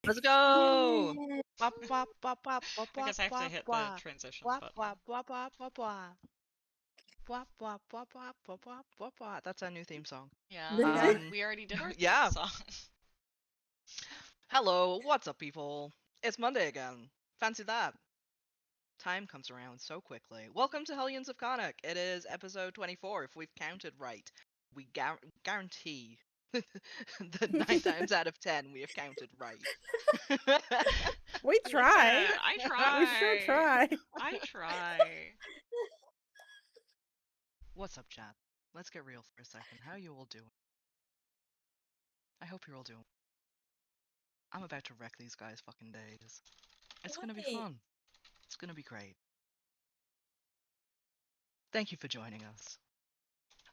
Let's go! Wop, wop, wop, wop, wop, I guess I have to wop, hit the wop. transition Wop, button. wop, wop, wop, wop, wop. Wop, wop, wop, wop, wop, wop, wop, wop. That's our new theme song. Yeah, we already did our theme Yeah. song. Hello, what's up, people? It's Monday again. Fancy that. Time comes around so quickly. Welcome to Hellions of Carnocht. It is episode 24, if we've counted right. We guarantee that 9 times out of 10 we have counted right. We try. Listen, I try. We sure try. I try. What's up, chat? Let's get real for a second. How are you all doing? I hope you're all doing. I'm about to wreck these guys' fucking days. It's gonna be fun. It's gonna be great. Thank you for joining us.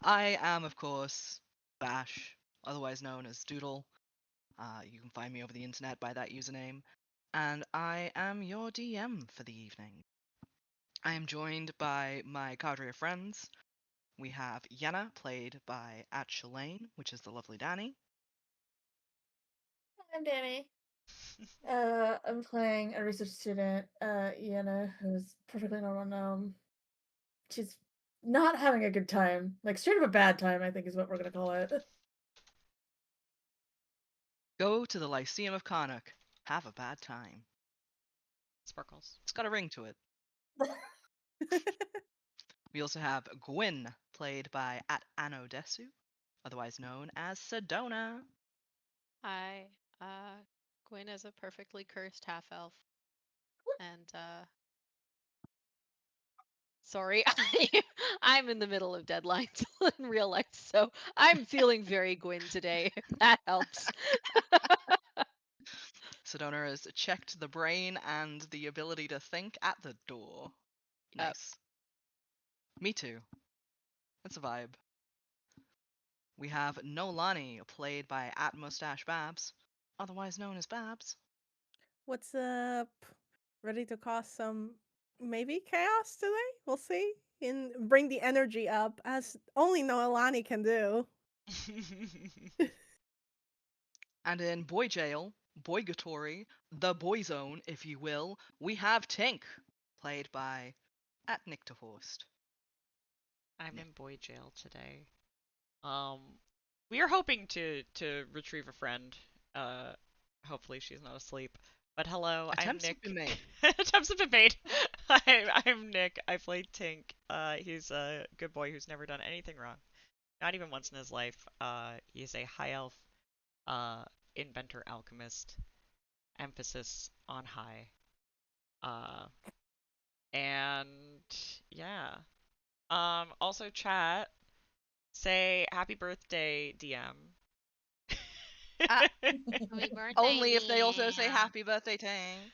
I am, of course, Vash, otherwise known as Doodle. You can find me over the internet by that username. And I am your DM for the evening. I am joined by my cadre of friends. We have Yenna, played by @Shalane, which is the lovely Dani. I'm Dani. I'm playing a research student, Yenna, who's perfectly normal gnome. She's not having a good time. Like, straight up a bad time, I think is what we're gonna call it. Go to the Lyceum of Carnocht. Have a bad time. Sparkles. It's got a ring to it. We also have Gwynn, played by @Anodesu, otherwise known as Sedona. Hi, Gwynn is a perfectly cursed half elf, and sorry, I'm in the middle of deadlines in real life, so I'm feeling very Gwyn today. If that helps. Sedona has checked the brain and the ability to think at the door. Nice. Me too. That's a vibe. We have Noelani, played by @MustacheBabs, otherwise known as Babs. What's up? Ready to cause some maybe chaos today? We'll see. And bring the energy up as only Noelani can do. And in Boy Jail, Boygatory, the Boy Zone, if you will, we have Tink, played by @Nictohorst. I'm in boy jail today. We are hoping to retrieve a friend. Hopefully she's not asleep. But hello, Attempts I'm have Nick. been made. Attempts have been made. I'm Nick. I play Tink. He's a good boy who's never done anything wrong. Not even once in his life. He's a high elf, inventor alchemist. Emphasis on high. And yeah. Also chat. Say happy birthday, DM. Happy birthday, Only if they also say Nick. happy birthday, Tink.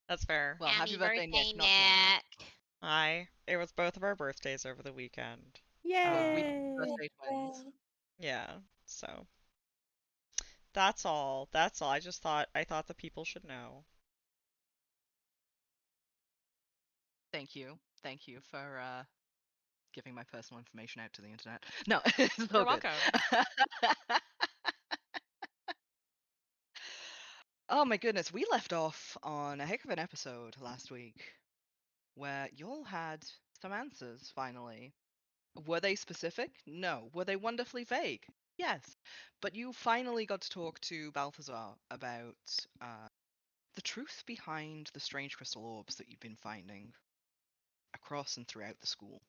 That's fair. Well, happy birthday, Nick, not Tink. Nick. Hi. It was both of our birthdays over the weekend. Yay! We birthday twins. Yeah, so that's all. That's all. I thought the people should know. Thank you. Thank you for giving my personal information out to the internet. No, it's all You're good. welcome. Oh my goodness, we left off on a heck of an episode last week where y'all had some answers finally. Were they specific? No. Were they wonderfully vague? Yes. But you finally got to talk to Balthazar about the truth behind the strange crystal orbs that you've been finding across and throughout the school.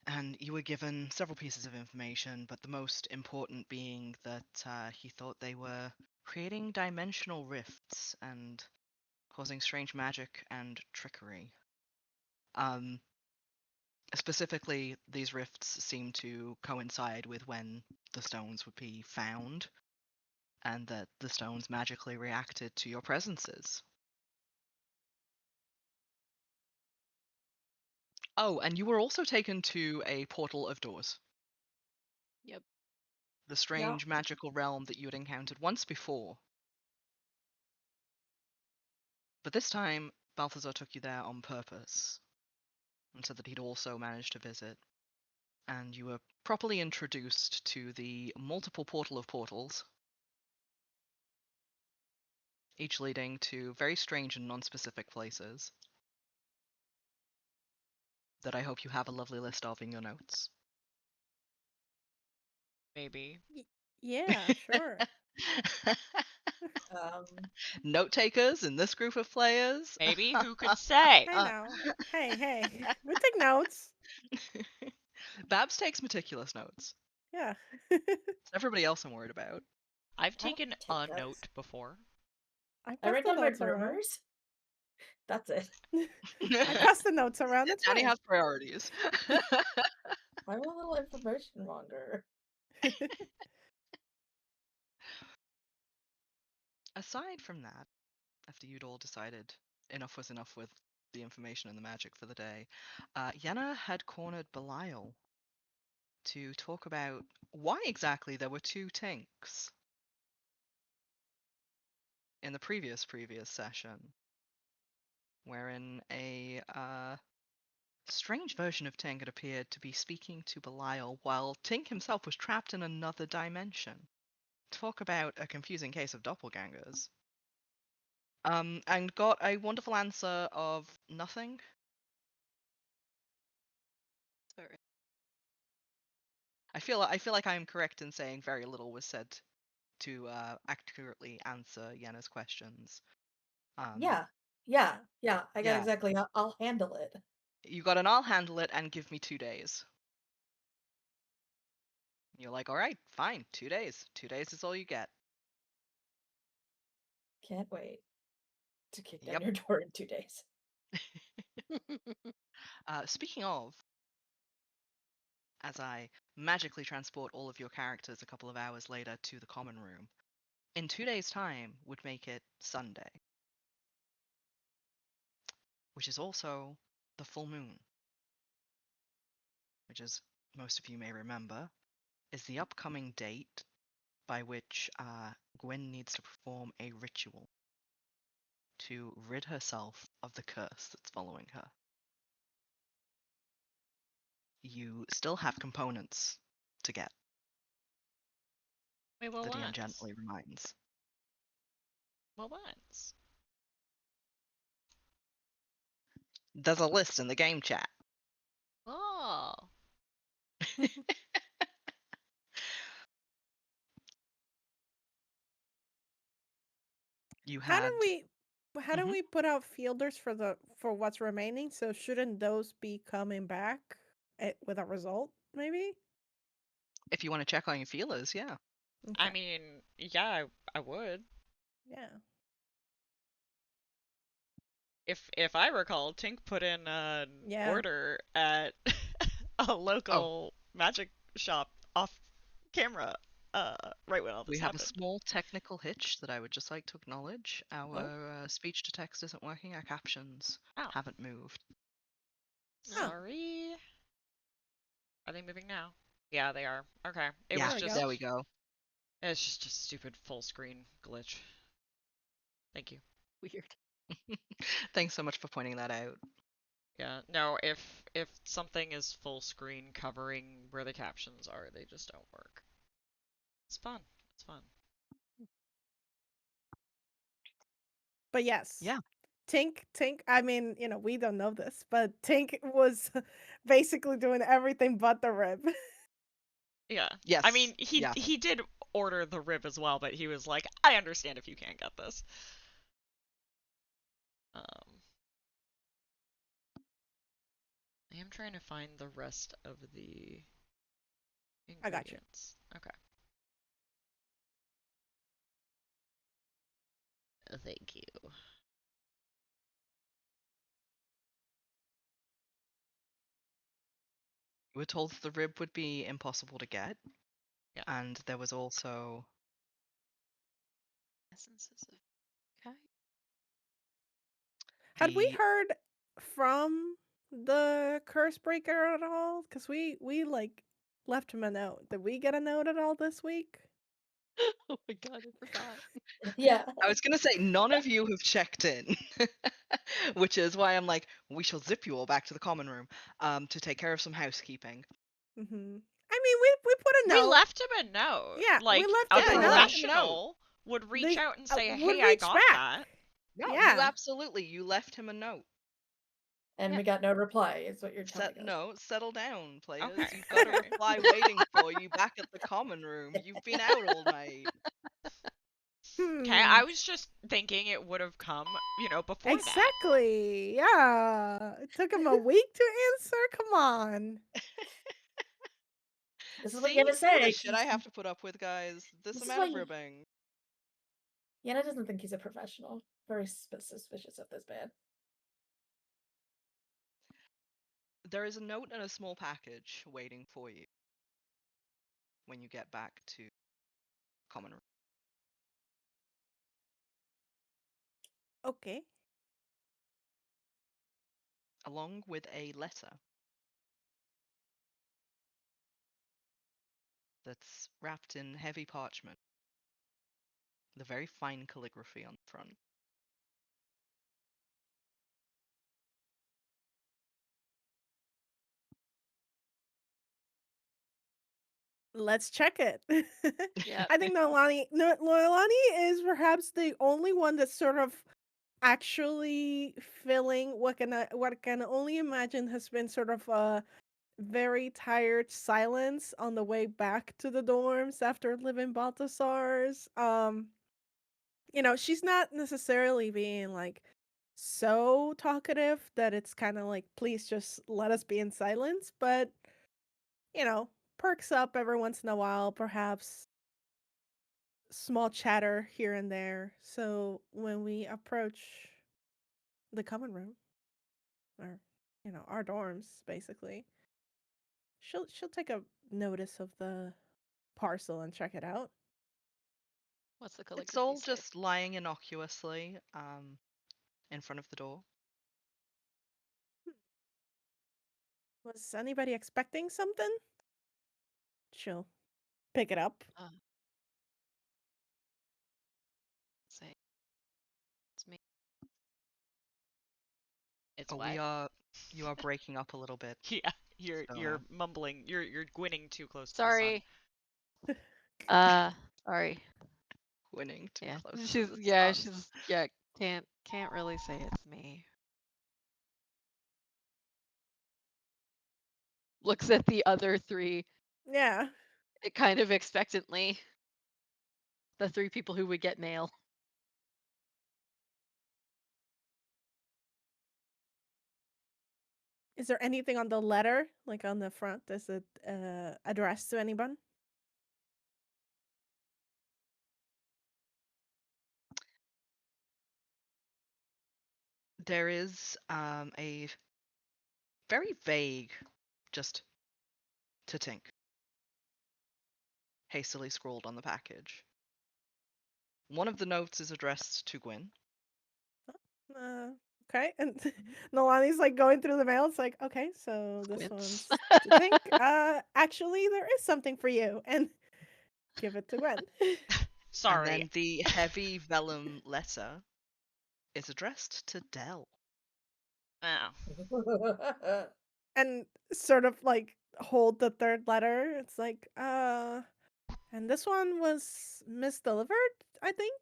And you were given several pieces of information, but the most important being that he thought they were creating dimensional rifts and causing strange magic and trickery. Specifically, these rifts seem to coincide with when the stones would be found, and that the stones magically reacted to your presences. Oh, and you were also taken to a portal of doors. Yep. The strange magical realm that you had encountered once before. But this time, Balthazar took you there on purpose, and said that he'd also managed to visit. And you were properly introduced to the multiple portal of portals, each leading to very strange and non-specific places that I hope you have a lovely list of in your notes. Maybe. Yeah, sure. Note takers in this group of players. Maybe? Who could say? Hey now. Hey. We take notes. Babs takes meticulous notes. Yeah. It's everybody else I'm worried about. I've I don't taken take a notes. note before. I I pass write the down my notes around. murmurs. That's it. I pass the notes around. It's Dani fine. has priorities. I'm a little information monger. Aside from that, after you'd all decided enough was enough with the information and the magic for the day, Yenna had cornered Belial to talk about why exactly there were two Tinks in the previous session, wherein a strange version of Tink had appeared to be speaking to Belial while Tink himself was trapped in another dimension. Talk about a confusing case of doppelgangers. And got a wonderful answer of nothing. Sorry. I feel like I am correct in saying very little was said to accurately answer Yenna's questions. Yeah. I got Yeah. exactly. I'll handle it. You got an I'll handle it and give me 2 days. You're like, all right, fine, 2 days. 2 days is all you get. Can't wait to kick down Yep. your door in 2 days. Speaking of, as I magically transport all of your characters a couple of hours later to the common room, in 2 days' time would make it Sunday, which is also the full moon, which, as most of you may remember, is the upcoming date by which Gwynn needs to perform a ritual to rid herself of the curse that's following her. You still have components to get, Wait, what Lydian ones? gently reminds. What ones? There's a list in the game chat. Oh. You How had do we put out fielders for what's remaining? So shouldn't those be coming back with a result, maybe? if you want to check on your feelers, yeah. I Okay. mean, yeah, I would. Yeah. If I recall, Tink put in an Yeah. order at a local magic shop off camera, right when all this We have a happened. small technical hitch that I would just like to acknowledge. Our speech to text isn't working. Our captions Ow. haven't moved. Huh. Sorry. Are they moving now? Yeah, they are. Okay. It Yeah, was There we just go. there we go. it's just a stupid full screen glitch. Thank you. Weird. Thanks so much for pointing that out. Yeah. No, if something is full screen covering where the captions are, they just don't work. It's fun. It's fun. But yes. Yeah. Tink, I mean, we don't know this, but Tink was basically doing everything but the rib. Yeah. Yes. I mean, Yeah. he did order the rib as well, but he was like, I understand if you can't get this. I am trying to find the rest of the I got you. ingredients. Okay. Thank you. We were told the rib would be impossible to get. Yeah. And there was also Essences of okay. Had we the heard from the curse breaker at all? Because we like left him a note. Did we get a note at all this week? Oh my god, I forgot. Yeah. I was gonna say none of you have checked in, which is why I'm like, we shall zip you all back to the common room, to take care of some housekeeping. Mm-hmm. I mean, we put a We note. left him a note. Yeah, we Like, left a him a note. professional would reach They out and say, would hey, I reach got back. that. No, you Yeah. absolutely. You left him a note. And Yeah. we got no reply, is what you're telling us. No, settle down, players. Okay. You've got a Okay. reply waiting for you back at the common room. You've been out all night. Okay, I was just thinking it would have come, before that. Exactly. Yeah. It took him a week to answer. Come on. This is what See Yenna the say. shit I have to put up with, guys. This This is amount of why- ribbing. Yenna doesn't think he's a professional. Very suspicious of this man. There is a note and a small package waiting for you when you get back to common room. Okay. Along with a letter that's wrapped in heavy parchment with a very fine calligraphy on the front. Let's check it. Yeah. I think Noelani is perhaps the only one that's sort of actually feeling what can only imagine has been sort of a very tired silence on the way back to the dorms after living Balthasar's. She's not necessarily being like so talkative that it's kind of like, please just let us be in silence, but perks up every once in a while, perhaps small chatter here and there. So when we approach the common room, or our dorms, basically, she'll take a notice of the parcel and check it out. What's the calligraphy It's all say? just lying innocuously in front of the door. Was anybody expecting something? She'll pick it up. Say it's me. It's Oh, what? you are breaking up a little bit. Yeah, you're Sedona. mumbling. You're gwinning too close Sorry. to Sorry. Winning too Yeah. close. She's to the yeah, sun. she's can't really say it's me. Looks at the other three Yeah. kind of expectantly. The three people who would get mail. Is there anything on the letter, like on the front? Is it addressed to anyone? There is a very vague, just to Tink, hastily scrawled on the package. One of the notes is addressed to Gwynn. Okay, and Noelani's like going through the mail. It's like, okay, so this Squints. one's to think. Actually, there is something for you, and give it to Gwen. And Sorry. then the heavy vellum letter is addressed to Dell. Oh. And sort of like hold the third letter. It's like, and this one was misdelivered, I think.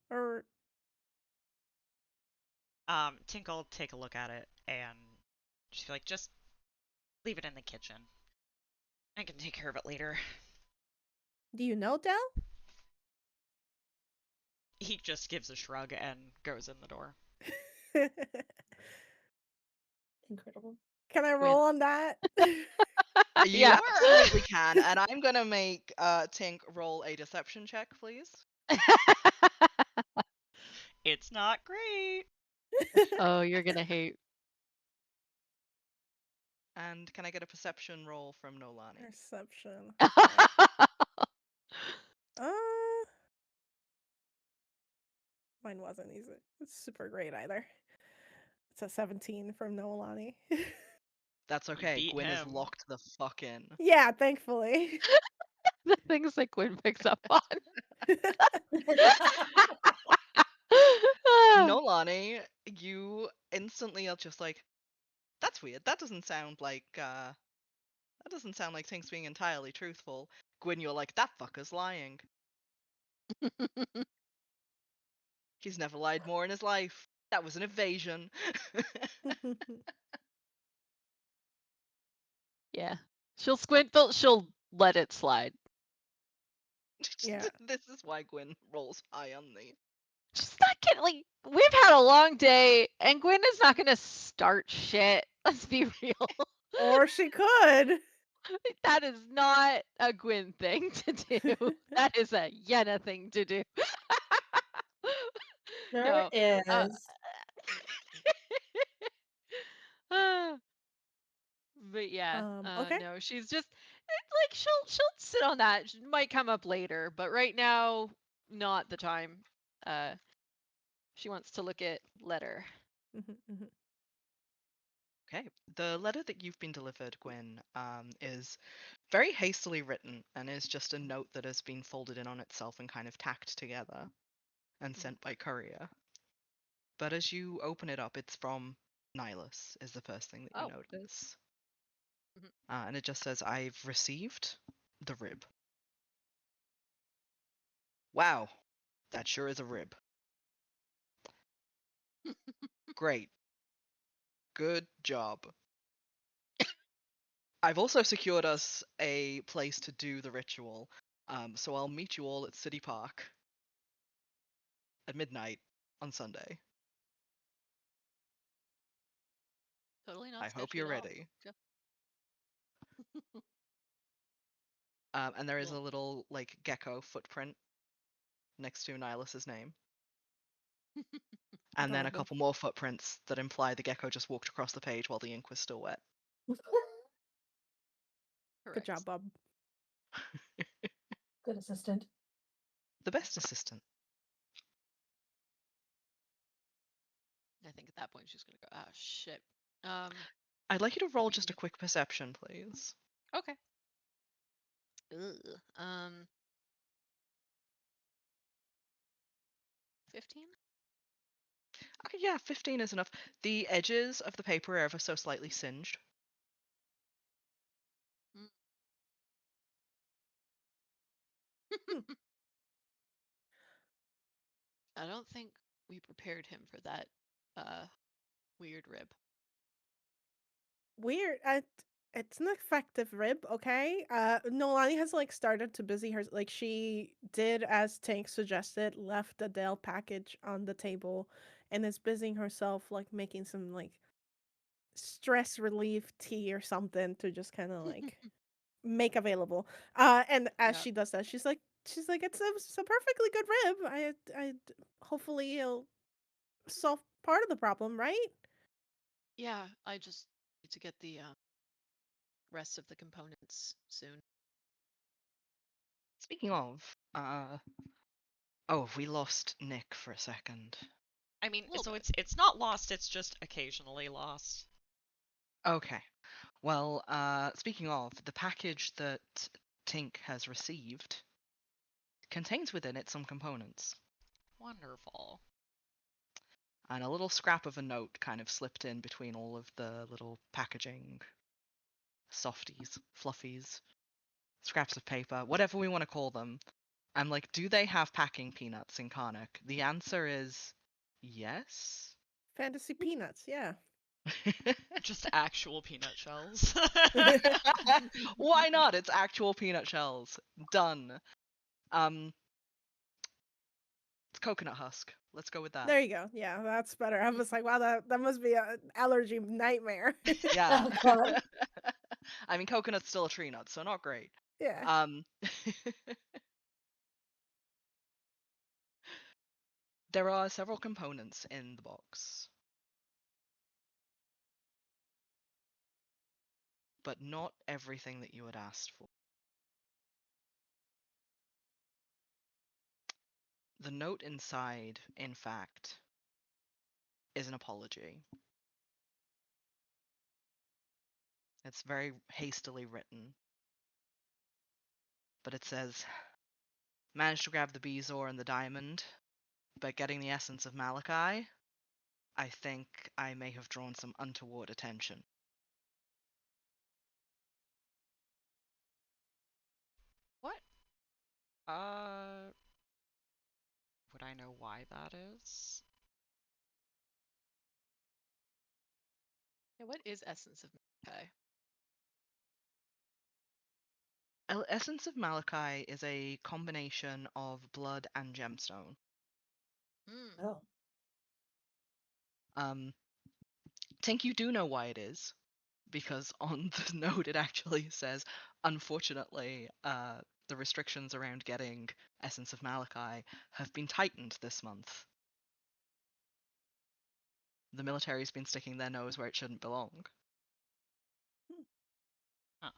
Or Tink will take a look at it and she's like, just leave it in the kitchen. I can take care of it later. do you know Dell? He just gives a shrug and goes in the door. Incredible. Can I Gwen. roll on that? You Yeah. absolutely can, and I'm gonna make Tink roll a deception check, please. It's not great. Oh, you're gonna hate. And can I get a perception roll from Noelani? Perception. Okay. Mine wasn't easy. It's super great either. It's a 17 from Noelani. That's okay. beat Gwyn is him. locked the fuck in. Yeah, thankfully. The things that Gwen picks up on. Noelani, you instantly are just like, that's weird. That doesn't sound like Tink's being entirely truthful. Gwyn, you're like, that fucker's lying. He's never lied more in his life. That was an evasion. Yeah. She'll squint, but she'll let it slide. Yeah. This is why Gwyn rolls high on the. She's not getting, like, we've had a long day, and Gwen is not gonna start shit. Let's be real. Or she could. That is not a Gwen thing to do. That is a Yenna thing to do. There No. is. But yeah, Okay. no, she's just like she'll sit on that. She might come up later, but right now, not the time. Uh, she wants to look at letter. Okay, the letter that you've been delivered, Gwyn, is very hastily written and is just a note that has been folded in on itself and kind of tacked together and sent by courier. But as you open it up, it's from Nihilus, is the first thing that you Oh. notice. Mhm. And it just says, I've received the rib. Wow, that sure is a rib. Great. Good job. I've also secured us a place to do the ritual, so I'll meet you all at City Park at midnight on Sunday. Totally not I hope sketchy you're at all. ready. Yep. And there is a Cool. little like gecko footprint next to Nihilus's name. And then a Adorable. couple more footprints that imply the gecko just walked across the page while the ink was still wet. Good Correct. job, Bob. Good assistant. The best assistant. I think at that point she's gonna go, ah, shit. I'd like you to roll we can just a do- quick perception, please. Okay. Ugh. 15? Okay, yeah, 15 is enough. The edges of the paper are ever so slightly singed. I don't think we prepared him for that weird rib. Weird. It's an effective rib, okay? Noelani has like started to busy her, like she did as Tank suggested, left the Dell package on the table and is busying herself like making some like stress relief tea or something to just kind of like make available. And as Yeah. she does that, she's like it's a perfectly good rib. I hopefully it'll solve part of the problem, right? Yeah, I just need to get the rest of the components soon. Speaking of, oh, we lost Nick for a second. I mean, Little so bit. it's not lost, it's just occasionally lost. Okay. Well, speaking of, the package that Tink has received contains within it some components. Wonderful. And a little scrap of a note kind of slipped in between all of the little packaging softies, fluffies, scraps of paper, whatever we want to call them. I'm like, do they have packing peanuts in Carnocht? The answer is yes. Fantasy peanuts, yeah. Just actual peanut shells. Why not? It's actual peanut shells. Done. It's coconut husk. Let's go with that. There you go. Yeah, that's better. I was like, wow, that must be an allergy nightmare. Yeah. Oh god. I mean, coconut's still a tree nut, so not great. Yeah. There are several components in the box, but not everything that you had asked for. The note inside, in fact, is an apology. It's very hastily written, but it says, managed to grab the bezoar and the diamond, but getting the essence of Malachi, I think I may have drawn some untoward attention. What? Would I know why that is? Yeah, what is essence of Malachi? Essence of Malachi is a combination of blood and gemstone. Hmm. Oh. Tink, you do know why it is, because on the note it actually says, unfortunately, the restrictions around getting Essence of Malachi have been tightened this month. The military's been sticking their nose where it shouldn't belong. Huh.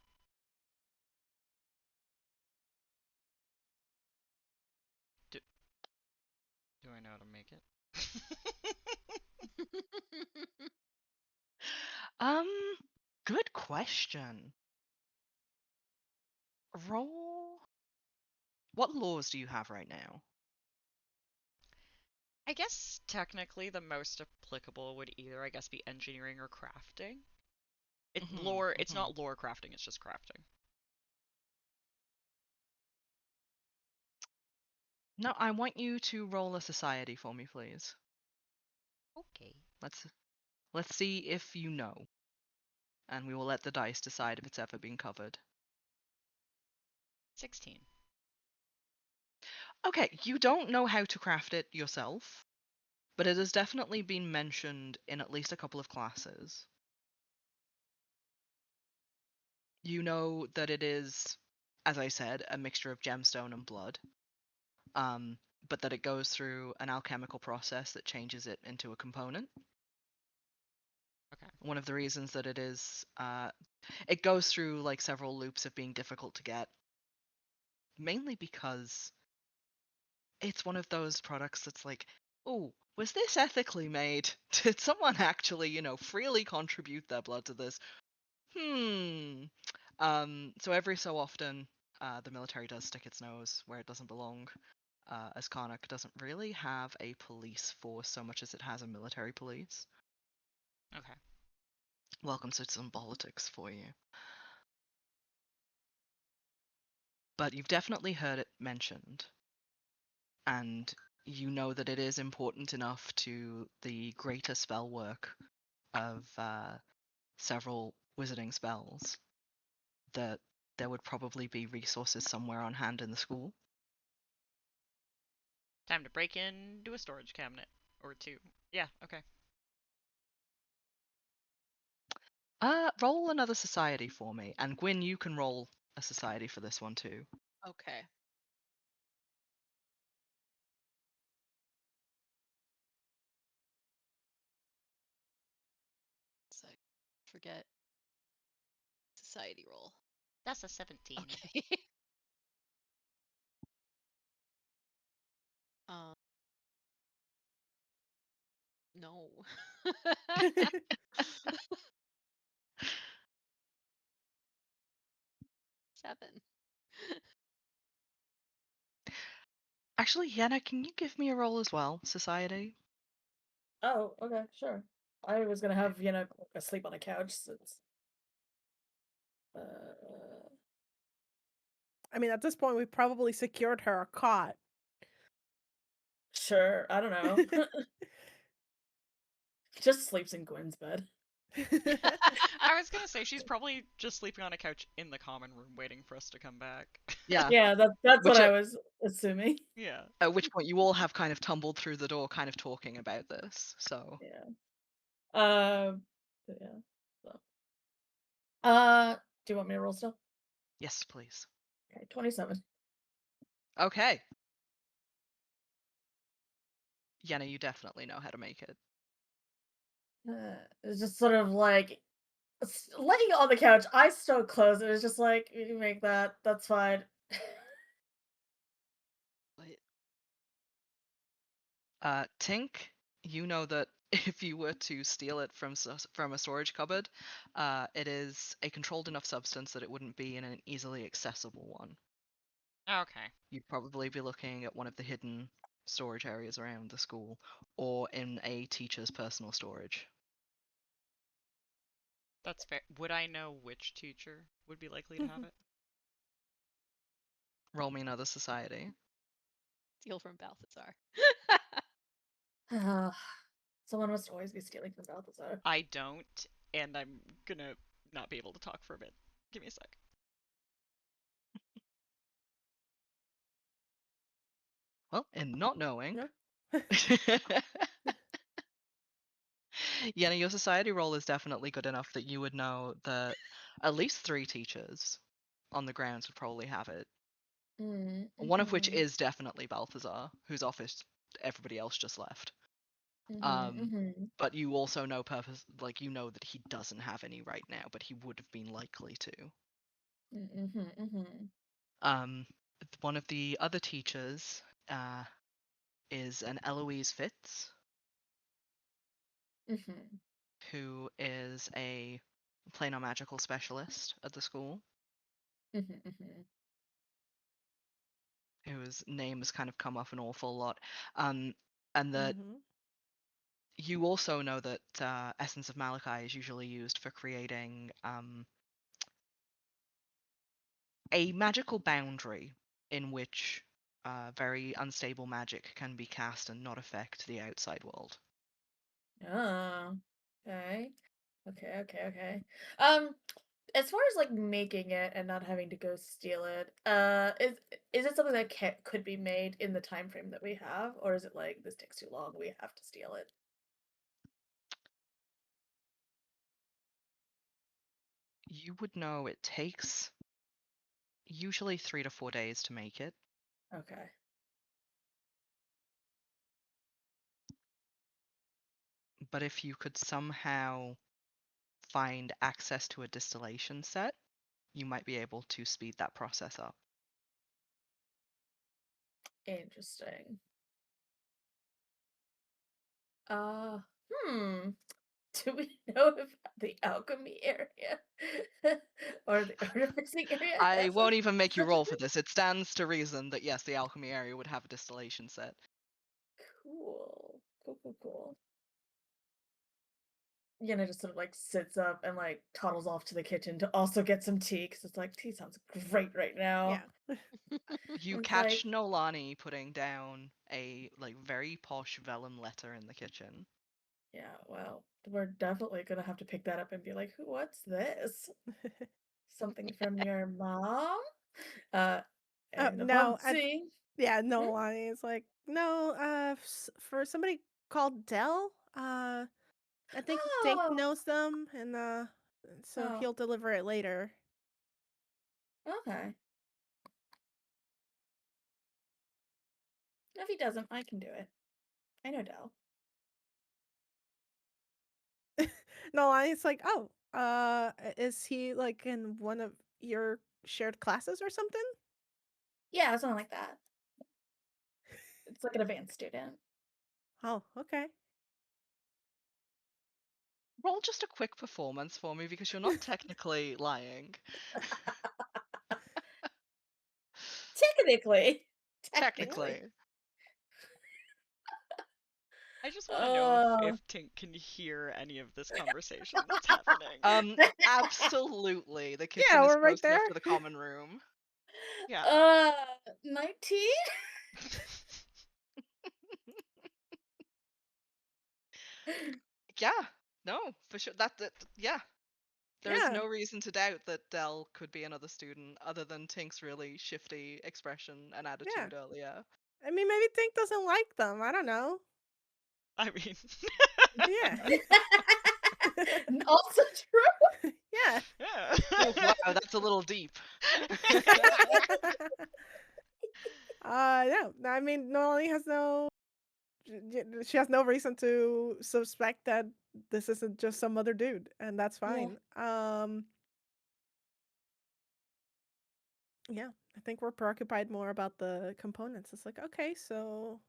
Do I know how to make it? Good question. Roll. What laws do you have right now? I guess technically the most applicable would either, I guess, be engineering or crafting. It's not lore crafting, it's just crafting. No, I want you to roll a society for me, please. Okay. Let's see if you know. And we will let the dice decide if it's ever been covered. 16. Okay, you don't know how to craft it yourself, but it has definitely been mentioned in at least a couple of classes. You know that it is, as I said, a mixture of gemstone and blood, but that it goes through an alchemical process that changes it into a component. Okay. One of the reasons that it is, it goes through like several loops of being difficult to get, mainly because it's one of those products that's like, oh, was this ethically made? Did someone actually, freely contribute their blood to this? So every so often, the military does stick its nose where it doesn't belong, as Carnocht doesn't really have a police force so much as it has a military police. Okay. Welcome to some politics for you. But you've definitely heard it mentioned, and you know that it is important enough to the greater spell work of several wizarding spells that there would probably be resources somewhere on hand in the school. Time to break into a storage cabinet. Or two. Yeah, okay. Roll another society for me, and Gwyn, you can roll a society for this one too. Okay. So I forget society roll. That's a 17. Okay. um, No. 7. Actually, Yenna, can you give me a roll as well, Society? Oh, okay, sure. I was gonna have Yenna asleep on a couch since. I mean, at this point, we probably secured her a cot. Sure, I don't know. Just sleeps in Gwynn's bed. I was gonna say she's probably just sleeping on a couch in the common room waiting for us to come back. Yeah. Yeah, that's Which what I was assuming. Yeah. At which point you all have kind of tumbled through the door, kind of talking about this. So Yeah. Yeah. So. Do you want me to roll still? yes, please. Okay, 27. Okay. Yenna, you definitely know how to make it. It's just sort of like laying on the couch, eyes still closed. It was just like, you make that. That's fine. Tink, you know that if you were to steal it from a storage cupboard, it is a controlled enough substance that it wouldn't be in an easily accessible one. Okay. You'd probably be looking at one of the hidden storage areas around the school, or in a teacher's personal storage. That's fair. Would I know which teacher would be likely to have it? Roll me another society. Steal from Balthazar. Someone must always be stealing from Balthazar. I don't, and I'm gonna not be able to talk for a bit. Give me a sec. Well, and not knowing. Yeah. Yenna, your society roll is definitely good enough that you would know that at least 3 teachers on the grounds would probably have it. One of which is definitely Balthazar, whose office everybody else just left. But you also know you know that he doesn't have any right now, but he would have been likely to. One of the other teachers is an Eloise Fitz, who is a planar magical specialist at the school, whose name has kind of come up an awful lot. And that you also know that Essence of Malachi is usually used for creating a magical boundary in which very unstable magic can be cast and not affect the outside world. Oh, okay. Okay. As far as like making it and not having to go steal it, is it something that could be made in the time frame that we have, or is it like this takes too long, we have to steal it? You would know it takes usually 3 to 4 days to make it. Okay. But if you could somehow find access to a distillation set, you might be able to speed that process up. Interesting. Uh, hmm. Do we know if the alchemy area or the artificing area I has won't even make you such a roll for thing? this. It stands to reason that yes, the alchemy area would have a distillation set. Cool. Yenna just sort of like sits up and like toddles off to the kitchen to also get some tea because it's like tea sounds great right now. Yeah. You It's catch like, Noelani putting down a very posh vellum letter in the kitchen. yeah, well, we're definitely gonna have to pick that up and be like, what's this? Something from your mom? And upon No, seeing, no, Lonnie is like, no, for somebody called Dell, I think Tink oh, knows them, and so oh, he'll deliver it later. okay. If he doesn't, I can do it. I know Dell. No, Lonnie's like, oh, is he like in one of your shared classes or something? Yeah, something like that. It's like an advanced student. Oh, okay. Roll just a quick performance for me because you're not technically lying. Technically. Technically. I just want to know if Tink can hear any of this conversation that's happening. Absolutely. The kitchen Yeah, is we're right close enough there. to the common room. Yeah. 19? Yeah. No, for sure. Yeah. There is Yeah. no reason to doubt that Dell could be another student other than Tink's really shifty expression and attitude earlier. I mean, maybe Tink doesn't like them. I don't know. I mean, Yeah. Also true. Yeah. yeah. Oh, wow, that's a little deep. No. I mean, Noelani has she has no reason to suspect that this isn't just some other dude, and that's fine. Yeah, I think we're preoccupied more about the components. It's like, okay, so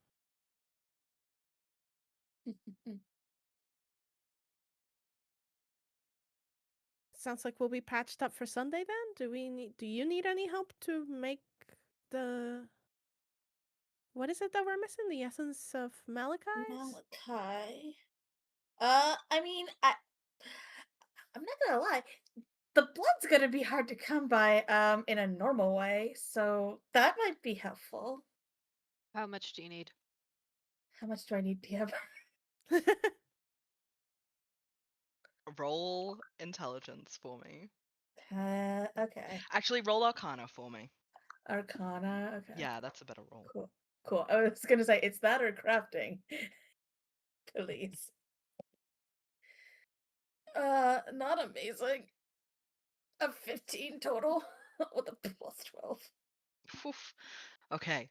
sounds like we'll be patched up for Sunday then? Do you need any help to make the what is it that we're missing? The essence of Malachi's? Malachi. I mean, I'm not gonna lie. The blood's gonna be hard to come by, in a normal way, so that might be helpful. How much do you need? How much do I need, PM? Roll intelligence for me. Okay. Actually, roll Arcana for me. Arcana. Okay. Yeah, that's a better roll. Cool. Cool. I was gonna say it's that or crafting. Please. Not amazing. A 15 total with a plus 12. Oof. Okay.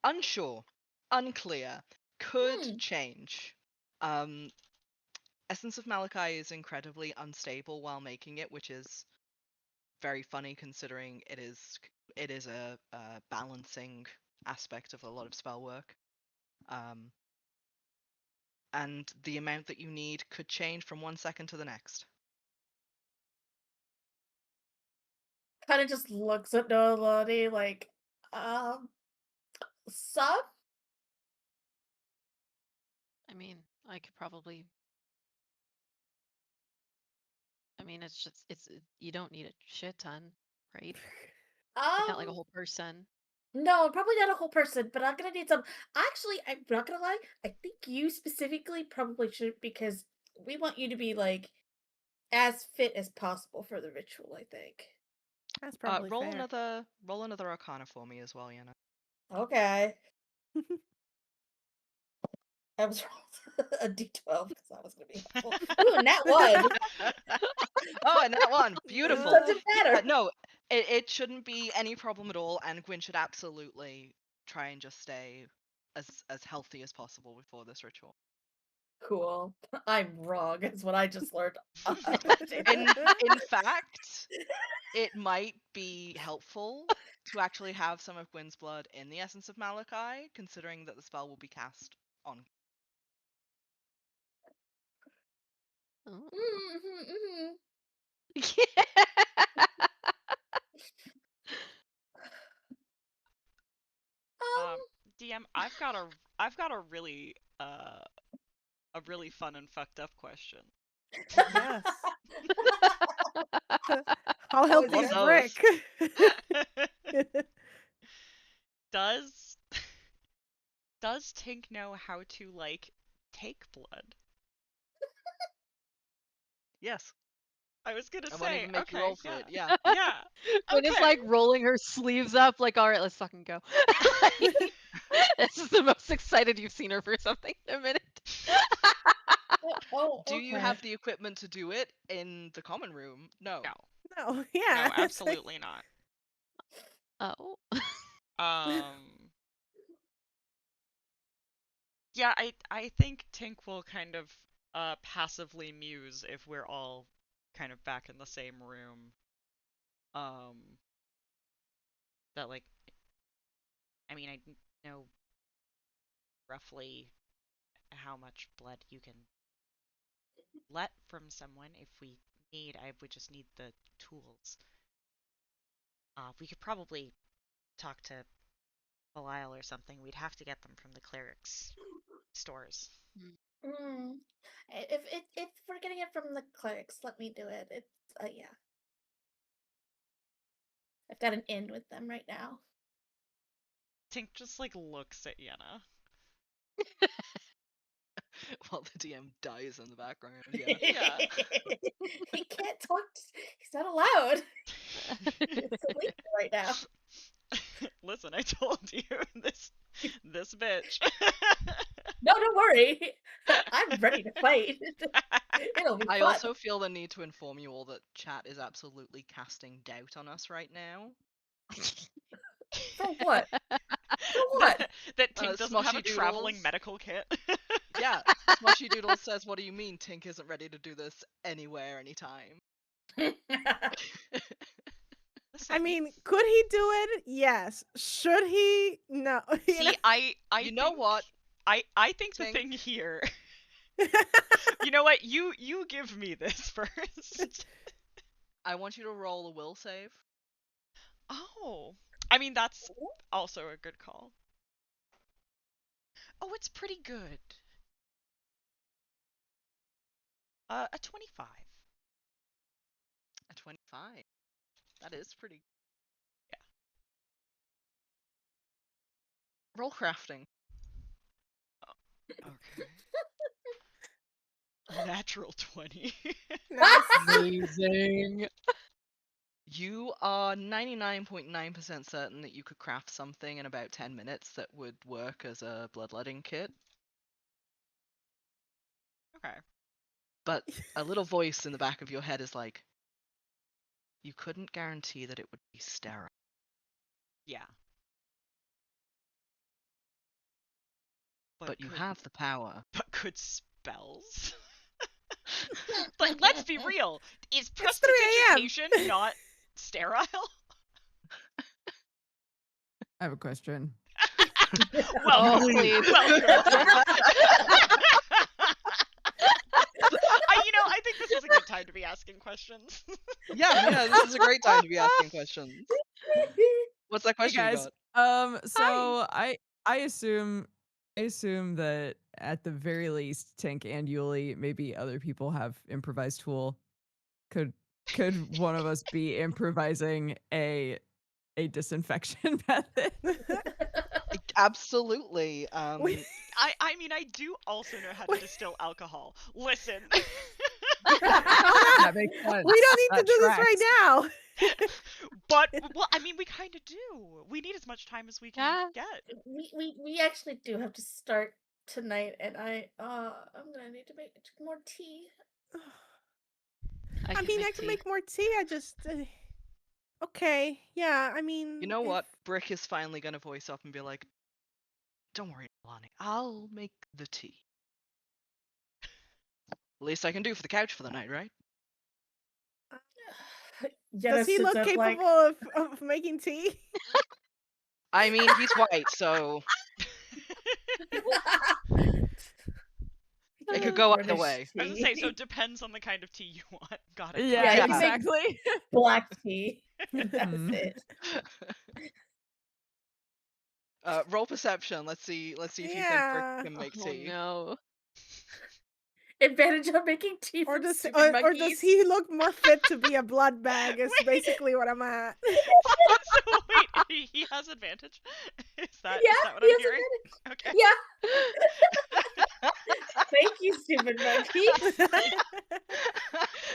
Unsure. Unclear. Could change. Essence of Malachi is incredibly unstable while making it, which is very funny considering it is a balancing aspect of a lot of spell work. And the amount that you need could change from 1 second to the next. Kind of just looks at Noelani like, some? I mean, I could probably. I mean, you don't need a shit ton, right? Like not like a whole person. No, probably not a whole person, but I'm gonna need some. Actually, I'm not gonna lie. I think you specifically probably should because we want you to be like as fit as possible for the ritual. I think. That's probably roll fair. another Arcana for me as well, Yenna. Okay. I was a D12 because that was gonna be helpful. Ooh, and that one. Oh, and that one, beautiful. Doesn't matter. No, it shouldn't be any problem at all, and Gwynn should absolutely try and just stay as healthy as possible before this ritual. Cool. I'm wrong. Is what I just learned. In fact, it might be helpful to actually have some of Gwynn's blood in the essence of Malachi, considering that the spell will be cast on. Oh. Yeah. DM, I've got a really fun and fucked up question. Yes. I'll help Always you, got Brick. Does Tink know how to like take blood? Yes. I was gonna I say, won't even make okay, you roll for yeah. it. Yeah. Yeah. Gwyn is like rolling her sleeves up, like, all right, let's fucking go. This is the most excited you've seen her for something in a minute. Do you have the equipment to do it in the common room? No. No, yeah. No, absolutely not. Oh. Yeah, I think Tink will kind of passively muse if we're all kind of back in the same room. That like, I mean, I know roughly how much blood you can let from someone if we need. I would just need the tools. We could probably talk to Belial or something. We'd have to get them from the clerics' stores. Mm. If we're getting it from the clerics, let me do it. It's yeah. I've got an in with them right now. Tink just like looks at Yenna. While the DM dies in the background. Yeah. Yeah. He can't talk. He's not allowed. It's illegal right now. Listen, I told you this bitch. No, don't worry. I'm ready to fight. It'll be I fun. also feel the need to inform you all that chat is absolutely casting doubt on us right now. For what? For what? That Tink doesn't have a Smushy traveling Doodles. medical kit. Yeah, Smushy Doodle says, "What do you mean Tink isn't ready to do this anywhere, anytime?" Listen, I mean, could he do it? Yes. Should he? No. see, I You know think, what? I think the Tink? thing here. You know what? You give me this first. I want you to roll a will save. Oh, I mean that's also a good call. Oh, it's pretty good. A 25. A 25. That is pretty. Yeah. Roll crafting. Okay. Natural 20. Nice. Amazing. You are 99.9% certain that you could craft something in about 10 minutes that would work as a bloodletting kit, Okay. but a little voice in the back of your head is like, you couldn't guarantee that it would be sterile. Yeah. But you could- have the power. But could spells? Like, let's be real. Is 3 a.m. prestidigitation not sterile? I have a question. Well, please. I think this is a good time to be asking questions. Yeah, this is a great time to be asking questions. What's that Hey question you guys. got? So I assume that at the very least, Tink and Yulie, maybe other people have improvised tool. Could one of us be improvising a disinfection method? Absolutely. I mean, I do also know how to distill alcohol. Listen. That makes sense. We don't need to That do this tracks. right now. But, well, I mean, we kind of do. We need as much time as we can Yeah. get. we actually do have to start tonight, and I'm gonna need to make more tea. I mean, I can make more tea. I just. Okay. Yeah. I mean. You know if- what? Brick is finally going to voice up and be like, don't worry, Noelani. I'll make the tea. Least I can do for the couch for the night, right? Does he look capable of making tea? I mean, he's white, so it could go either way. I was gonna say, so it depends on the kind of tea you want. Got it. Yeah, Yeah, you make- exactly. black tea. That's Mhm. it. Roll perception. Let's see if you think Yeah. Brick can make Oh tea. no. Advantage on making tea Or from does stupid or monkeys. does he look more fit to be a blood bag? Is Wait. basically what I'm at. So wait, he has advantage? Is that what he I'm has hearing? advantage. Okay. Yeah. Thank you, stupid monkey.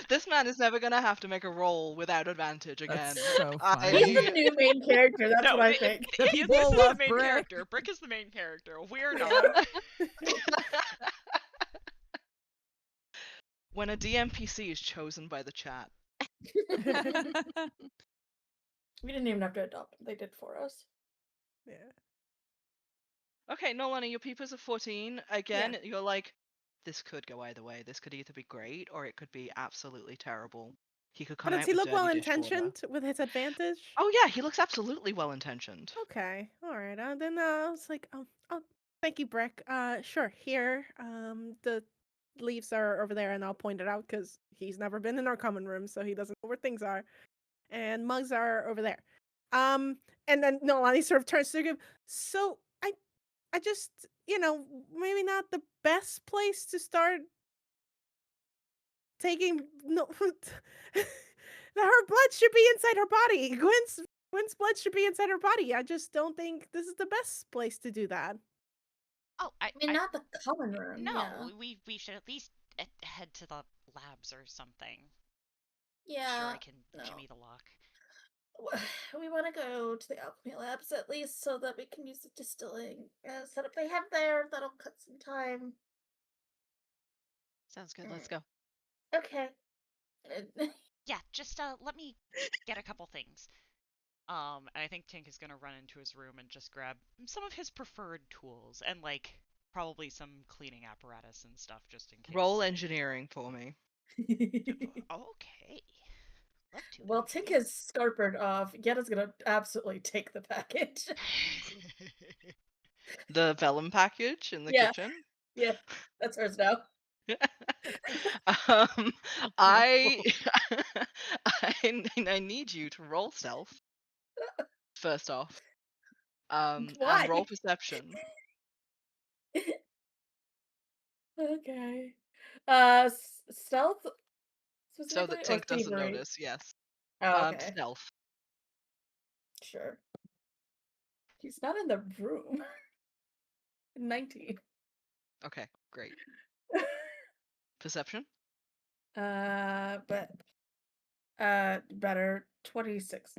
This man is never gonna have to make a roll without advantage again. That's so I- funny. He's the new main character. That's No, what I think. The This people is the love main Brick. character. Brick is the main character. We're not. When a DMPC is chosen by the chat. We didn't even have to adopt them. They did for us. Yeah. Okay, Noelani, your peepers are 14. Again, you're like, this could go either way. This could either be great or it could be absolutely terrible. He could come But out does he with look dirty well dishwater. intentioned with his advantage? Oh yeah, he looks absolutely well intentioned. Okay. All right. Then I was like, oh, thank you, Brick. Sure. Here, the leaves are over there, and I'll point it out because he's never been in our common room, so he doesn't know where things are. And mugs are over there. And then Noelani sort of turns to him. So I just, maybe not the best place to start taking no her blood should be inside her body. Gwynn's blood should be inside her body. I just don't think this is the best place to do that. Oh, I mean, not the common room. no, Yeah. we should at least head to the labs or something. Yeah. Sure, I can no. jimmy the lock. We want to go to the alchemy labs at least so that we can use the distilling setup they have there. That'll cut some time. Sounds good. Let's go. Okay. Yeah, just let me get a couple things. And I think Tink is gonna run into his room and just grab some of his preferred tools and like probably some cleaning apparatus and stuff just in case. Roll engineering for me. Okay. Love to. Well, Tink has scarpered off. Yenna's gonna absolutely take the package. The vellum package in the Yeah. kitchen. Yeah, that's hers now. I I need you to roll stealth first off. And Why? roll perception. Okay. Stealth So specifically that or Tink doesn't thievery? notice, yes. Oh, okay. Stealth. Sure. He's not in the room. 19. Okay, great. Perception? But better 26.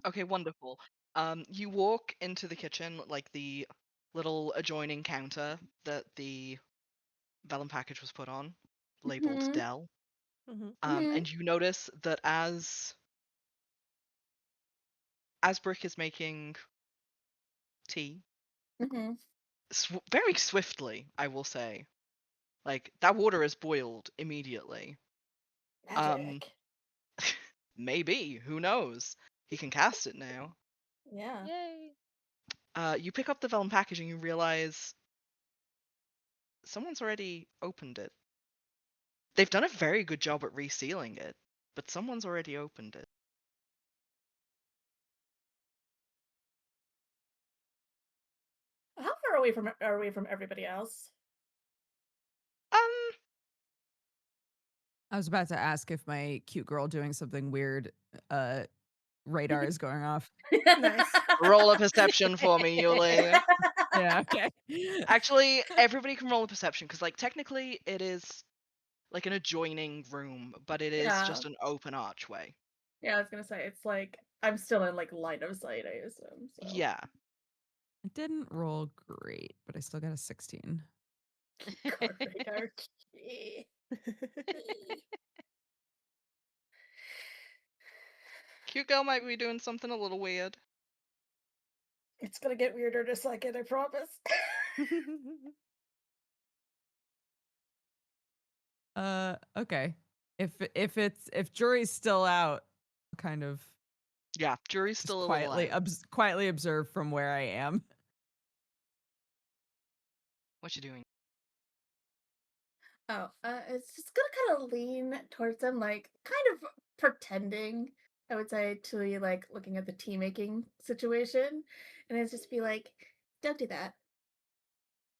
Okay, wonderful. You walk into the kitchen, like the little adjoining counter that the vellum package was put on, labeled Mhm. Dell. Mhm. And you notice that as Brick is making tea, Mhm. very swiftly, I will say, like that water is boiled immediately. Magic. Maybe, who knows? He can cast it now. Yeah. Yay. You pick up the vellum package and you realize someone's already opened it. They've done a very good job at resealing it, but someone's already opened it. How far away are we from everybody else? I was about to ask if my cute girl doing something weird radar is going off. Nice. Roll a perception for me, Yulie. Yeah, okay. Actually, everybody can roll a perception because, like, technically it is like an adjoining room, but it is Yeah. just an open archway. Yeah, I was gonna say it's like I'm still in like line of sight, I assume. So. Yeah. I didn't roll great, but I still got a 16. Car radar. Cute girl might be doing something a little weird. It's gonna get weirder in a second, I promise. Okay. If jury's still out, kind of Yeah, jury's just still a little out. quietly observe from where I am. What you doing? Oh, it's just gonna kind of lean towards them, like kind of pretending, I would say, to be like looking at the tea making situation, and it's just be like, "Don't do that.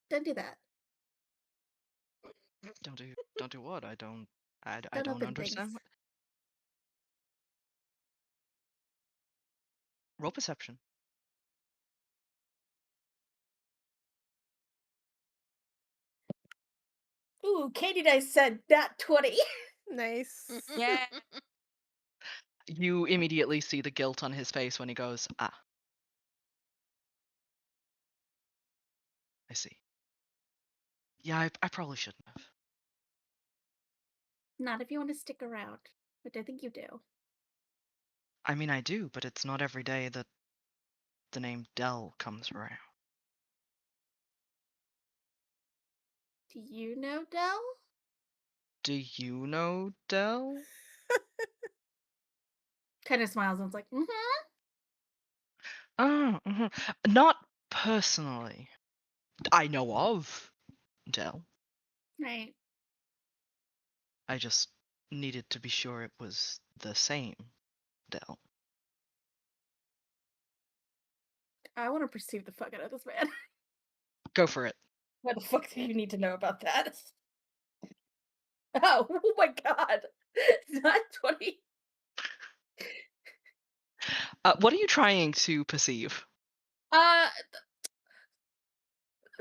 Don't do that. Don't do what? I don't Don't open understand. things." Roll perception. Ooh, Katie Dice said that 20. Nice. Yeah. You immediately see the guilt on his face when he goes, "Ah. I see. Yeah, I probably shouldn't have." Not if you want to stick around, which I think you do. I mean, I do, but it's not every day that the name Dell comes around. Do you know Dell? Do you know Dell? Kind of smiles and is like, mm-hmm. Oh, not personally. I know of Dell. Right. I just needed to be sure it was the same Dell. I want to perceive the fuck out of this man. Go for it. What the fuck do you need to know about that? Oh my god. Not 20. What are you trying to perceive?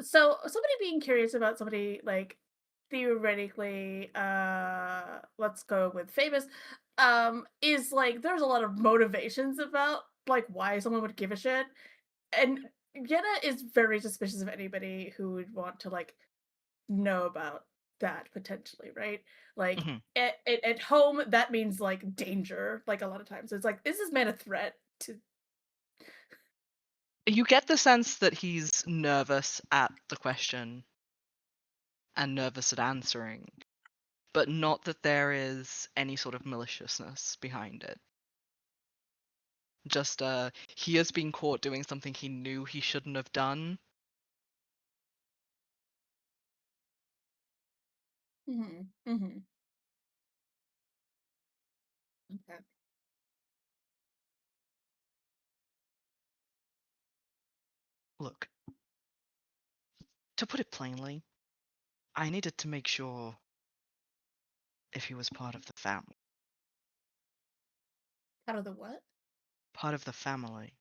So somebody being curious about somebody, like, theoretically, let's go with famous, is like there's a lot of motivations about like why someone would give a shit. And Yenna is very suspicious of anybody who would want to like know about that potentially, right? Like Mhm. at home, that means like danger, like a lot of times. It's like, is this man a threat to You get the sense that he's nervous at the question and nervous at answering, but not that there is any sort of maliciousness behind it. Just he has been caught doing something he knew he shouldn't have done. Okay. Look, to put it plainly, I needed to make sure if he was part of the family. Out of the what? Part of the family.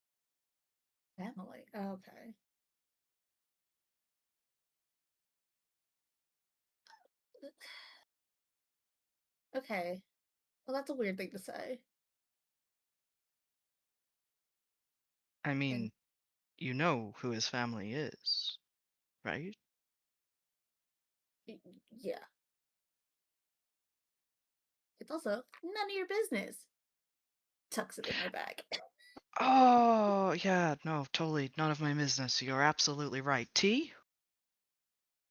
Family. Okay. Okay. Well, that's a weird thing to say. I And mean, you know who his family is, right? yeah. It's also none of your business. Tucks it in my bag. Oh, yeah, no, totally none of my business. You're absolutely right. Tea?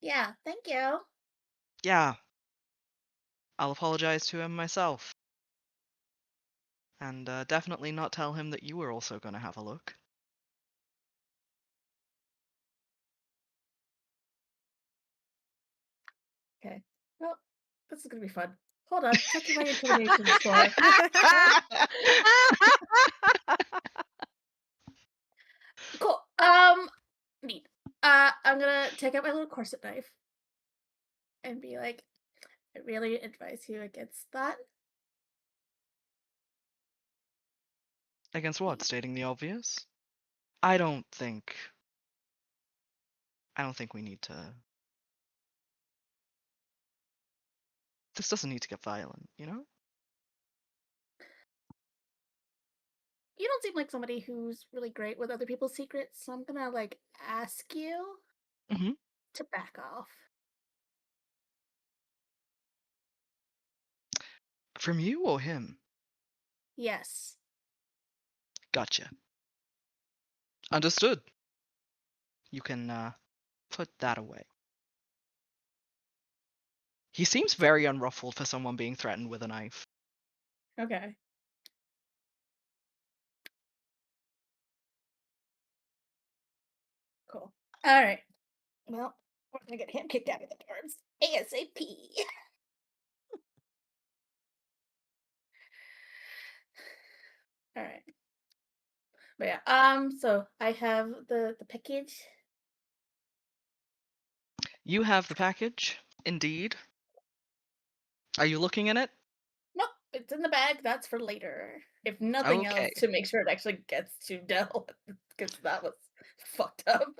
Yeah, thank you. Yeah. I'll apologize to him myself. And definitely not tell him that you were also going to have a look. Okay. Well, this is gonna be fun. Hold on, checking my intimidation score. Cool. Neat. I'm gonna take out my little corset knife and be like, I really advise you against that. Against what? Stating the obvious? I don't think we need to. This doesn't need to get violent, you know? You don't seem like somebody who's really great with other people's secrets, so I'm gonna like ask you Mm-hmm. to back off. From you or him? Yes. Gotcha. Understood. You can put that away. He seems very unruffled for someone being threatened with a knife. Okay. Cool. All right. Well, we're gonna get him kicked out of the dorms ASAP. All right. But yeah. So I have the package. You have the package, indeed. Are you looking in it? Nope, it's in the bag. That's for later. If nothing else, Okay. to make sure it actually gets to Dell, because that was fucked up.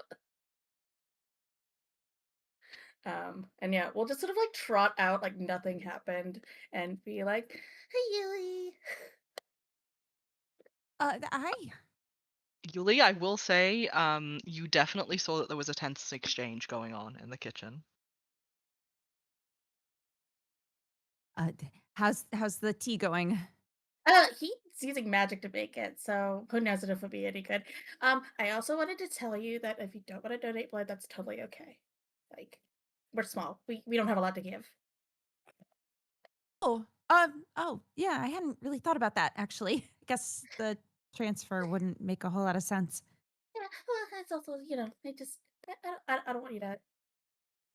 And yeah, we'll just sort of like trot out like nothing happened and be like, "Hey, Yulie." Hi. Yulie, I will say, you definitely saw that there was a tense exchange going on in the kitchen. How's the tea going? He's using magic to make it, so who knows if it'll be any good. I also wanted to tell you that if you don't want to donate blood, that's totally okay. Like, we're small. We don't have a lot to give. Oh, yeah, I hadn't really thought about that actually. I guess the transfer wouldn't make a whole lot of sense. Yeah, well, it's also, I don't want you to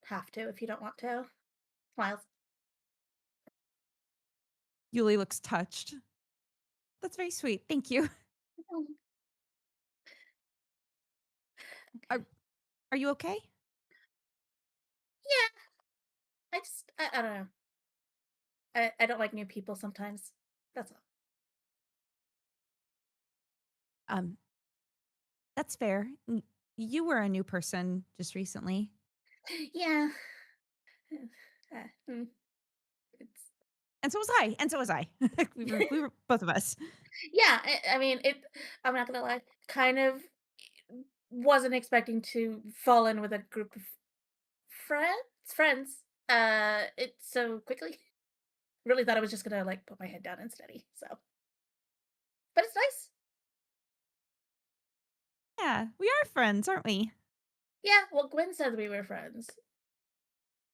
have to if you don't want to. Smiles. Yulie looks touched. That's very sweet. Thank you. Oh, Are you okay? yeah, I don't know. I don't like new people sometimes. That's all. That's fair. You were a new person just recently. Yeah. It's And so was I. And so was I. we were both of us. yeah. I mean, I'm not gonna lie. Kind of wasn't expecting to fall in with a group of friends. It so quickly. Really thought I was just gonna like put my head down and study. So, but it's nice. Yeah, we are friends, aren't we? Yeah. Well, Gwynn said we were friends.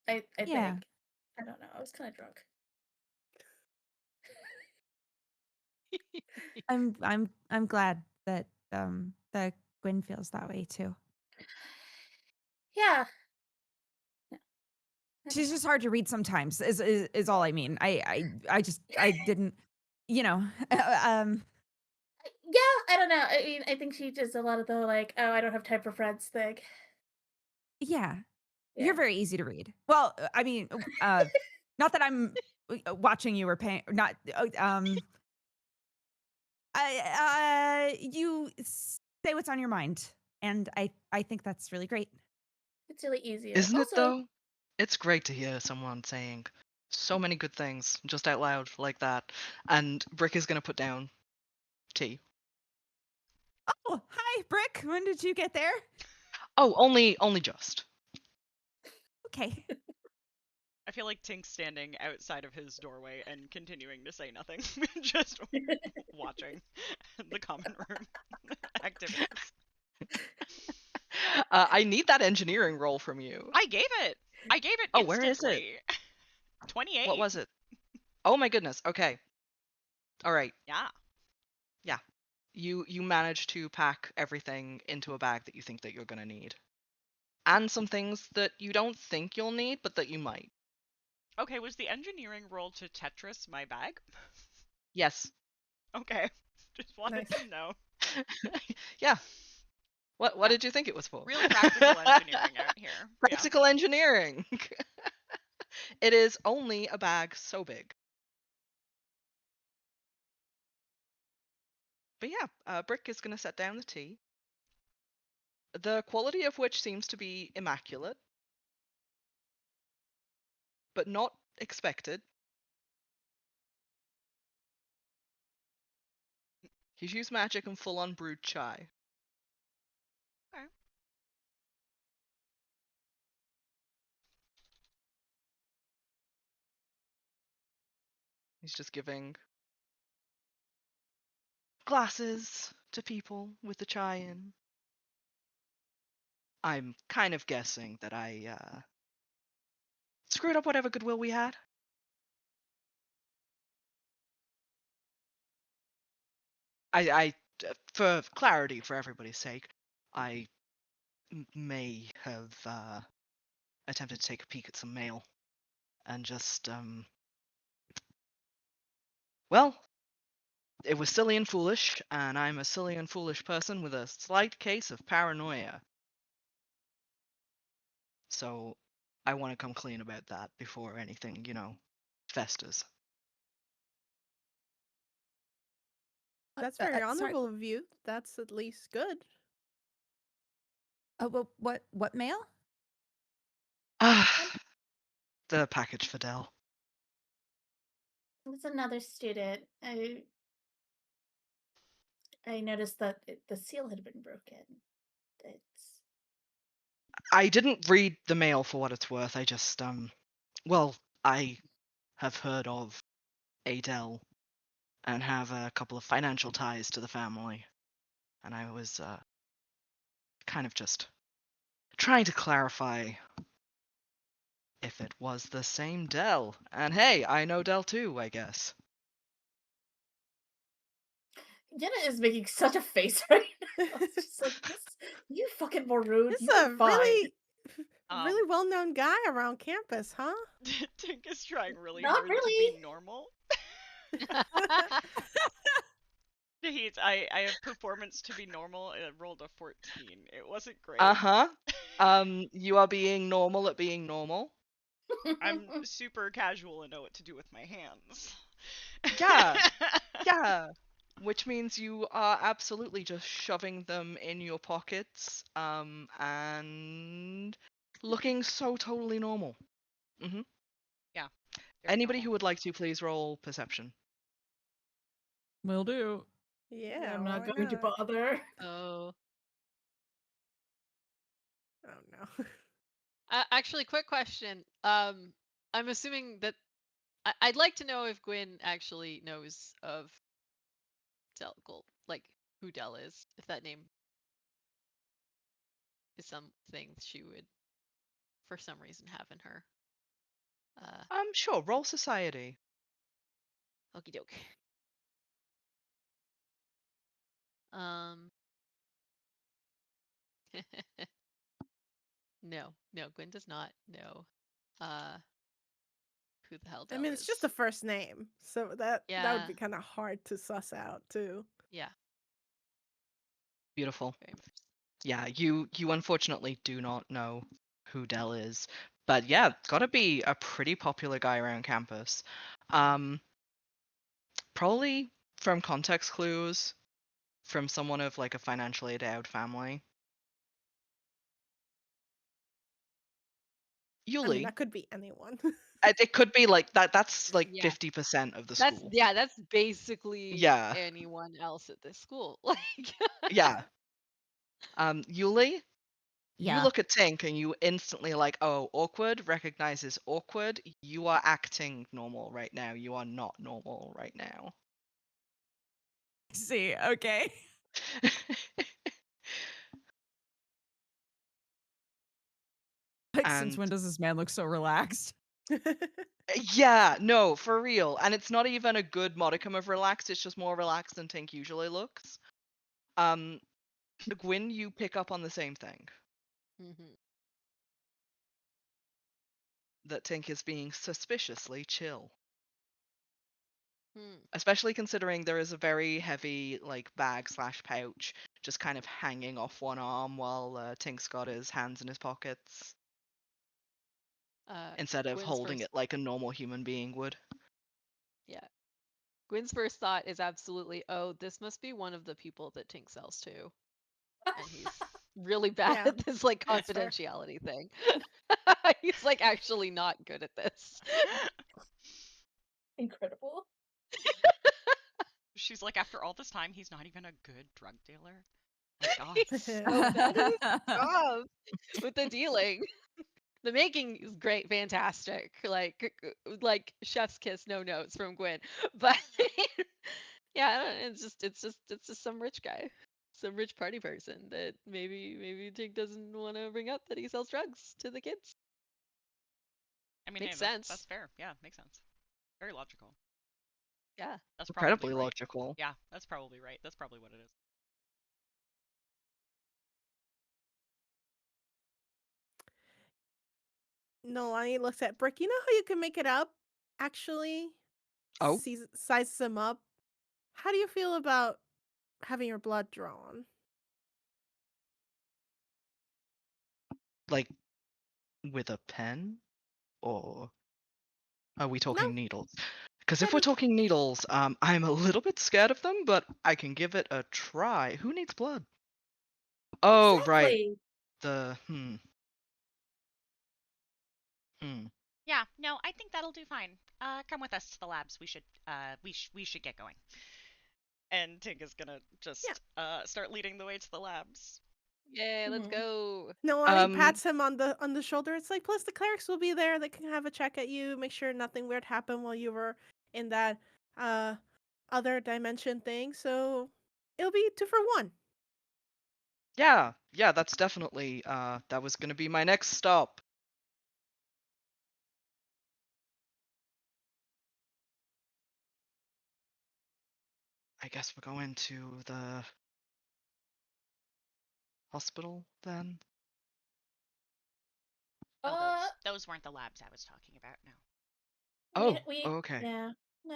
I Yeah. think. I don't know. I was kind of drunk. I'm glad that that Gwynn feels that way too. Yeah. She's just hard to read sometimes. Is all I mean. I didn't, you know. Yeah, I don't know. I mean, I think she does a lot of the like, oh, I don't have time for friends thing. Yeah. Yeah. You're very easy to read. Well, I mean, not that I'm watching you or paying. Not. You say what's on your mind, and I think that's really great. It's really easy. Isn't it Also, though? It's great to hear someone saying so many good things just out loud like that. And Brick is gonna put down tea. Oh, hi, Brick. When did you get there? Oh, only just. Okay. I feel like Tink's standing outside of his doorway and continuing to say nothing, just watching the common room activities. I need that engineering roll from you. I gave it. Oh, where is it? instantly. 28. What was it? Oh my goodness. Okay. All right. Yeah. You manage to pack everything into a bag that you think that you're gonna need, and some things that you don't think you'll need, but that you might. Okay, was the engineering roll to Tetris my bag? Yes. Okay. Just wanted Nice. to know. Yeah. What Yeah. did you think it was for? Real practical engineering out here. Practical engineering. It is only a bag so big. But yeah, Brick is going to set down the tea, the quality of which seems to be immaculate, but not expected. He's used magic and full-on brewed chai. Okay. He's just giving glasses to people with the chai in. I'm kind of guessing that I screwed up whatever goodwill we had. For clarity, for everybody's sake, I may have attempted to take a peek at some mail and just well, it was silly and foolish, and I'm a silly and foolish person with a slight case of paranoia. So I want to come clean about that before anything, festers. That's very sorry. honorable of you. That's at least good. Well, what mail? Ah, the package for Dell. it's another student. I noticed that the seal had been broken. It's I didn't read the mail for what it's worth. I just well, I have heard of Adele and have a couple of financial ties to the family, and I was kind of just trying to clarify if it was the same Dell. And hey, I know Dell too, I guess. Yenna is making such a face right now. It's just like this. You fucking more rude. This is You're a fine. really, Really well-known guy around campus, huh? Tink is trying really Not hard to really. be normal. I have performance to be normal and I rolled a 14. It wasn't great. Uh-huh. You are being normal at being normal. I'm super casual and know what to do with my hands. Yeah. Yeah. Which means you are absolutely just shoving them in your pockets, and looking so totally normal. Very Anybody who normal. would like to please roll perception. Will do. Yeah, I'm not why going to not? bother. Oh. Oh no. Actually, quick question. I'm assuming that I'd like to know if Gwyn actually knows of Del, like who Del is, if that name is something she would, for some reason, have in her. Sure, roll society. Okie doke. Um. No, Gwyn does not know who the hell I Del mean, is. it's just a first name, so that would Yeah. be kind of hard to suss out too. Yeah, Beautiful. very much. Yeah, you unfortunately do not know who Dell is. But yeah, gotta be a pretty popular guy around campus. Probably from context clues, from someone of like a financially endowed family. I mean, Yulie. that could be anyone. It could be like that. That's like Yeah. 50% of the That's school. that's basically Yeah. anyone else at this school. Like Yeah. Yulie, you Yeah. look at Tink and you instantly like, oh, awkward recognizes awkward. You are acting normal right now. You are not normal right now. See, okay. Like, since And when does this man look so relaxed? yeah, no, for real. And it's not even a good modicum of relaxed. It's just more relaxed than Tink usually looks. Gwyn, you pick up on the same thing. Mhm. That Tink is being suspiciously chill. Hmm. Especially considering there is a very heavy like bag/pouch just kind of hanging off one arm while Tink's got his hands in his pockets instead of Gwyn's holding first, it like a normal human being would. yeah. Gwyn's first thought is absolutely, oh, this must be one of the people that Tink sells to, and he's really bad Yeah, at this like that's fair. confidentiality thing. He's like actually not good at this. Incredible. She's like, after all this time, he's not even a good drug dealer. My God. He's so bad at his job with the dealing. The making is great, fantastic. Like chef's kiss, no notes from Gwyn. But yeah, I don't, it's just some rich guy, some rich party person that maybe Tink doesn't want to bring up that he sells drugs to the kids. I mean, Makes hey, sense. that's fair. Yeah, makes sense. Very logical. Yeah. That's Incredibly probably right. logical. Yeah, that's probably right. That's probably what it is. Noelani looks at Brick. You know how you can make it up? Actually, Oh, sizes them up. How do you feel about having your blood drawn? like with a pen? Or are we No, talking needles? Because if we're any. talking needles, I'm a little bit scared of them, but I can give it a try. Who needs blood? Oh, right. Exactly. The Yeah, no, I think that'll do fine. Come with us to the labs. We should get going. And Tink is gonna just start leading the way to the labs. Yeah, let's Mhm. go. Noelani pats him on the shoulder. It's like, plus the clerics will be there. They can have a check at you, make sure nothing weird happened while you were in that other dimension thing. So it'll be 2 for 1. Yeah, that's definitely that was gonna be my next stop. I guess we're going to the hospital then. Oh, Uh, those weren't the labs I was talking about. No. Oh, we okay. yeah, no,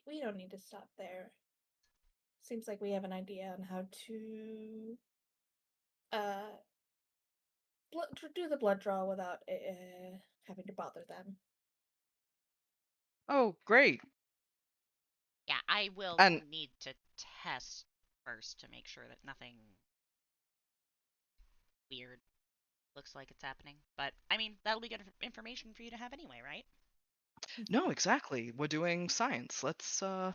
we don't need to stop there. Seems like we have an idea on how to uh do the blood draw without having to bother them. Oh, great. Yeah, I will And need to test first to make sure that nothing weird looks like it's happening. But I mean, that'll be good information for you to have anyway, right? no, exactly. We're doing science. Mhm.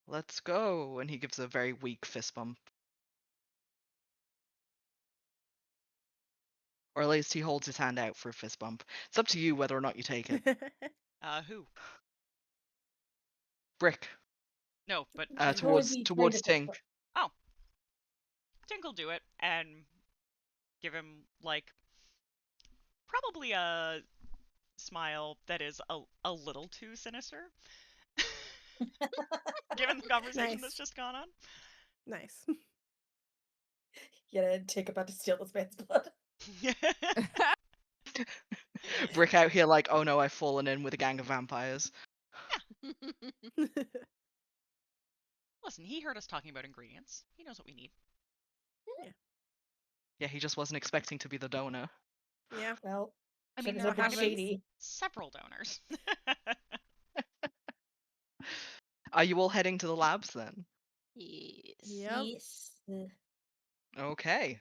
Let's go. And he gives a very weak fist bump. Or at least he holds his hand out for a fist bump. It's up to you whether or not you take it. Who? Brick. No, but Who would Towards be trained towards at this Tink. point? oh, Tink will do it and give him like probably a smile that is a little too sinister, given the conversation that's Nice. just gone on. Nice. Yeah, Tink about to steal this man's blood. Brick out here like, oh no, I've fallen in with a gang of vampires. Listen, he heard us talking about ingredients. He knows what we need. Yeah, he just wasn't expecting to be the donor. Yeah. Well, I sure mean, as there I've been are going to be shady. several donors. Are you all heading to the labs then? Yes. Yep. Yes. Okay.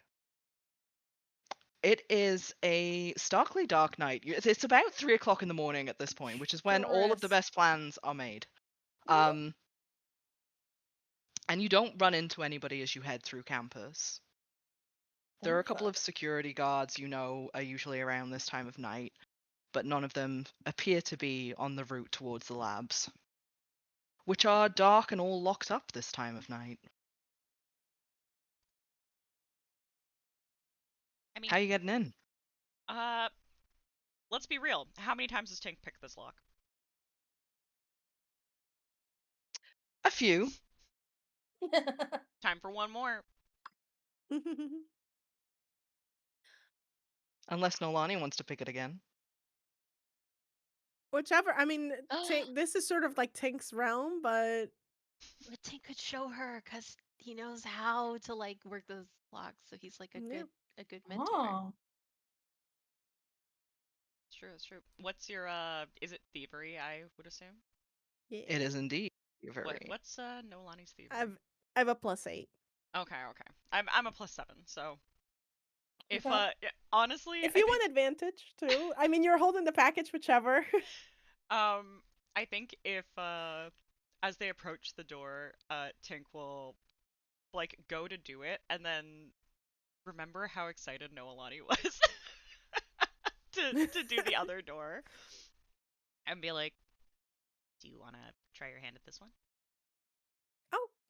It is a starkly dark night. It's about 3 o'clock in the morning at this point, which is when all of the Glorious. best plans are made. Mhm. And you don't run into anybody as you head through campus. There are a Thank couple God. of security guards you know are usually around this time of night, but none of them appear to be on the route towards the labs, which are dark and all locked up this time of night. I mean, How you getting in? let's be real. How many times has Tink picked this lock? A few. Time for one more. Unless Noelani wants to pick it again. Whichever. I mean, this is sort of like Tink's realm, but But Tink could show her because he knows how to like work those locks. So he's like yeah. a good mentor. Oh. It's true, it's true. What's your, is it thievery, I would assume? Yeah. It is indeed very. What's, Noelani's thievery? I have a +8. Okay. I'm a +7, so. If, Okay. honestly, If I you think, want advantage too. I mean, you're holding the package, whichever. I think if, as they approach the door, Tink will, like, go to do it, and then remember how excited Noelani was to do the other door, and be like, do you want to try your hand at this one?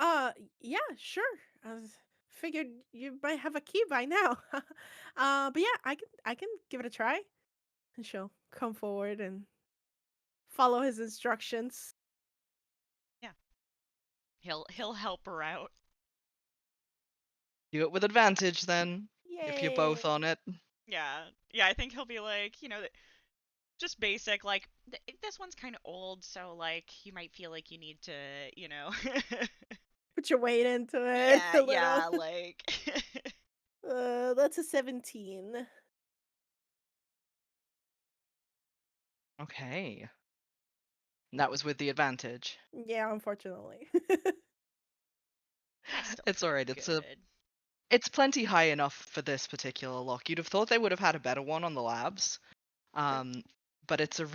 Oh, yeah, sure. I figured you might have a key by now. But yeah, I can give it a try. And she'll come forward and follow his instructions. Yeah. He'll help her out. Do it with advantage then, if you're both Yay. on it. Yeah. Yeah, I think he'll be like, just basic, like, this one's kind of old, so, like, you might feel like you need to, Put your weight into it a little. yeah, like. That's a 17. Okay. And that was with the advantage. Yeah, unfortunately. That's still It's alright, good. it's plenty high enough for this particular lock. You'd have thought they would have had a better one on the labs. But it's a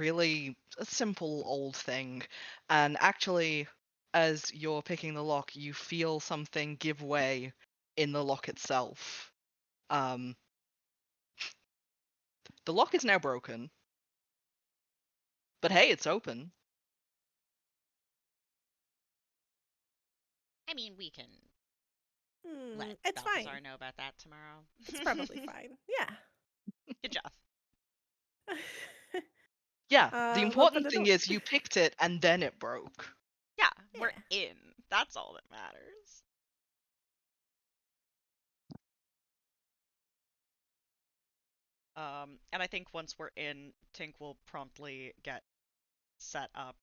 simple old thing. And actually, as you're picking the lock, you feel something give way in the lock itself. The lock is now broken. But hey, it's open. I mean, we can let It's Balthazar fine. know about that tomorrow. It's probably fine. Yeah. Good job. Yeah, the Open important the thing door. is you picked it and then it broke. Yeah, we're Yeah. in. That's all that matters. And I think once we're in, Tink will promptly get set up.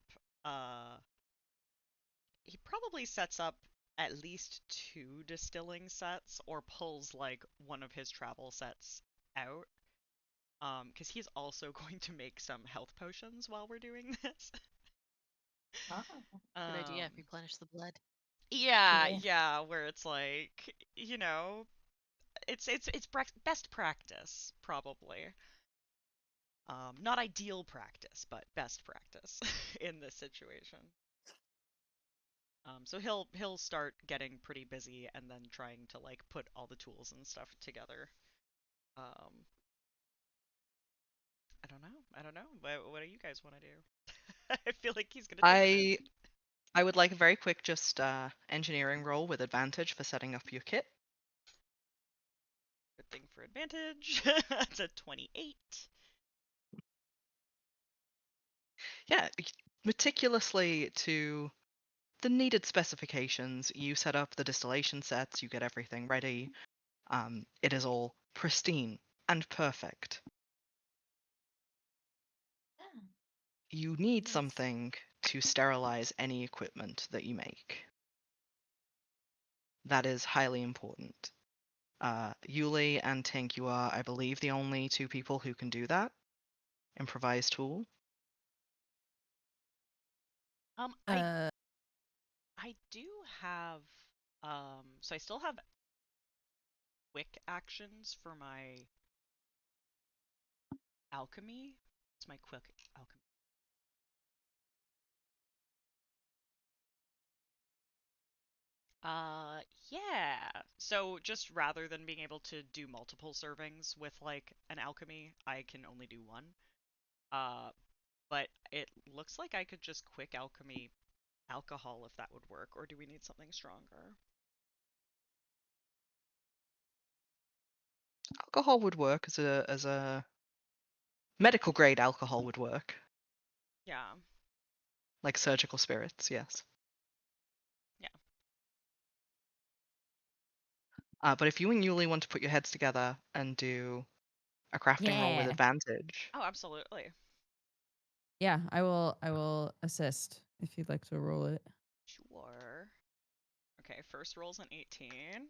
He probably sets up at least 2 distilling sets or pulls like one of his travel sets out. Because he's also going to make some health potions while we're doing this. Ah. Good idea. Um, Replenish the blood. yeah, Yeah. yeah, where it's like, it's best practice probably. Not ideal practice, but best practice in this situation. So he'll start getting pretty busy and then trying to like put all the tools and stuff together. I don't know. I don't know. What do you guys want to do? I feel like he's gonna take this. I would like a very quick just engineering roll with advantage for setting up your kit. Good thing for advantage. It's a 28. Yeah, meticulously to the needed specifications. You set up the distillation sets, you get everything ready. It is all pristine and perfect. Ah, You need nice. something to sterilize any equipment that you make. That is highly important. Yulie and Tink, you are, I believe, the only 2 people who can do that. Improvised tool. I do have so I still have quick actions for my alchemy. It's my quick alchemy. Yeah. So just rather than being able to do multiple servings with like an alchemy, I can only do 1. Uh, but it looks like I could just quick alchemy alcohol if that would work, or do we need something stronger? Alcohol would work as a medical grade alcohol would work. Yeah. Like surgical spirits, yes. Yeah. But if you and Yulie want to put your heads together and do a crafting roll with Yeah. advantage. Oh, absolutely. Yeah, I will assist if you'd like to roll it. Sure. Okay, first roll's an 18.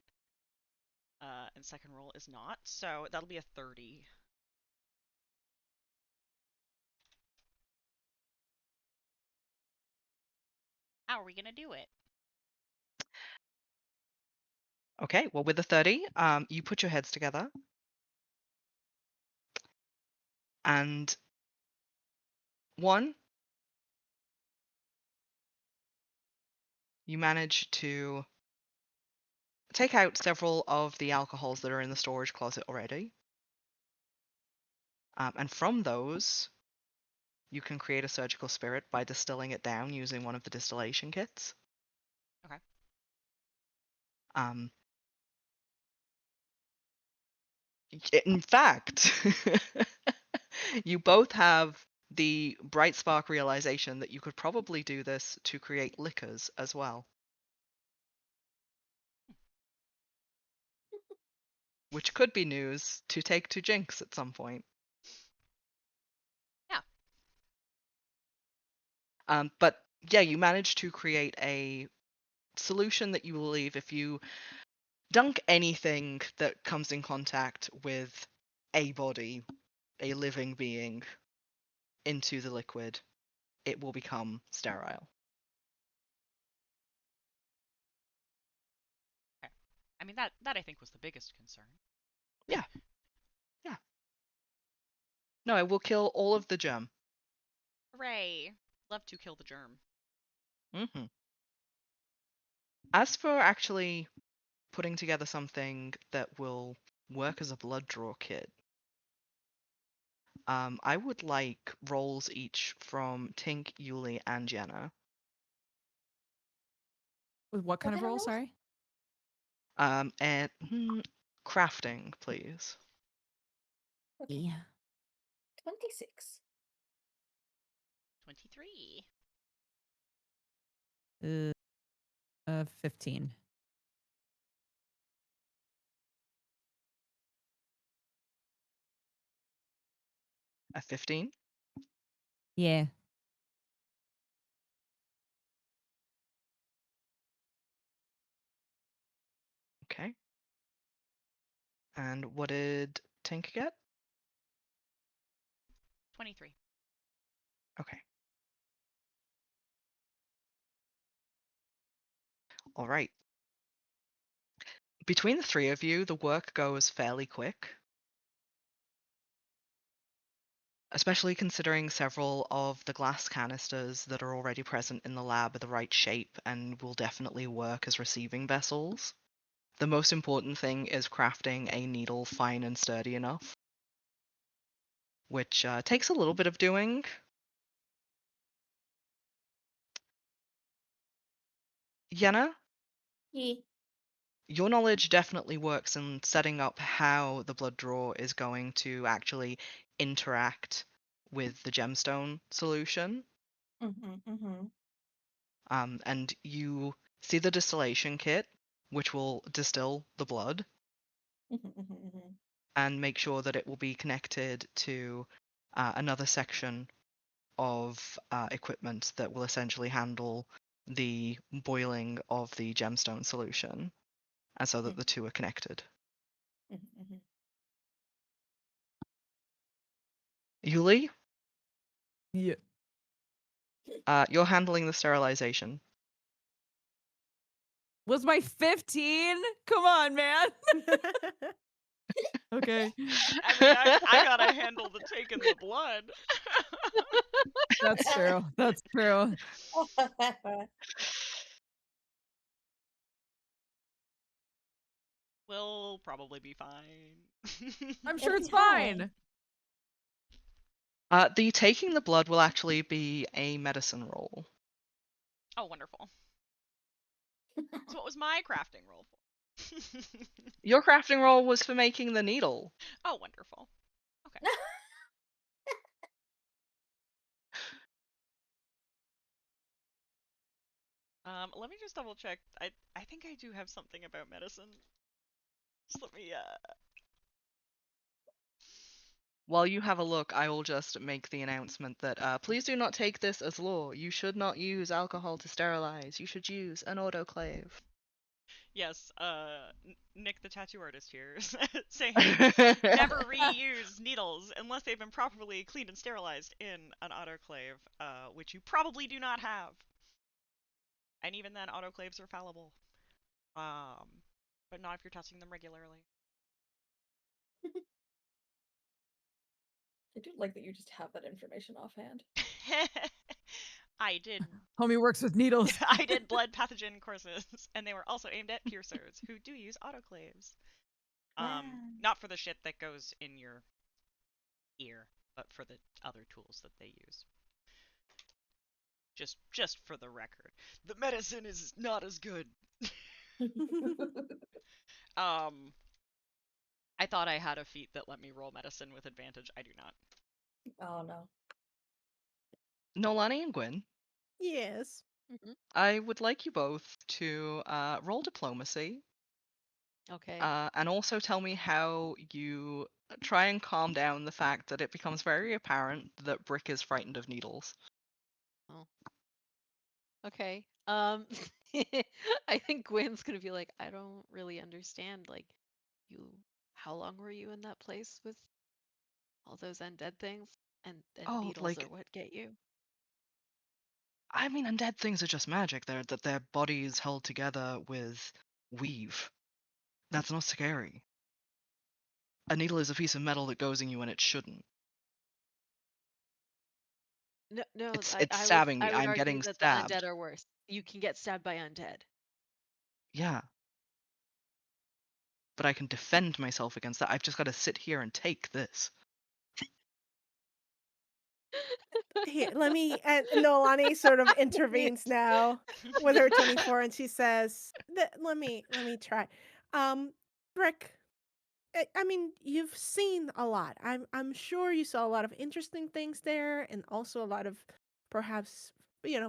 And second roll is not, so that'll be a 30. How are we gonna do it? Okay, well with the 30, you put your heads together. And 1, you manage to take out several of the alcohols that are in the storage closet already. And from those, you can create a surgical spirit by distilling it down using one of the distillation kits. Okay. In fact, you both have the bright spark realization that you could probably do this to create liquors as well. Which could be news to take to Jinx at some point. Yeah. But yeah, you manage to create a solution that you will leave if you dunk anything that comes in contact with a body, a living being, into the liquid, it will become sterile. Okay. I mean that I think was the biggest concern. Yeah. Yeah. No, it will kill all of the germ. Hooray! Love to kill the germ. Mm-hmm. As for actually putting together something that will work as a blood draw kit, I would like rolls each from Tink, Yulie, and Yenna. With what kind of kind of roll? roll? Sorry. And crafting, please. Okay. Yeah. 26. 23. 15. A 15? Yeah. Okay. And what did Tink get? 23. Okay. All right. Between the three of you, the work goes fairly quick. Especially considering several of the glass canisters that are already present in the lab are the right shape and will definitely work as receiving vessels. The most important thing is crafting a needle fine and sturdy enough, which takes a little bit of doing. Yenna, Ye. your knowledge definitely works in setting up how the blood draw is going to actually interact with the gemstone solution. And you see the distillation kit, which will distill the blood and make sure that it will be connected to another section of equipment that will essentially handle the boiling of the gemstone solution, and so that the two are connected. Yulie, Yeah. you're handling the sterilization. Was my 15? Come on, man. Okay. I mean, I gotta handle the taking the blood. That's true. That's true. We'll probably be fine. I'm sure It'll it's be fine. fine. The taking the blood will actually be a medicine roll. Oh, wonderful. So what was my crafting roll for? Your crafting roll was for making the needle. Oh, wonderful. Okay. Let me just double check. I think I do have something about medicine. Just let me While you have a look, I will just make the announcement that please do not take this as law. You should not use alcohol to sterilize. You should use an autoclave. Yes, Nick the tattoo artist here saying never reuse needles unless they've been properly cleaned and sterilized in an autoclave, which you probably do not have. And even then, autoclaves are fallible. But not if you're testing them regularly. I do like that you just have that information offhand. I did Homie works with needles. I did blood pathogen courses, and they were also aimed at piercers who do use autoclaves. Not for the shit that goes in your ear, but for the other tools that they use. Just for the record, the medicine is not as good. I thought I had a feat that let me roll medicine with advantage. I do not. Oh no. Noelani and Gwynn, Yes. I would like you both to roll diplomacy Okay. and also tell me how you try and calm down the fact that it becomes very apparent that Brick is frightened of needles. Okay. I think Gwen's gonna be like, I don't really understand. Like, how long were you in that place with all those undead things? And Oh, needles are what get you? I mean, undead things are just magic. They're that their bodies held together with weave. That's not scary. A needle is a piece of metal that goes in you and it shouldn't. No, It's I stabbing me. would I'm argue getting that the stabbed. undead are worse. You can get stabbed by undead. Yeah. But I can defend myself against that. I've just got to sit here and take this. Here, let me. And Noelani sort of intervenes now with her 24, and she says, "Let me try." Brick. I mean, you've seen a lot. I'm sure you saw a lot of interesting things there, and also a lot of perhaps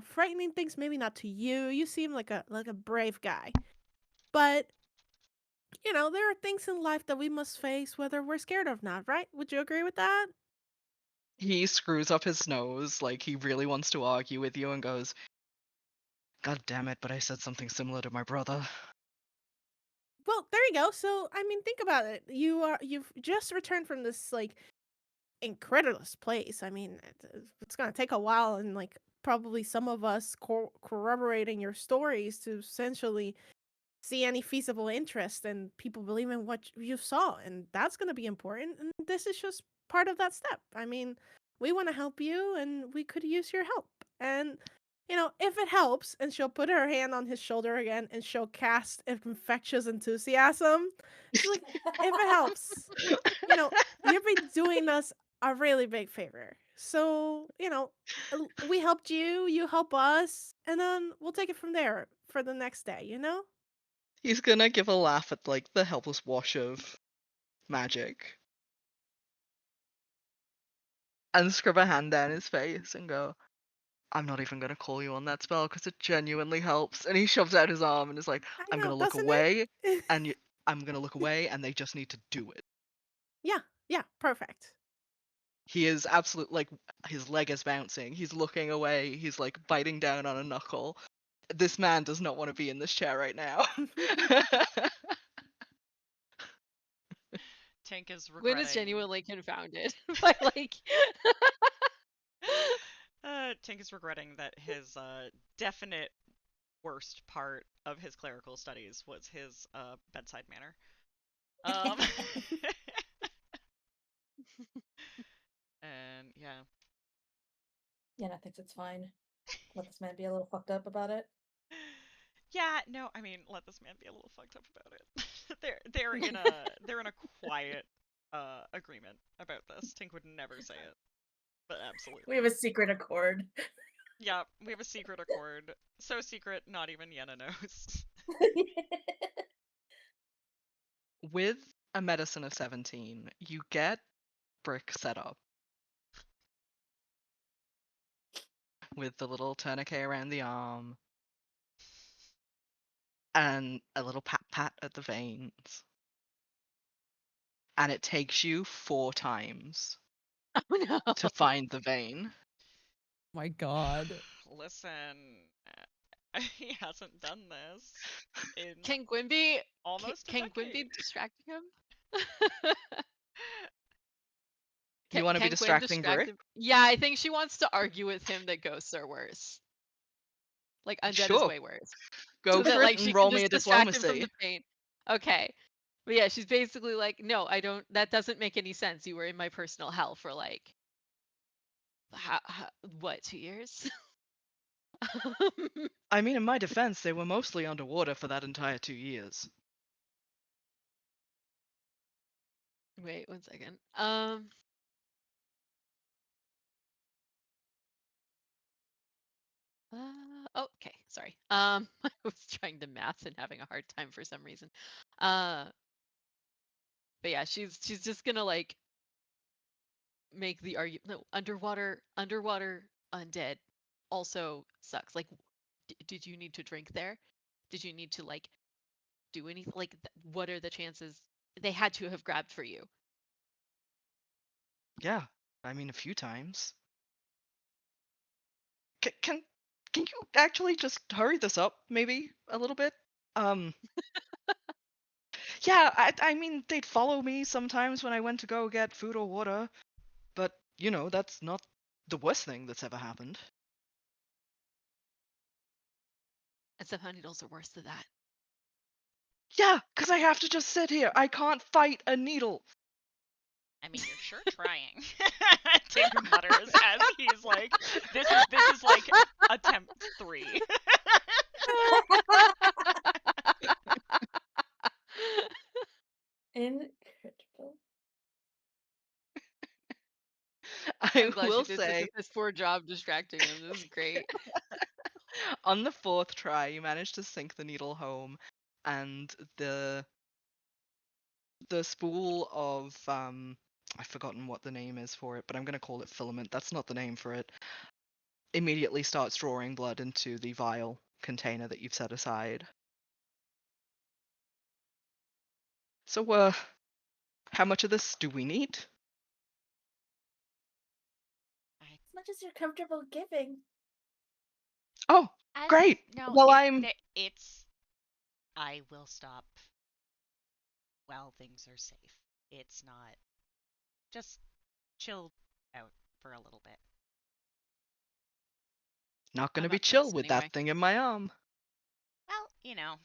frightening things. Maybe not to you. You seem like a brave guy, but there are things in life that we must face, whether we're scared or not. Right? Would you agree with that? He screws up his nose, like he really wants to argue with you, and goes, "God damn it, but I said something similar to my brother." Well, there you go. So, I mean, think about it. You've just returned from this like incredulous place. I mean, it's gonna take a while, and like probably some of us corroborating your stories to essentially see any feasible interest and people believe in what you saw, and that's going to be important, and this is just part of that step. I mean, we want to help you and we could use your help, and if it helps. And she'll put her hand on his shoulder again and she'll cast infectious enthusiasm. She's like, if it helps, you've been doing us a really big favor, so we helped you, you help us, and then we'll take it from there for the next day. He's gonna give a laugh at like the helpless wash of magic and scrub a hand down his face and go, "I'm not even gonna call you on that spell because it genuinely helps." And he shoves out his arm and is like, I "I'm know, gonna look doesn't away, it? and I'm gonna look away, and they just need to do it." Yeah, perfect. He is absolute like his leg is bouncing. He's looking away. He's like biting down on a knuckle. This man does not want to be in this chair right now. Tink is Gwyn is regretting. genuinely confounded by like. Tink is regretting that his definite worst part of his clerical studies was his bedside manner. And yeah. Yenna thinks it's fine. Let this man be a little fucked up about it. Yeah, no, I mean, let this man be a little fucked up about it. they're in a quiet agreement about this. Tink would never say it, but absolutely. We have a secret accord. Yeah, we have a secret accord. So secret, not even Yenna knows. With a medicine of 17, you get Brick set up with the little tourniquet around the arm and a little pat at the veins. And it takes you 4 times Oh no. to find the vein. My God. Listen, he hasn't done this in Can Gwyn be? almost a Can Gwyn be decade. distracting him? You want to be Can Gwyn distracting distract Brick? him? Yeah, I think she wants to argue with him that ghosts are worse. Like undead is Sure. way worse. Go So that for it like she and can roll me just a distract him from diplomacy. the pain. Okay. But yeah, she's basically like, no, I don't. That doesn't make any sense. You were in my personal hell for like, what, 2 years? I mean, in my defense, they were mostly underwater for that entire 2 years. Wait 1 second. Okay, sorry. I was trying to math and having a hard time for some reason. But yeah, she's just gonna like make the argument. No, underwater undead also sucks. Like, did you need to drink there? Did you need to like do anything? Like, what are the chances? They had to have grabbed for you. Yeah, I mean, a few times. Can you actually just hurry this up, maybe a little bit? Yeah, I mean, they'd follow me sometimes when I went to go get food or water, but that's not the worst thing that's ever happened. And somehow needles are worse than that. Yeah, because I have to just sit here. I can't fight a needle. I mean, you're sure trying. Tink mutters as he's like, this is like attempt 3. Incredible. I'm I glad will she did such say, a piss poor job distracting him. This is great. on the 4th try, you managed to sink the needle home, and the spool of I've forgotten what the name is for it, but I'm gonna call it filament. That's not the name for it. Immediately starts drawing blood into the vial container that you've set aside. So, how much of this do we need? much as you're comfortable giving. Oh, great. No, Well, I'm. it's. I will stop while things are safe. It's not. Just chill out for a little bit. Not I'm gonna be up for chill this with anyway. that thing in my arm. Well,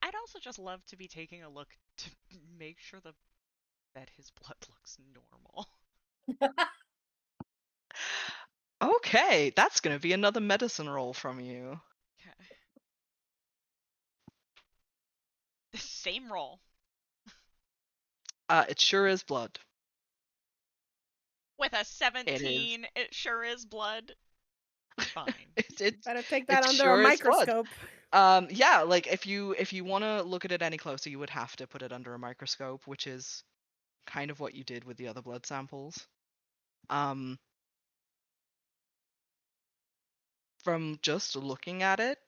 I'd also just love to be taking a look to make sure that his blood looks normal. Okay, that's gonna be another medicine roll from you. Okay. The same roll. It sure is blood. With a It is. 17, it sure is blood. Fine. It's Better take that it under a sure is blood. microscope. Yeah, like if you want to look at it any closer, you would have to put it under a microscope, which is kind of what you did with the other blood samples. From just looking at it,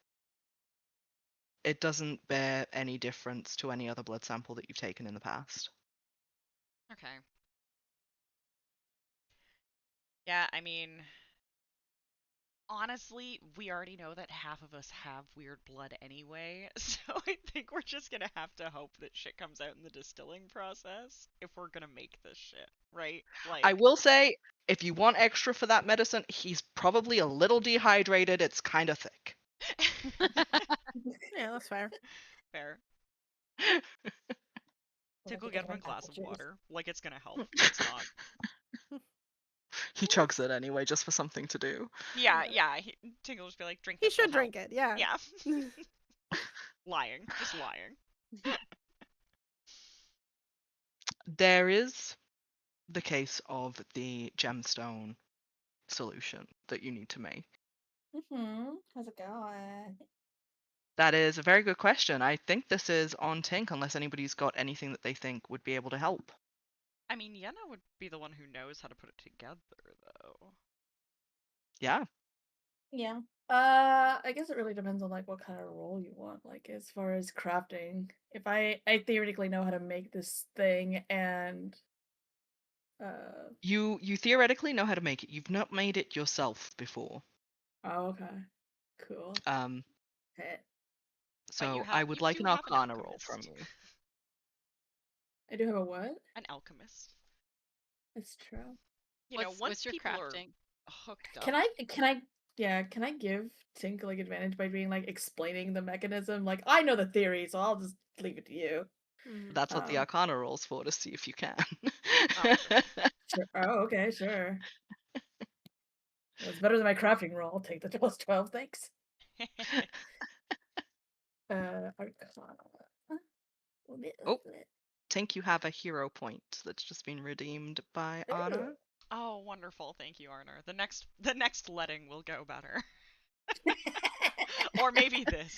it doesn't bear any difference to any other blood sample that you've taken in the past. Okay. Yeah, I mean, honestly, we already know that half of us have weird blood anyway, so I think we're just gonna have to hope that shit comes out in the distilling process if we're gonna make this shit, right? Like, I will say, if you want extra for that medicine, he's probably a little dehydrated. It's kind of thick. Yeah, that's fair. fair. We'll Tinkle have to get him a him glass apple of juice. water. Like it's gonna help. It's not. He chugs it anyway, just for something to do. Yeah. Tinkle will just be like, drink He this. It'll should drink help. it, yeah. Yeah. Lying. Just lying. There is the case of the gemstone solution that you need to make. How's it going? That is a very good question. I think this is on Tink, unless anybody's got anything that they think would be able to help. I mean, Yenna would be the one who knows how to put it together, though. Yeah. Yeah. I guess it really depends on like what kind of role you want. Like as far as crafting, if I theoretically know how to make this thing and You theoretically know how to make it. You've not made it yourself before. oh, okay, cool. But So I would like do an have an Arcana roll from alchemist. you. I do have a what? An alchemist. It's true. You know, What's once your people crafting? are hooked up. Can I give Tink like advantage by being like explaining the mechanism? Like I know the theory, so I'll just leave it to you. That's what the Arcana roll's for, to see if you can. Oh, Sure. Oh, okay, sure. That's better than my crafting roll. I'll take the plus 12, thanks. Arcana. Oh. Tink, you have a hero point that's just been redeemed by Anna. Oh, wonderful. Thank you, Arner. The next letting will go better. Or maybe this.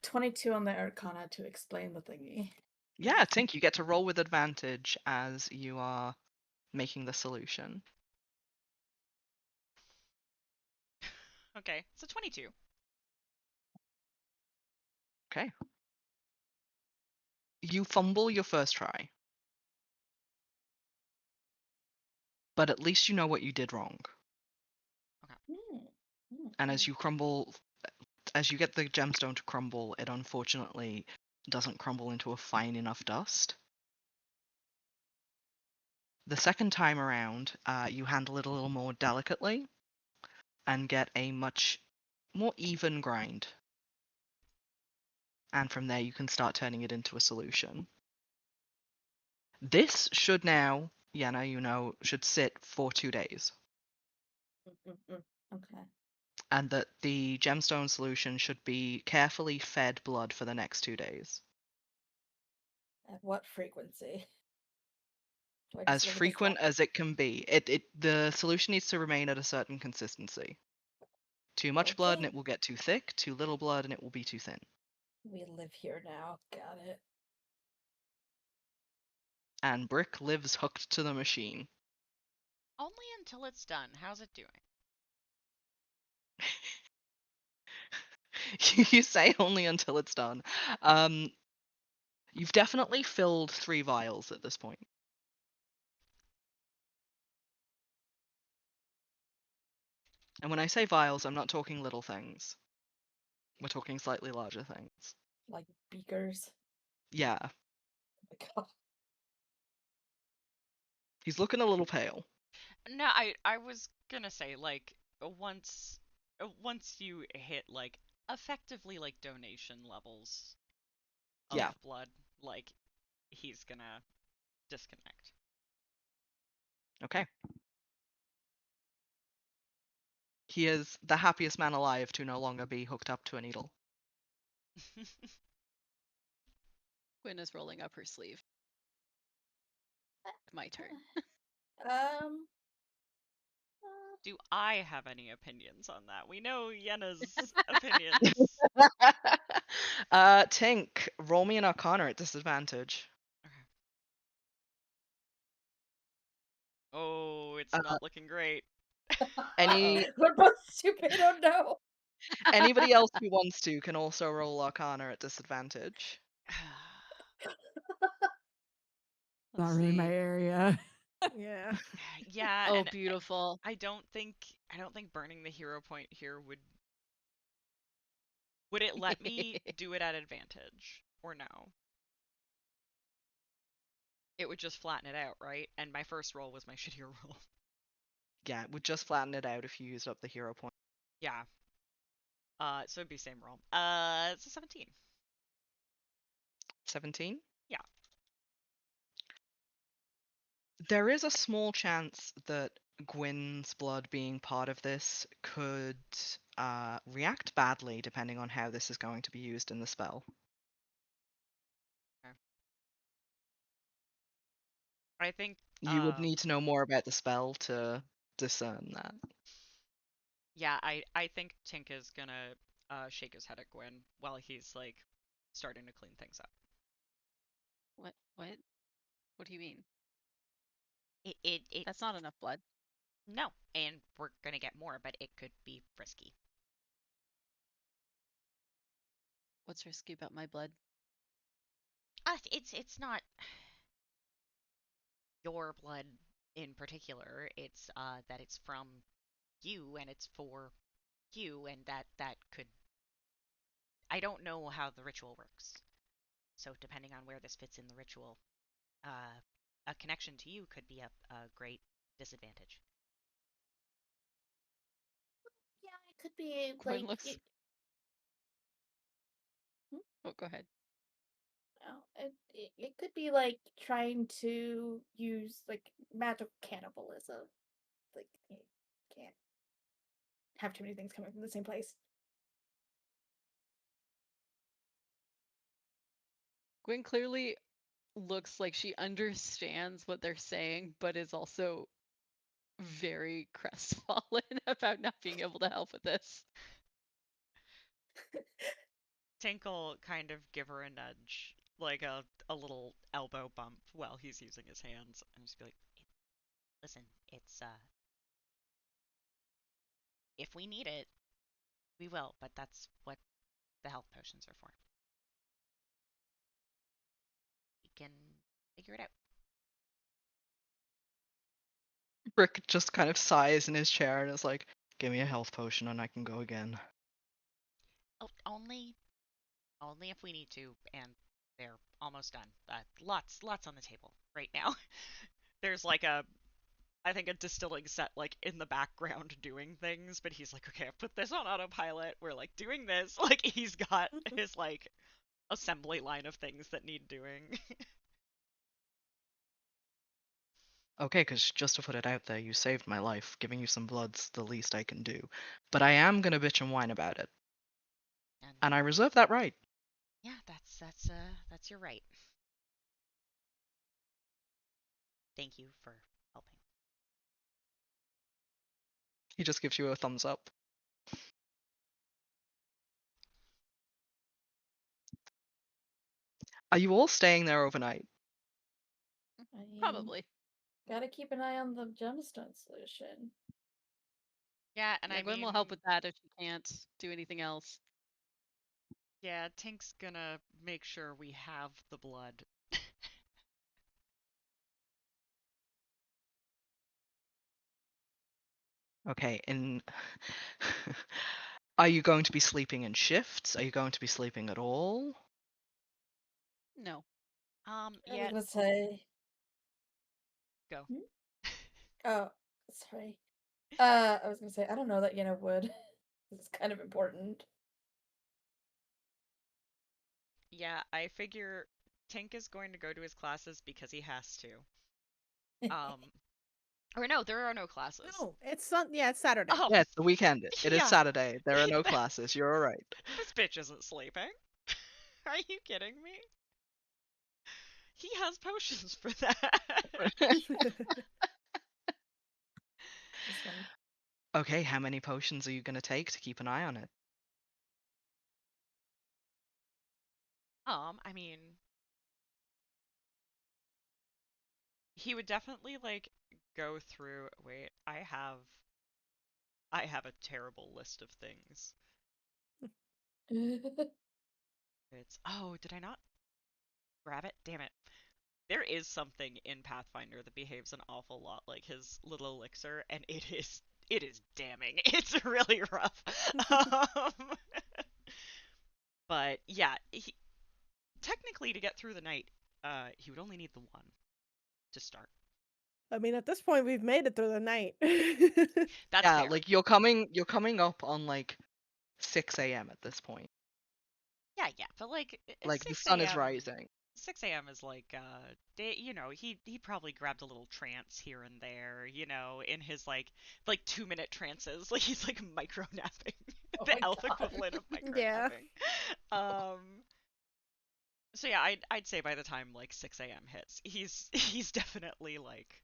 22 on the Arcana to explain the thingy. Yeah, Tink, you get to roll with advantage as you are making the solution. Okay, so 22. Okay. You fumble your first try. But at least you know what you did wrong. And as you get the gemstone to crumble, it unfortunately doesn't crumble into a fine enough dust. The second time around, you handle it a little more delicately and get a much more even grind. And from there, you can start turning it into a solution. This should now, Yenna, should sit for 2 days. Okay. And that the gemstone solution should be carefully fed blood for the next 2 days. At what frequency? As frequent as it can be. The solution needs to remain at a certain consistency. Too much blood and it will get too thick, too little blood and it will be too thin. We live here now. Got it. And Brick lives hooked to the machine. Only until it's done. How's it doing? You say only until it's done. You've definitely filled 3 vials at this point. And when I say vials, I'm not talking little things. We're talking slightly larger things. Like beakers. Yeah, Oh my god. he's looking a little pale. No, I was gonna say like once you hit like effectively like donation levels of Yeah. blood, like he's gonna disconnect. Okay. He is the happiest man alive to no longer be hooked up to a needle. Gwyn is rolling up her sleeve. My turn. Um. Do I have any opinions on that? We know Yenna's opinions. Tink, roll me an Arcana at disadvantage. Oh, it's Uh, not looking great. Any We're both stupid. Oh no. anybody else who wants to can also roll Arcana at disadvantage. Not Let's really my see. area. Yeah. Yeah, Oh, and beautiful. I don't think burning the hero point here would it let me do it at advantage or no? It would just flatten it out, right? And my first roll was my shittier roll. Yeah, it would just flatten it out if you used up the hero point. Yeah. So it'd be same roll. It's a 17. 17? Yeah. There is a small chance that Gwynn's blood being part of this could react badly depending on how this is going to be used in the spell. Okay. I think You would need to know more about the spell to discern that. yeah, I think Tink is gonna shake his head at Gwyn while he's like starting to clean things up. What? What do you mean? It's That's not enough blood. no, and we're gonna get more, but it could be risky. What's risky about my blood? It's not your blood in particular. It's that it's from you and it's for you, and that could. I don't know how the ritual works, so depending on where this fits in the ritual, a connection to you could be a great disadvantage. Yeah, it could be Gwyn like. looks. Oh, go ahead. It could be like trying to use like magical cannibalism. Like you can't have too many things coming from the same place. Gwyn clearly looks like she understands what they're saying, but is also very crestfallen about not being able to help with this. Tink'll kind of give her a nudge, like a little elbow bump while he's using his hands, and just be like, "Listen, it's if we need it, we will, but that's what the health potions are for. We can figure it out." Rick just kind of sighs in his chair and is like, give me a health potion and I can go again. Oh, only if we need to, and they're almost done. Lots on the table right now. There's like I think a distilling set like in the background doing things, but he's like, okay, I put this on autopilot. We're like doing this. Like he's got his like assembly line of things that need doing. Okay, because just to put it out there, you saved my life. Giving you some blood's the least I can do. But I am gonna bitch and whine about it. And I reserve that right. Yeah, that's your right. Thank you for helping. He just gives you a thumbs up. Are you all staying there overnight? I mean, Probably. gotta keep an eye on the gemstone solution. Yeah, and Yeah, I Gwyn mean, will help with that if she can't do anything else. yeah, Tink's gonna make sure we have the blood. Okay, in are you going to be sleeping in shifts? Are you going to be sleeping at all? No. I was Yeah, gonna say. go. Hmm? Oh, sorry. I was gonna say I don't know that Yenna would. It's kind of important. Yeah, I figure Tink is going to go to his classes because he has to. Or no, there are no classes. No, it's yeah, it's Saturday. Oh, Yeah, it's the weekend. It is yeah. Saturday. There are no classes. You're all right. This bitch isn't sleeping. Are you kidding me? He has potions for that. That's funny. Okay, how many potions are you gonna take to keep an eye on it? I mean, he would definitely like go through. Wait, I have a terrible list of things. Did I not grab it? Damn it. There is something in Pathfinder that behaves an awful lot like his little elixir, and it is damning. It's really rough. But yeah, technically to get through the night, he would only need the one to start. I mean, at this point, we've made it through the night. That's Yeah, fair. like you're coming up on like 6 a.m. at this point. Yeah, but like Like the 6 sun is a.m. rising. 6 a.m. is like he probably grabbed a little trance here and there, in his like 2-minute trances. Like he's like micro napping. Oh The my elf God. equivalent of micro Yeah. napping. So yeah, I'd say by the time like 6 a.m. hits, he's definitely like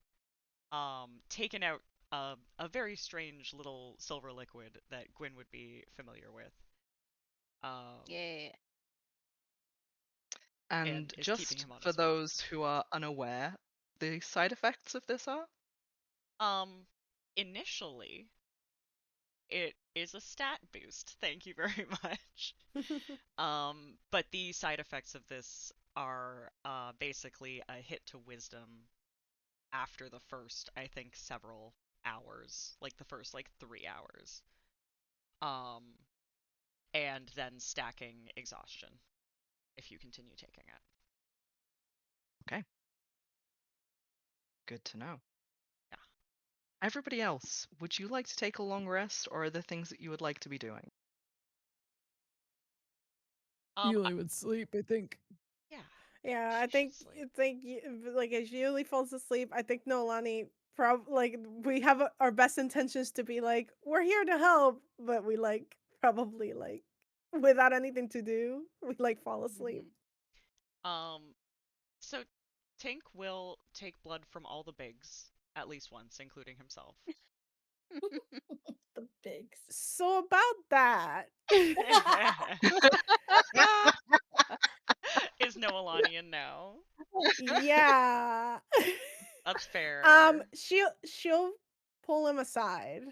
taken out a very strange little silver liquid that Gwyn would be familiar with. Yeah. And Is keeping just him on for his watch. those who are unaware, the side effects of this are? Initially, it is a stat boost. Thank you very much. But the side effects of this are basically a hit to wisdom after the first, I think, several hours, like the first like 3 hours. Um, and then stacking exhaustion if you continue taking it. Okay. Good to know. Yeah. Everybody else, would you like to take a long rest, or are there things that you would like to be doing? Yulie would sleep, I think. Yeah. Yeah, I She should think sleep. like as Yulie falls asleep, I think Noelani like we have our best intentions to be like we're here to help, but we like probably like without anything to do, we like fall asleep. Um, so Tink will take blood from all the bigs at least once, including himself. The bigs. So about that, Is Noelani in now? yeah. That's fair. She'll pull him aside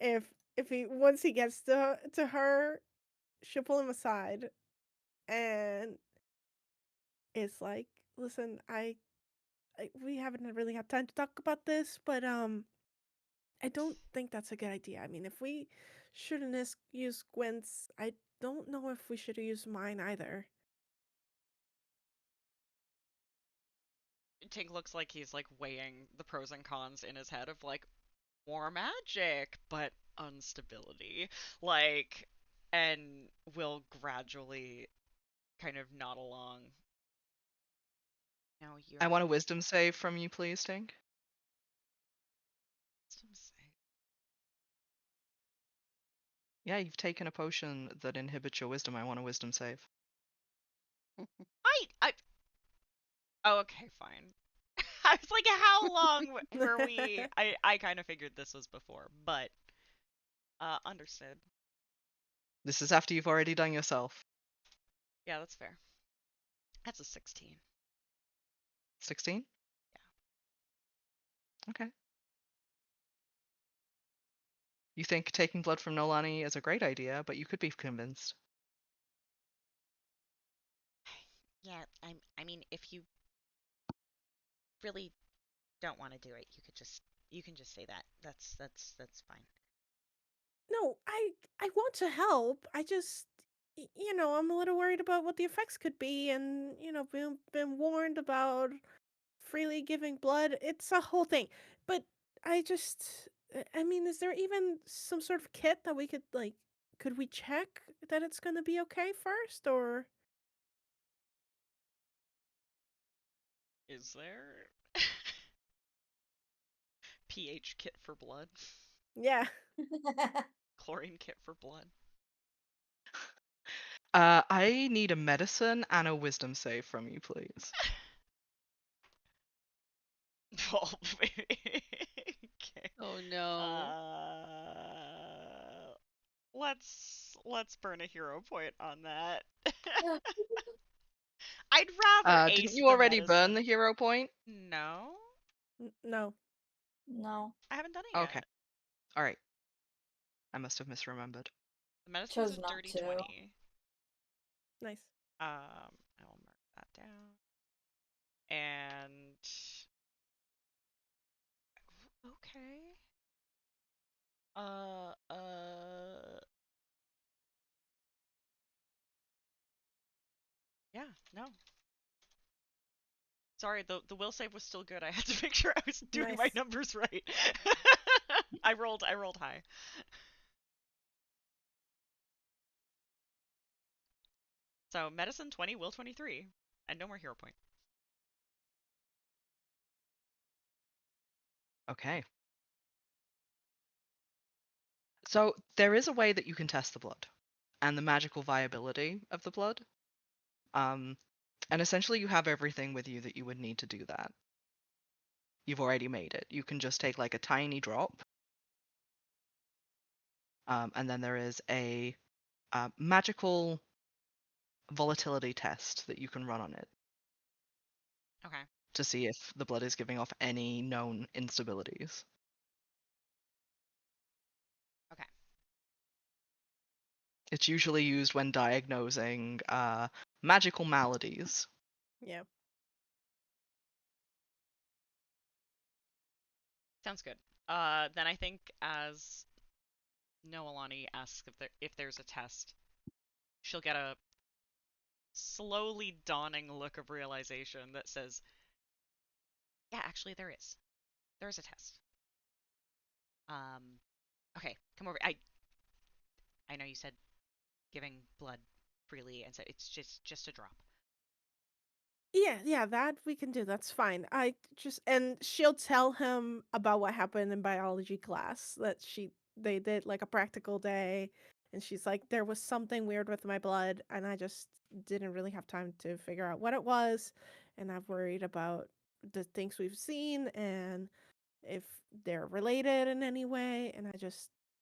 if he once he gets to her, she'll pull him aside and it's like, listen, we haven't really had time to talk about this, but I don't think that's a good idea. I mean, if we shouldn't use Gwyn's, I don't know if we should use mine either. Tink looks like he's like weighing the pros and cons in his head of like more magic, but instability. Like, and will gradually kind of nod along. Now you're I want a wisdom save from you, please, Tink. Yeah, you've taken a potion that inhibits your wisdom. I want a wisdom save. I. Oh, okay, fine. I was like, how long were we? I kind of figured this was before, but understood. This is after you've already done yourself. Yeah, that's fair. That's a 16. 16? Yeah. Okay. You think taking blood from Noelani is a great idea, but you could be convinced. Yeah, I mean, if you really don't want to do it, you could just You can just say that. That's fine. No, I want to help. I just I'm a little worried about what the effects could be, and been warned about freely giving blood. It's a whole thing. But I just I mean, is there even some sort of kit that we could could we check that it's going to be okay first, or Is there pH kit for blood? yeah. Chlorine kit for blood? I need a medicine and a wisdom save from you, please. Oh, okay. Oh no. Let's burn a hero point on that. I'd rather ace Didn't you the already burn medicine. the hero point? No, No. No. I haven't done it Okay. yet. All right. I must have misremembered. The medicine's Chose a not dirty to. 20. Nice. I will mark that down. And okay. Yeah, no. Sorry, the will save was still good. I had to make sure I was doing my Nice. numbers right. I rolled high. So medicine 20, will 23, and no more hero point. Okay. So there is a way that you can test the blood and the magical viability of the blood. And essentially you have everything with you that you would need to do that. You've already made it. You can just take like a tiny drop. And then there is a magical volatility test that you can run on it Okay. to see if the blood is giving off any known instabilities. Okay. It's usually used when diagnosing magical maladies. Yeah. Sounds good. Then I think as Noelani asks if there's a test, she'll get a slowly dawning look of realization that says, "Yeah, actually there is. There is a test." Okay, come over. I know you said giving blood freely, and so it's just a drop. Yeah, that we can do. That's fine. And she'll tell him about what happened in biology class, that they did like a practical day, and she's like, there was something weird with my blood, and I just didn't really have time to figure out what it was, and I've worried about the things we've seen and if they're related in any way, and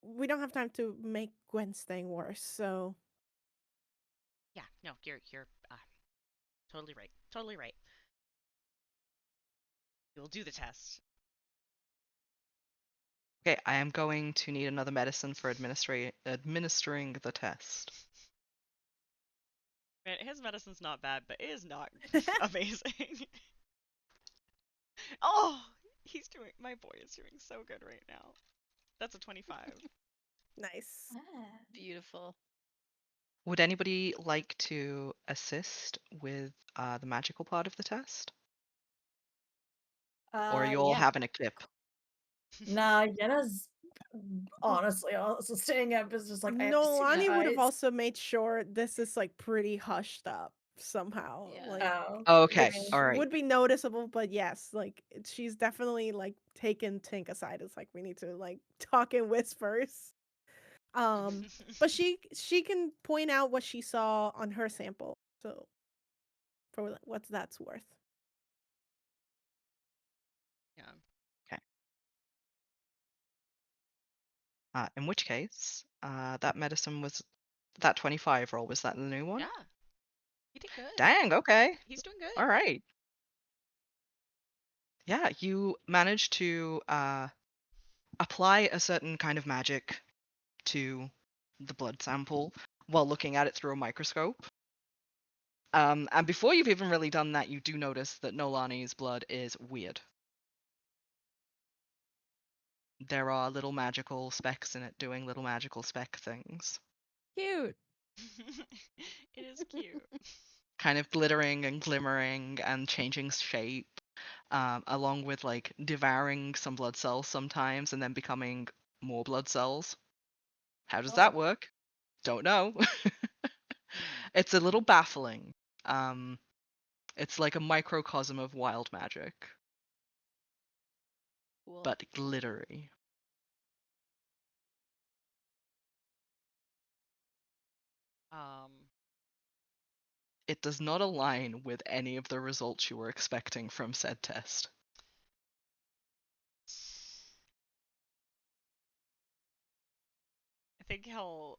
we don't have time to make Gwen's thing worse. So Yeah, no, you're totally right. Totally right. You'll do the test. Okay, I am going to need another medicine for administering the test. Man, his medicine's not bad, but it is not amazing. Oh, my boy is doing so good right now. That's a 25. nice. Beautiful. Would anybody like to assist with the magical part of the test? Or are you all Yeah. having a kip? Nah, Yenna's honestly also staying up is just like I have to see my Noelani would have eyes. also made sure this is like pretty hushed up somehow. Yeah. Like Oh, okay, which all right. would be noticeable, but yes, like she's definitely like taken Tink aside. It's like we need to like talk in whispers. But she can point out what she saw on her sample. So for what that's worth. Yeah. Okay. In which case, that medicine was that 25 roll. Was that the new one? Yeah. He did good. Dang. Okay. He's doing good. All right. Yeah, you managed to apply a certain kind of magic to the blood sample while looking at it through a microscope. And before you've even really done that, you do notice that Noelani's blood is weird. there are little magical specks in it doing little magical speck things. Cute. It is cute. Kind of glittering and glimmering and changing shape, along with like devouring some blood cells sometimes and then becoming more blood cells. How does that Oh. work? Don't know. Hmm. It's a little baffling. It's like a microcosm of wild magic, Cool. but glittery. It does not align with any of the results you were expecting from said test. I think he'll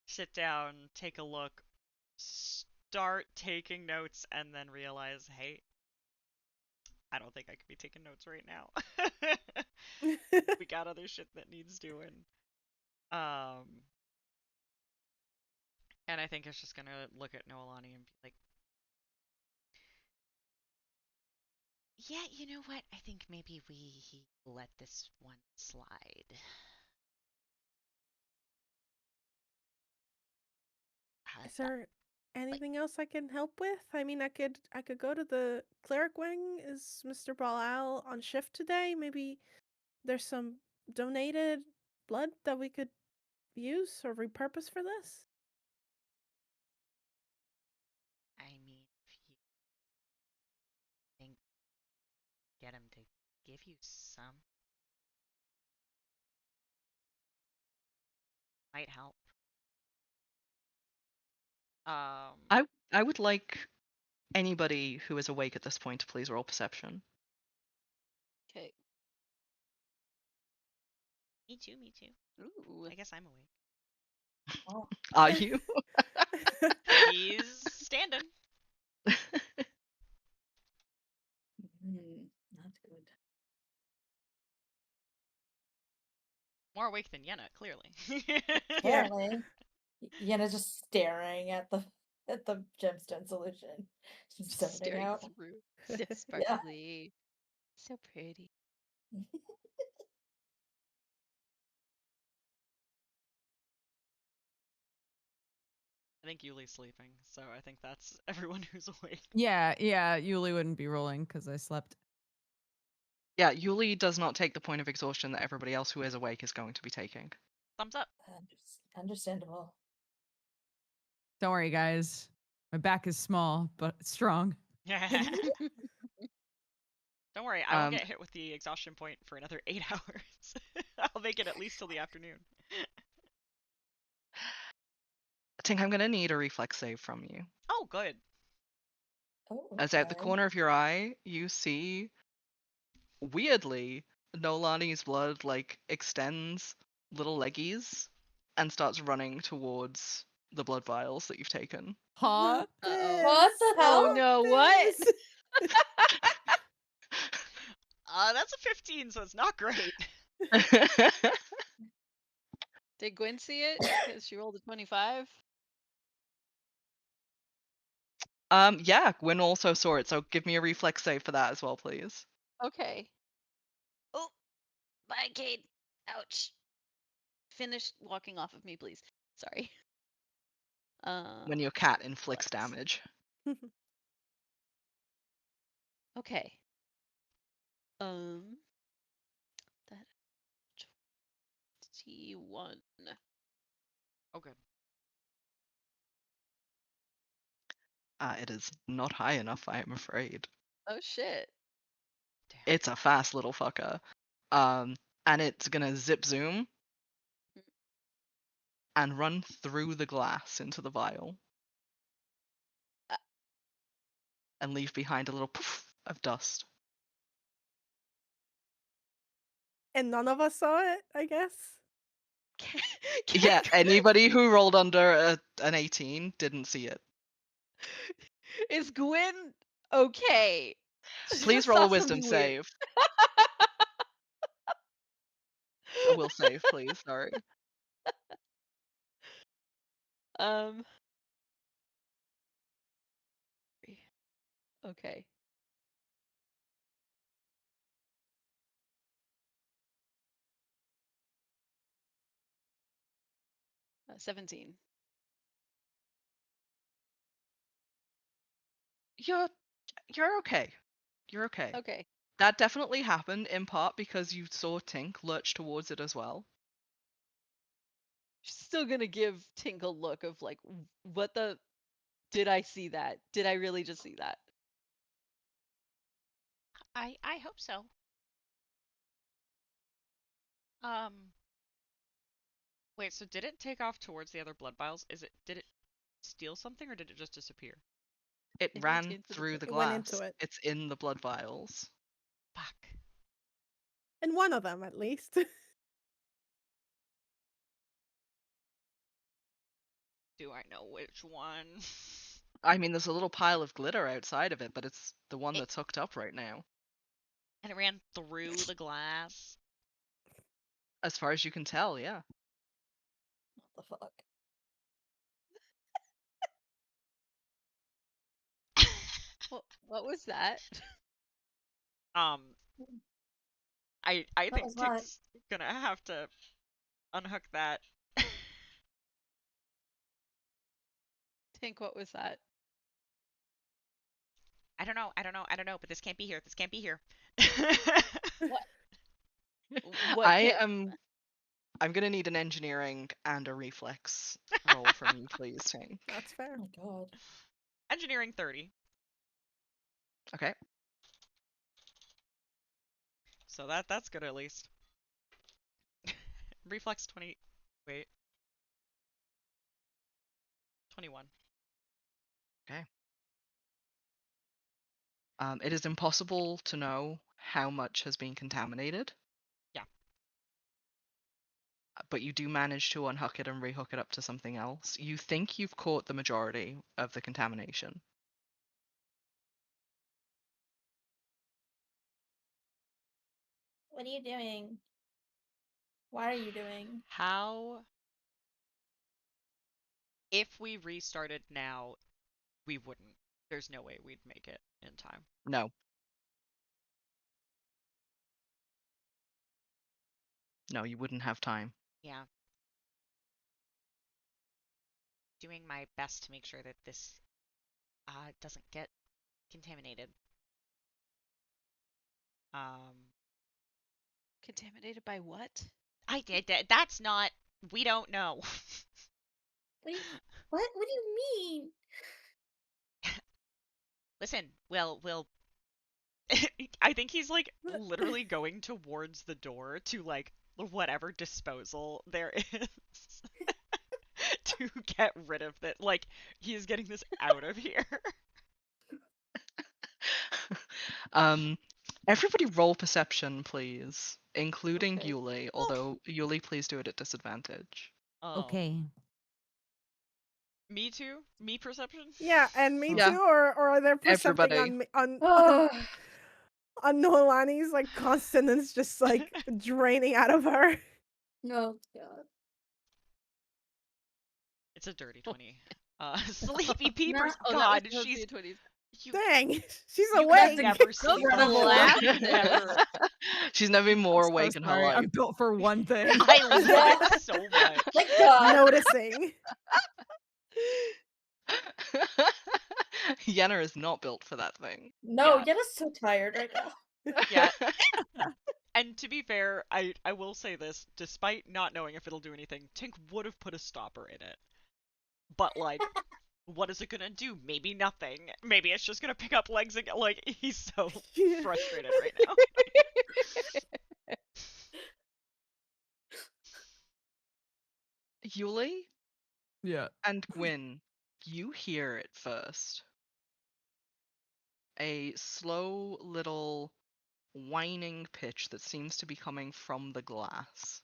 sit down, take a look, start taking notes, and then realize, hey, I don't think I could be taking notes right now. We got other shit that needs doing. And I think it's just gonna look at Noelani and be like, yeah, you know what? I think maybe we let this one slide. Is there anything else I can help with? I mean, I could go to the cleric wing. Is Mr. Balal on shift today? Maybe there's some donated blood that we could use or repurpose for this. I mean, if you think get him to give you some, might help. I would like anybody who is awake at this point to please roll perception. Okay. Me too, me too. Ooh. I guess I'm awake. Oh. Are you? He's standing. Not good. More awake than Yenna, clearly. Apparently, Yenna's just staring at the gemstone solution. She's zoning Staring out. through. So Yeah. sparkly. So pretty. I think Yulie's sleeping, so I think that's everyone who's awake. Yeah, Yulie wouldn't be rolling because I slept. Yeah, Yulie does not take the point of exhaustion that everybody else who is awake is going to be taking. Thumbs up. Understandable. Don't worry, guys. My back is small, but strong. Don't worry, I won't get hit with the exhaustion point for another 8 hours. I'll make it at least till the afternoon. Tink, I'm gonna need a reflex save from you. Oh, good. Oh, As out the okay. corner of your eye, you see, weirdly, Noelani's blood like extends little leggies and starts running towards the blood vials that you've taken. Huh? Uh-oh. What the hell? Oh no, what? That's a 15, so it's not great. Did Gwynn see it? Because she rolled a 25. Yeah, Gwynn also saw it, so give me a reflex save for that as well, please. Okay. Oh, bye, Kate. Ouch. Finish walking off of me, please. Sorry. When your cat inflicts damage. Okay. That 21. Oh, good. It is not high enough, I am afraid. Oh shit. Damn. It's a fast little fucker. And it's gonna zip zoom and run through the glass into the vial. And leave behind a little poof of dust. And none of us saw it, I guess. Yeah, anybody who rolled under an 18 didn't see it. Is Gwyn okay? She Please just roll saw a wisdom something weird. save. A will save, please. Sorry. Okay. 17. You're okay. You're okay. Okay. That definitely happened in part because you saw Tink lurch towards it as well. Still gonna give Tink a look of like, what the? Did I see that? Did I really just see that? I hope so. Um. Wait, so did it take off towards the other blood vials? Did it steal something or did it just disappear? It It went ran into the through the It went glass. into it. It's in the blood vials. Fuck. And one of them, at least. Do I know which one? I mean, there's a little pile of glitter outside of it, but it's the one It- that's hooked up right now. And it ran through the glass. As far as you can tell, yeah. What the fuck? What was that? I What think was what? Tink's gonna have to unhook that. Tink, what was that? I don't know, but this can't be here. This can't be here. What I'm gonna need an engineering and a reflex roll from you, please, Tink. That's fair. Oh my god. Engineering 30. Okay. So that's good at least. Reflex 20. Wait. 21. Okay. It is impossible to know how much has been contaminated. Yeah. But you do manage to unhook it and rehook it up to something else. You think you've caught the majority of the contamination. What are you doing? Why are you doing? How? If we restarted now, we wouldn't. There's no way we'd make it in time. No. No, you wouldn't have time. Yeah. Doing my best to make sure that this doesn't get contaminated. Contaminated by what? That's not. We don't know. What do you mean? Listen, we'll. I think he's like literally going towards the door to like whatever disposal there is to get rid of it. Like he's getting this out of here. Everybody roll perception, please, including Okay. Yulie. Although Yulie, please do it at disadvantage. Okay. Me too. Me perception. Yeah, and me Yeah. too. Or are there something Everybody. on Noelani's like consonants just like draining out of her? Oh god. It's a dirty 20. Sleepy Peepers. Oh, God, that was she's. D20s. You, Dang, she's you awake. can never Go sleep for the before. laugh You've never. She's never been more I'm so awake in her sorry. life. I'm built for one thing. I love it so much. Thank god. Noticing. Yenna is not built for that thing. No, Yeah. Yenna's so tired right now. Yeah. And to be fair, I will say this, despite not knowing if it'll do anything, Tink would have put a stopper in it. But like, what is it gonna do? Maybe nothing. Maybe it's just gonna pick up legs again. Like, he's so frustrated right now. Yulie Yeah. and Gwynn, you hear it first. A slow little whining pitch that seems to be coming from the glass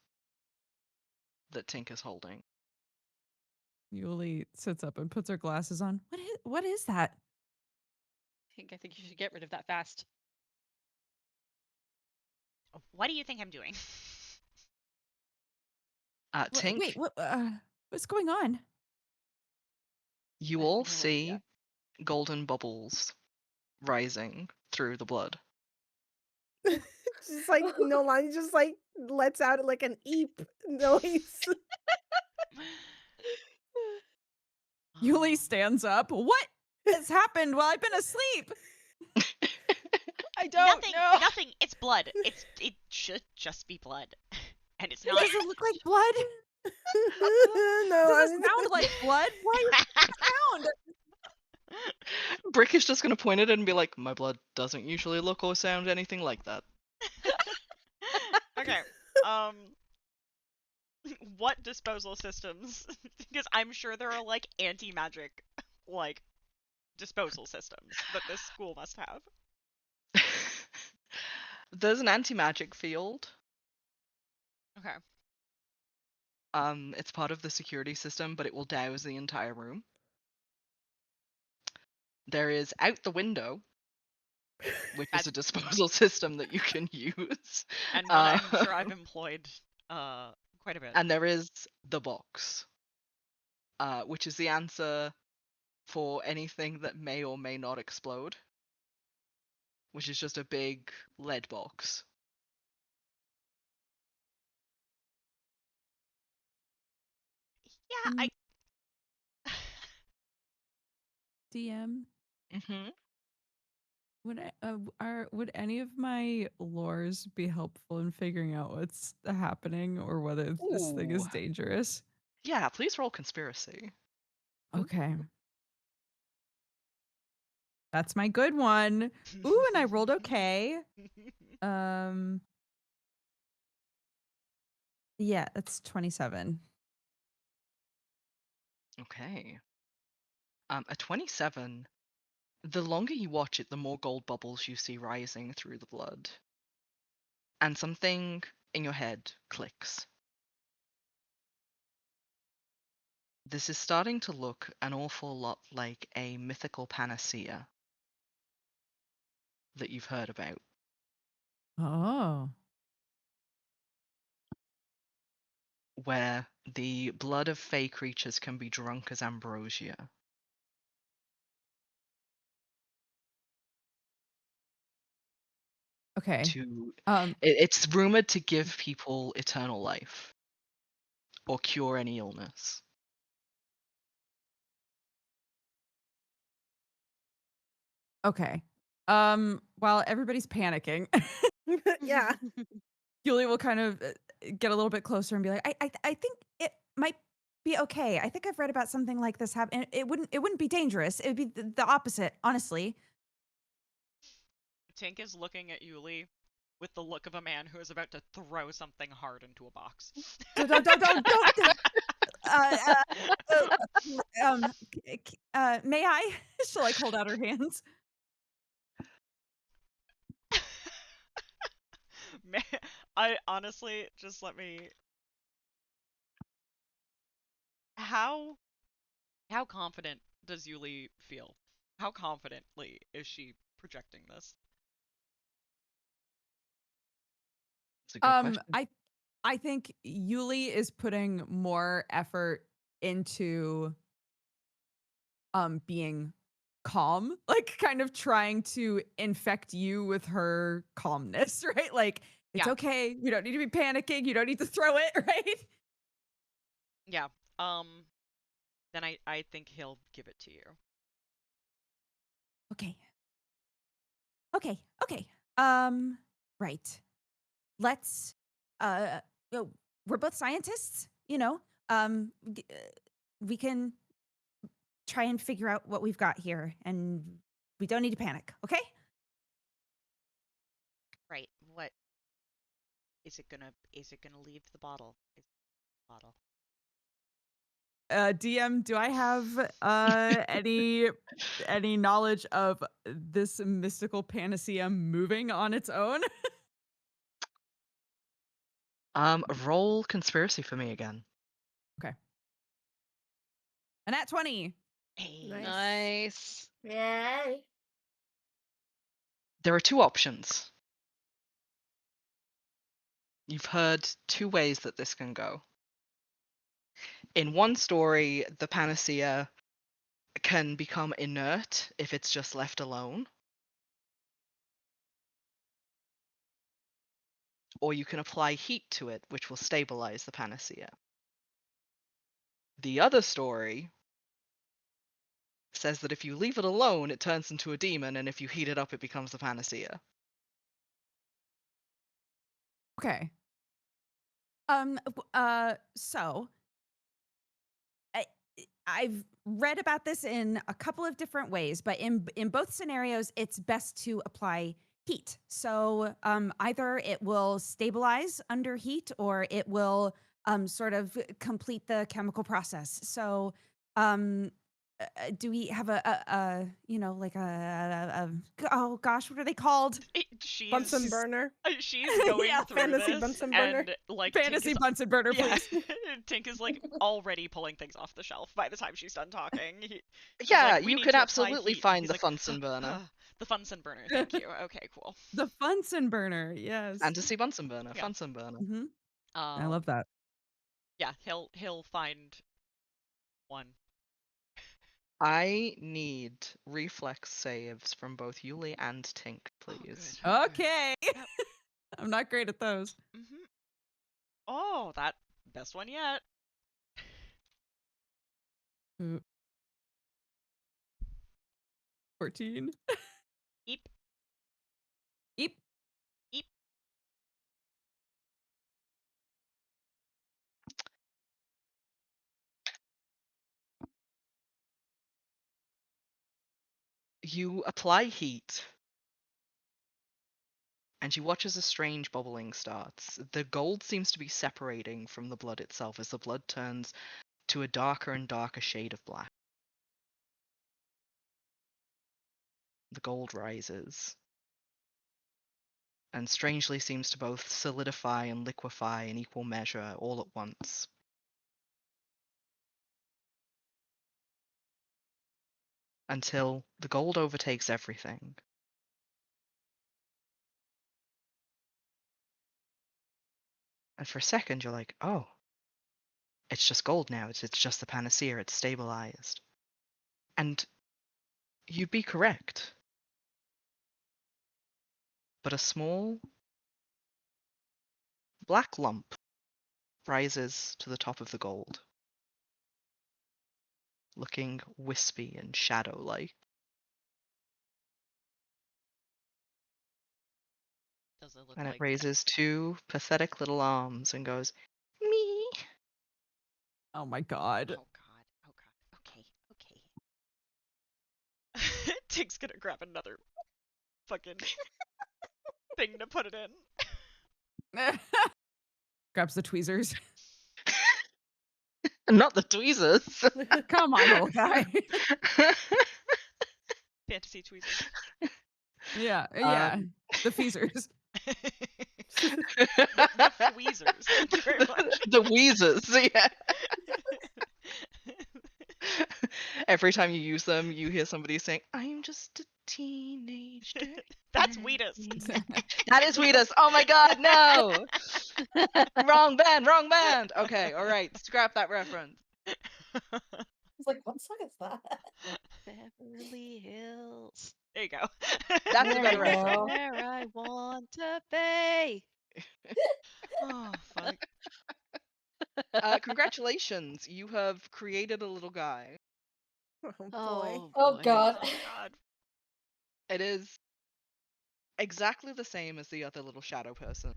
that Tink is holding. Yulie sits up and puts her glasses on. What is that? Tink, I think you should get rid of that fast. What do you think I'm doing? Tink, Wait, what's going on? you I have all no see idea. golden bubbles rising through the blood. Just like Noelani just like lets out like an eep noise. Yulie stands up. What has happened while I've been asleep? I don't know. Nothing. It's blood. It should just be blood, and it's not. Does it look like blood? No, Does it sound like blood? Why is it sound? Brick is just gonna point at it and be like, my blood doesn't usually look or sound anything like that. Okay. What disposal systems? Because I'm sure there are like anti-magic like disposal systems that this school must have. There's an anti-magic field. Okay. It's part of the security system, but it will douse the entire room. There is out the window, which is a disposal system that you can use. And one I'm sure I've employed quite a bit. And there is the box, which is the answer for anything that may or may not explode, which is just a big lead box. Yeah, I DM, Mm-hmm. would any of my lores be helpful in figuring out what's happening or whether this thing is Ooh. dangerous? Yeah, please roll conspiracy. Okay. That's my good one. Ooh, and I rolled okay. Yeah, that's 27. Okay. A 27. The longer you watch it, the more gold bubbles you see rising through the blood. And something in your head clicks. This is starting to look an awful lot like a mythical panacea that you've heard about. Oh. Where the blood of fey creatures can be drunk as ambrosia. Okay. To Um it's rumored to give people eternal life or cure any illness. okay. While everybody's panicking, Yeah. Yulie will kind of get a little bit closer and be like, I think it might be okay. I think I've read about something like this happen. It wouldn't be dangerous. It would be the opposite, honestly. Tink is looking at Yulie with the look of a man who is about to throw something hard into a box. Don't. May I? She'll like hold out her hands. I honestly just let me. How confident does Yulie feel? How confidently is she projecting this? It's a good question. I think Yulie is putting more effort into being calm, like kind of trying to infect you with her calmness, right? Like it's Yeah. okay. You don't need to be panicking. You don't need to throw it, right? Yeah. Then I think he'll give it to you. Okay. Right. Let's we're both scientists, you know. We can try and figure out what we've got here and we don't need to panic, okay? Right. What is it gonna leave the bottle? Is the bottle? DM, do I have any knowledge of this mystical panacea moving on its own? Roll conspiracy for me again. And at 20. Hey. Nice. Yay. There are two options. You've heard two ways that this can go. In one story, the panacea can become inert if it's just left alone. Or you can apply heat to it, which will stabilize the panacea. The other story says that if you leave it alone, it turns into a demon, and if you heat it up, it becomes the panacea. Okay. So I've read about this in a couple of different ways, but in both scenarios, it's best to apply heat. So either it will stabilize under heat, or it will sort of complete the chemical process. So do we have like oh gosh, what are they called? She's Bunsen burner. she's going Yeah, through fantasy this, Bunsen burner. and like Fantasy Tink is, Bunsen burner, yeah, please. Tink is like already pulling things off the shelf by the time she's done talking. She's Yeah, like, "We you need could to apply absolutely heat," and find he's the like, Funsen burner. The Funsen burner, thank you. Okay, cool. The Bunsen burner, yes. Fantasy Bunsen burner, Yeah. Funsen burner. Hmm. I Um, love that. Yeah, he'll find one. I need reflex saves from both Yulie and Tink, please. Oh, good. Okay. Yep. I'm not great at those. Mm-hmm. Oh, that best one yet. 14. Eep. Eep. Eep. You apply heat, and you watch as a strange bubbling starts. The gold seems to be separating from the blood itself as the blood turns to a darker and darker shade of black. The gold rises, and strangely seems to both solidify and liquefy in equal measure all at once. Until the gold overtakes everything. And for a second, you're like, oh, it's just gold now. It's just the panacea. It's stabilized. And you'd be correct. But a small black lump rises to the top of the gold, looking wispy and shadow-like. Does it look And it like raises two pathetic little arms and goes, me. Oh my god. Oh god. Okay. Tink's gonna grab another fucking thing to put it in. Grabs the tweezers. Not the tweezers. Come on, little guy. Fantasy tweezers. Yeah. The feezers. The tweezers. Thank you very much. The Weezers, yeah. Every time you use them, you hear somebody saying, I'm just a teenage dirty That's Wheatus. That is Weedus. Oh my god, no! Wrong band. Okay, alright, scrap that reference. I was like, what song is that? Beverly Hills. There you go. That's a There better you reference. go. Where I want to be. Oh, fuck. Congratulations, you have created a little guy. Oh boy. Oh boy. god. Oh, God. It is exactly the same as the other little shadow person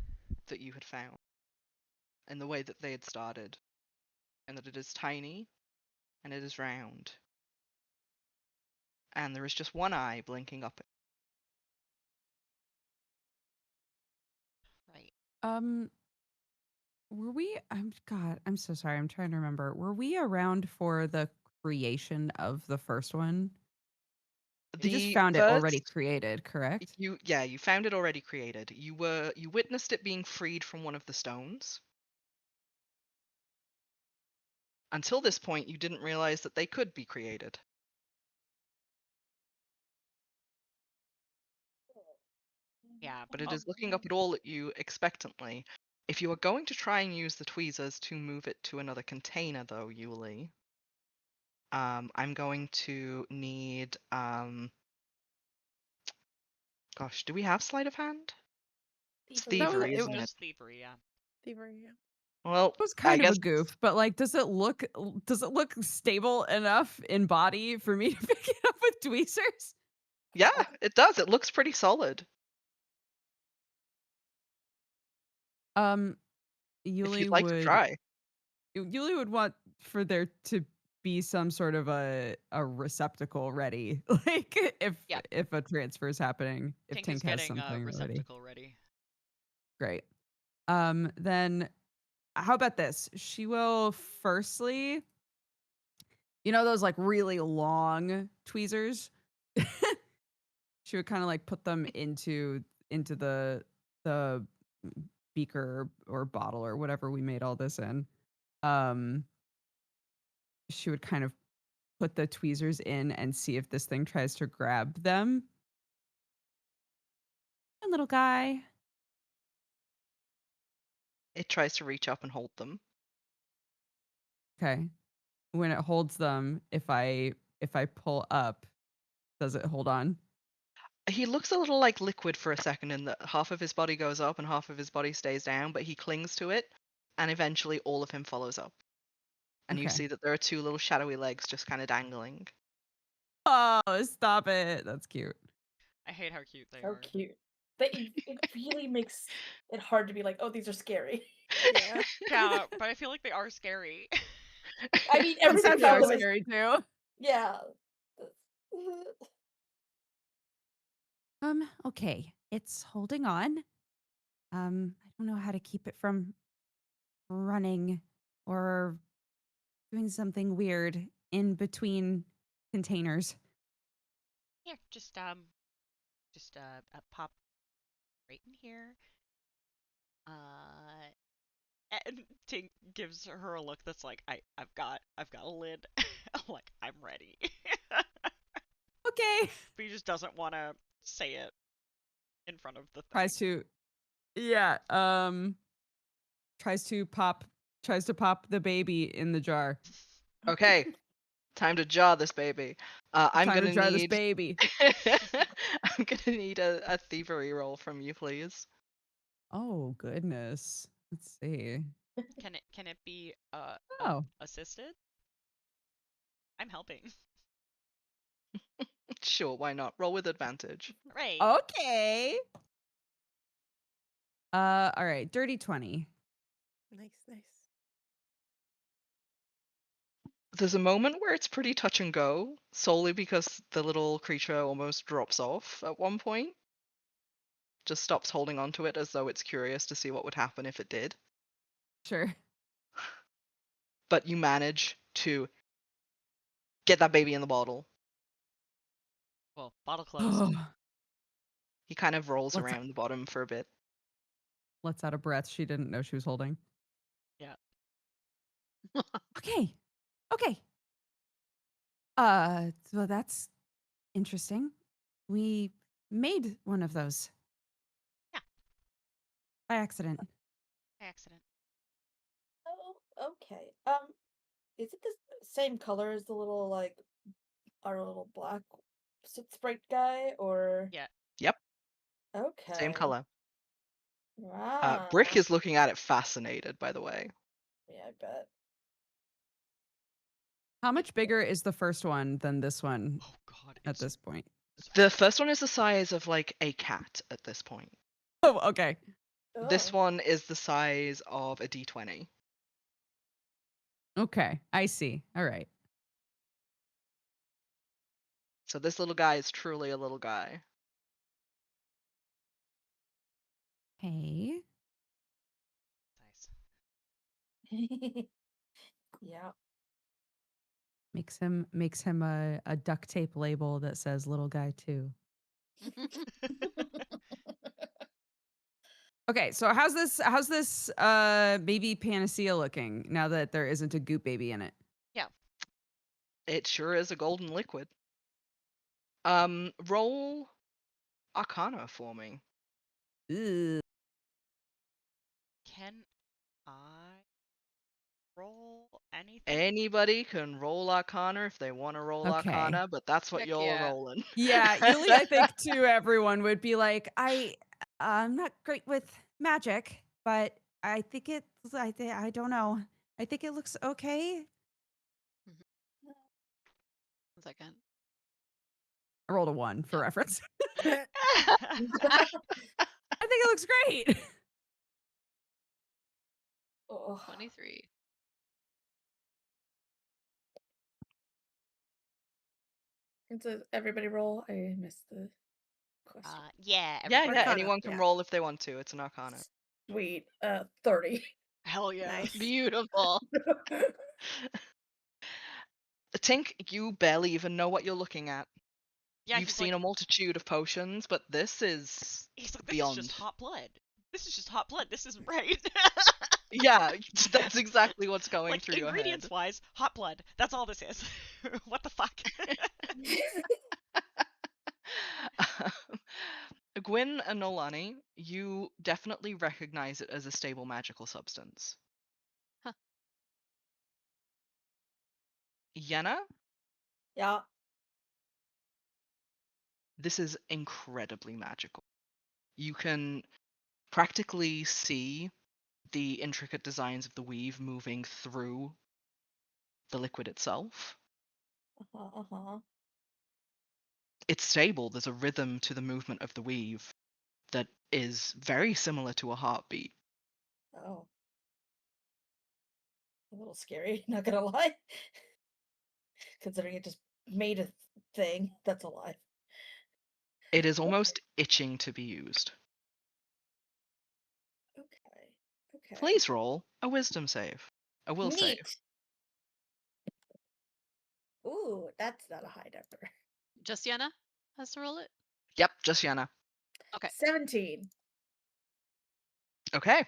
that you had found, in the way that they had started, and that it is tiny, and it is round, and there is just one eye blinking up. Right. Were we I'm so sorry. I'm trying to remember. Were we around for the creation of the first one? You just found it already created, correct? You found it already created. You witnessed it being freed from one of the stones. Until this point, you didn't realize that they could be created. Yeah, But it is looking up at all at you expectantly. If you are going to try and use the tweezers to move it to another container, though, Yulie, I'm going to need gosh, do we have sleight of hand? It's Thievery. thievery, It isn't it? just thievery, yeah. Thievery, yeah. Well, It was I kind of guess a goof, but like, does it look stable enough in body for me to pick it up with tweezers? yeah, it does. It looks pretty solid. Um, If Yulie you'd like to would try. Yulie would want for there to be some sort of a receptacle ready, like Yeah. if a transfer is happening, if Tink is Tink has getting a something ready. receptacle ready. Great. Then how about this? She will firstly, those like really long tweezers. She would kind of like put them into the beaker or bottle or whatever we made all this in. She would kind of put the tweezers in and see if this thing tries to grab them. A little guy. It tries to reach up and hold them. Okay. When it holds them, if I pull up, does it hold on? He looks a little like liquid for a second, and that half of his body goes up and half of his body stays down, but he clings to it, and eventually all of him follows up. And you Okay. see that there are two little shadowy legs just kind of dangling. Oh, stop it. That's cute. I hate how cute they So are. cute. It really makes it hard to be like, oh, these are scary. Yeah. Yeah, but I feel like they are scary. I mean, everything Sometimes about they're them is scary too. yeah. Okay. It's holding on. I don't know how to keep it from running or doing something weird in between containers. Here, just pop right in here. And Tink gives her a look that's like, I've got a lid. Like, I'm ready. Okay. But he just doesn't want to say it in front of the thing. Tries to pop the baby in the jar. Okay, time to jar this baby. I'm Time gonna to jar this need. baby. I'm gonna need a thievery roll from you, please. Oh goodness. Let's see. Can it be Oh. assisted? I'm helping. Sure, why not? Roll with advantage. Right. Okay. All right. Dirty 20. Nice, nice. There's a moment where it's pretty touch and go, solely because the little creature almost drops off at one point. Just stops holding onto it as though it's curious to see what would happen if it did. Sure. But you manage to get that baby in the bottle. Well, bottle closed. He kind of rolls What's around the bottom for a bit. Lets out a breath she didn't know she was holding. Yeah. Okay. So that's interesting. We made one of those. Yeah. By accident. By accident. Oh, okay. Is it the same color as the little like our little black sprite guy, or? Yeah. Yep, Okay. same color. Wow. Brick is looking at it fascinated, by the way. Yeah, I bet. How much bigger is the first one than this one Oh God. at this point? The first one is the size of like a cat at this point. Oh, okay. This Oh. one is the size of a D20. Okay. I see. All right. So this little guy is truly a little guy. Hey. Nice. Yeah. Makes him a duct tape label that says little guy too. Okay, so how's this baby panacea looking now that there isn't a goop baby in it? Yeah. It sure is a golden liquid. Roll Arcana for me. Ugh. Can I roll anything? Anybody can roll Arcana if they want to roll Okay. Arcana, but that's what Heck you're yeah. rolling. Yeah, Yulie, I think too, everyone would be like, I'm not great with magic, but I think it's. I don't know. I think it looks okay. 1 second. I rolled a 1 for reference. Nice. I think it looks great. Oh. 23. And so everybody roll. I missed the question. Yeah. Yeah, everybody- yeah. Arcana, Anyone can yeah. roll if they want to. It's an Arcana. Sweet. 30. Hell yeah. Nice. Beautiful. Tink, you barely even know what you're looking at. Yeah, You've he's seen like, a multitude of potions, but this is he's like, this beyond. is just hot blood. This is just hot blood. This isn't right. Yeah, that's exactly what's going Like through your ingredients head. wise, hot blood. That's all this is. What the fuck? Gwynn and Noelani, you definitely recognize it as a stable magical substance. Huh. Yenna, Yeah. this is incredibly magical. You can practically see the intricate designs of the weave moving through the liquid itself. It's stable. There's a rhythm to the movement of the weave that is very similar to a heartbeat. Oh. A little scary, not gonna lie. Considering it just made a thing that's alive. It is almost itching to be used. Okay. Please roll a wisdom save. A will save. Neat. Ooh, that's not a high number. Just Yenna has to roll it? Yep, just Yenna. Okay. 17. Okay.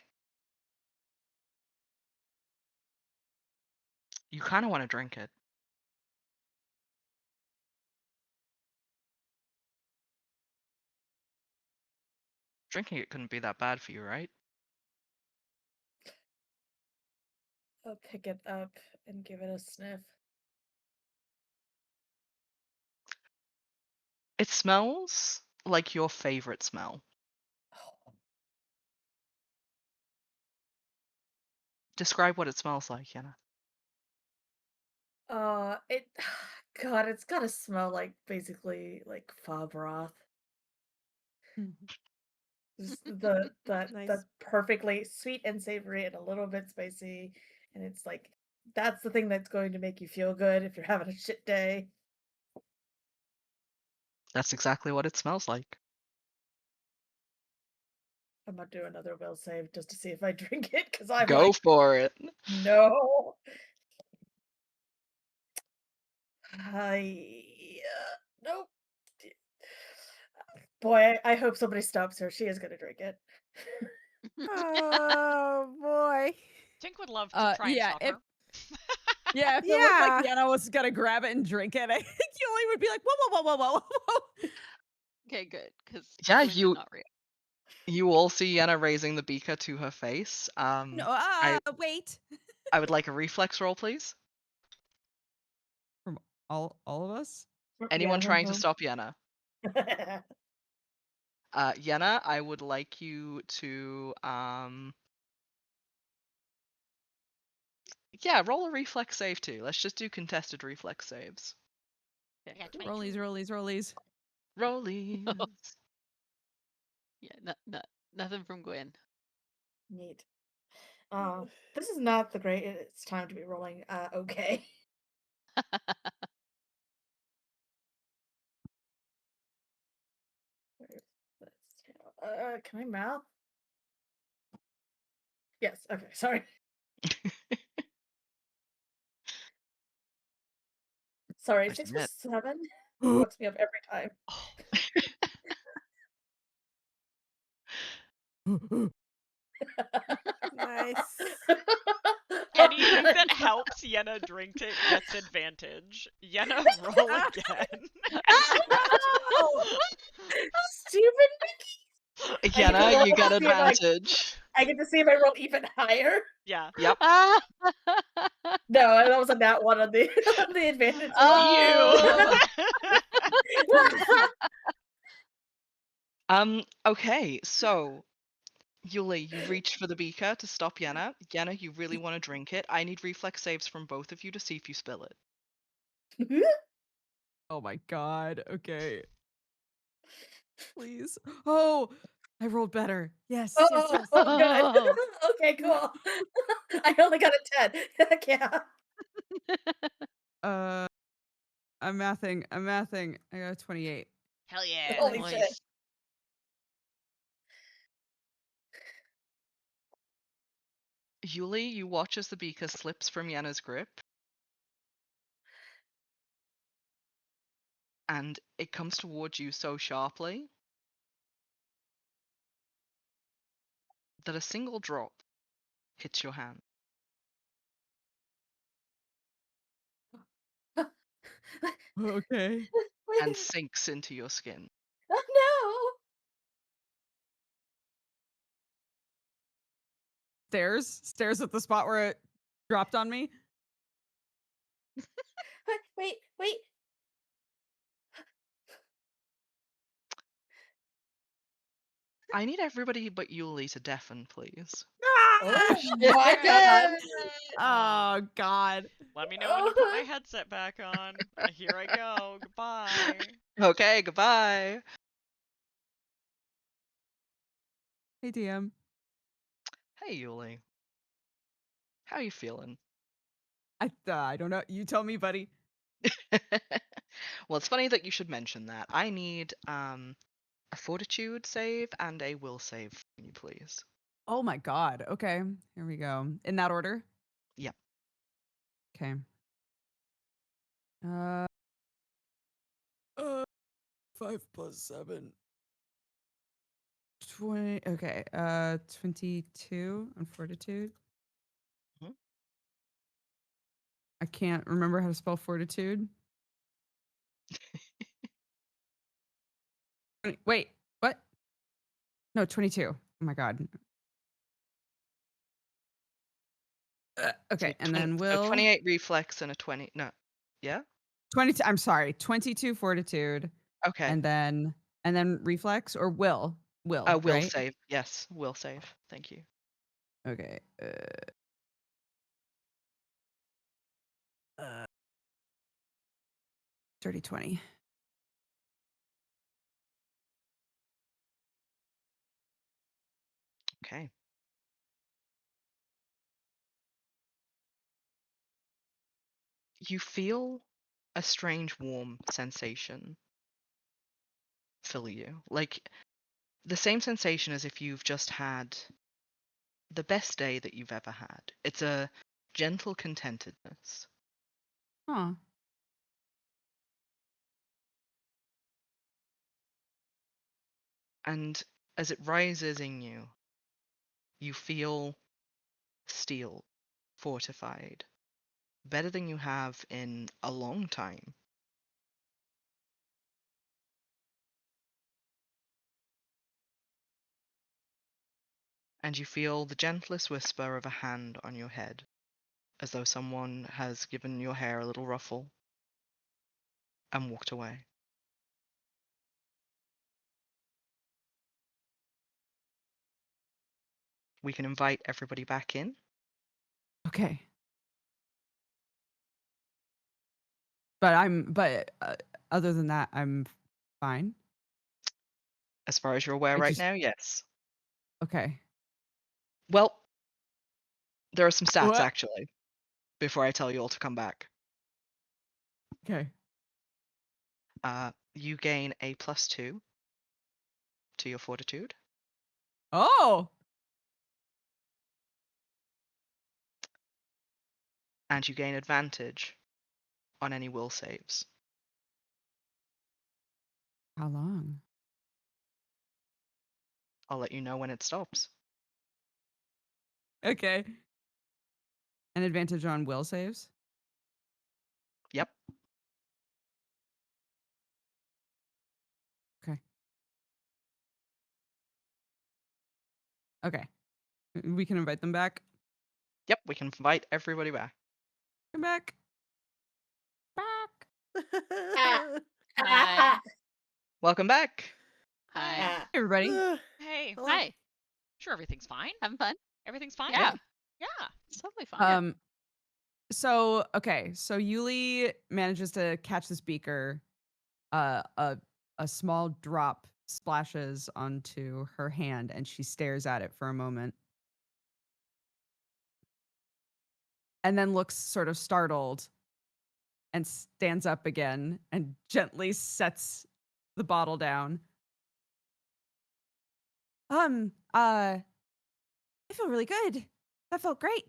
You kind of want to drink it. Drinking it couldn't be that bad for you, right? I'll pick it up and give it a sniff. It smells like your favorite smell. Describe what it smells like, Yenna. It. God, it's gotta smell like basically like foie broth. Just Nice. that's perfectly sweet and savory and a little bit spicy, and it's like that's the thing that's going to make you feel good if you're having a shit day. That's exactly what it smells like. I'm gonna do another will save just to see if I drink it because I'm Go like, for it. no. Nope. Boy, I hope somebody stops her. She is gonna drink it. Oh boy. Tink would love to try and yeah, stop if- her. Yeah, if it looked like Yeah. Yenna was gonna grab it and drink it, I think Yulie would be like, whoa. Okay, good. Because Yeah, Gwyn did you- not react. You all see Yenna raising the beaker to her face. No, wait. I would like a reflex roll, please. From all of us? Anyone Yeah, trying to no. stop Yenna? Yenna, I would like you to yeah, roll a reflex save too. Let's just do contested reflex saves. Yeah, Rollies. Rollies. Yeah, nothing from Gwyn. Neat. This is not the great. It's time to be rolling. Okay. Can I mouth? Yes. Okay. Sorry. Sorry. I 6 admit. plus 7 fucks me up every time. Nice. Anything that helps Yenna drink it gets advantage. Yenna, roll again. Stupid Mickey. Yenna, you roll get to see if I- advantage. I get to see if I roll even higher. Yeah. Yep. No, that was a nat one on the on the advantage. Oh. Okay, so Yulie, you reach for the beaker to stop Yenna. Yenna, you really want to drink it. I need reflex saves from both of you to see if you spill it. Oh my god. Okay. Please. Oh, I rolled better. Yes. Oh, Yes. Yes. oh, good. Okay, cool. I only got a 10. Heck yeah. I'm mathing. I got a 28. Hell yeah. Holy Nice. shit. Yulie, you watch as the beaker slips from Yenna's grip. And it comes towards you so sharply that a single drop hits your hand Okay. and sinks into your skin. Oh Stairs at the spot where it dropped on me. no. Wait. I need everybody but Yulie to deafen, please. Oh Shit. my god. Oh god. Let me know when to put my headset back on. Here I go. Goodbye. Okay, goodbye. Hey DM. Hey, Yulie. How you feeling? I don't know. You tell me, buddy. Well, it's funny that you should mention that. I need a fortitude save and a will save from you, please. Oh my god. Okay. Here we go. In that order? Yep. Okay. 5 plus 7. 20. Okay. 22 on fortitude. Mhm. I can't remember how to spell fortitude. Wait, what? No, 22. Oh my god. Okay, and then So will 28 reflex and a 20. No. Yeah? 22. I'm sorry, 22 fortitude, Okay. and then reflex or will, Will right? save. Yes, will save. Thank you. Okay. 30 20. Okay. You feel a strange warm sensation fill you. Like the same sensation as if you've just had the best day that you've ever had. It's a gentle contentedness. Huh. And as it rises in you, you feel steel, fortified, better than you have in a long time. And you feel the gentlest whisper of a hand on your head, as though someone has given your hair a little ruffle and walked away. We can invite everybody back in. Okay. But other than that, I'm fine. As far as you're aware I right just- now, yes. Okay. Well, there are some stats What? actually, before I tell you all to come back. Okay. You gain a +2 to your fortitude, Oh. and you gain advantage on any will saves. How long? I'll let you know when it stops. Okay. An advantage on will saves? Yep. Okay. We can invite them back. Yep, we can invite everybody back. Come back. Back. Hi. Welcome back. Hi. Ah. Hey, everybody. Hey. Hello. Hi. Sure, everything's fine. Having fun? Everything's fine. Yeah. Yeah. It's totally fine. So Yulie manages to catch this beaker. A small drop splashes onto her hand, and she stares at it for a moment, and then looks sort of startled, and stands up again and gently sets the bottle down. I feel really good. That felt great,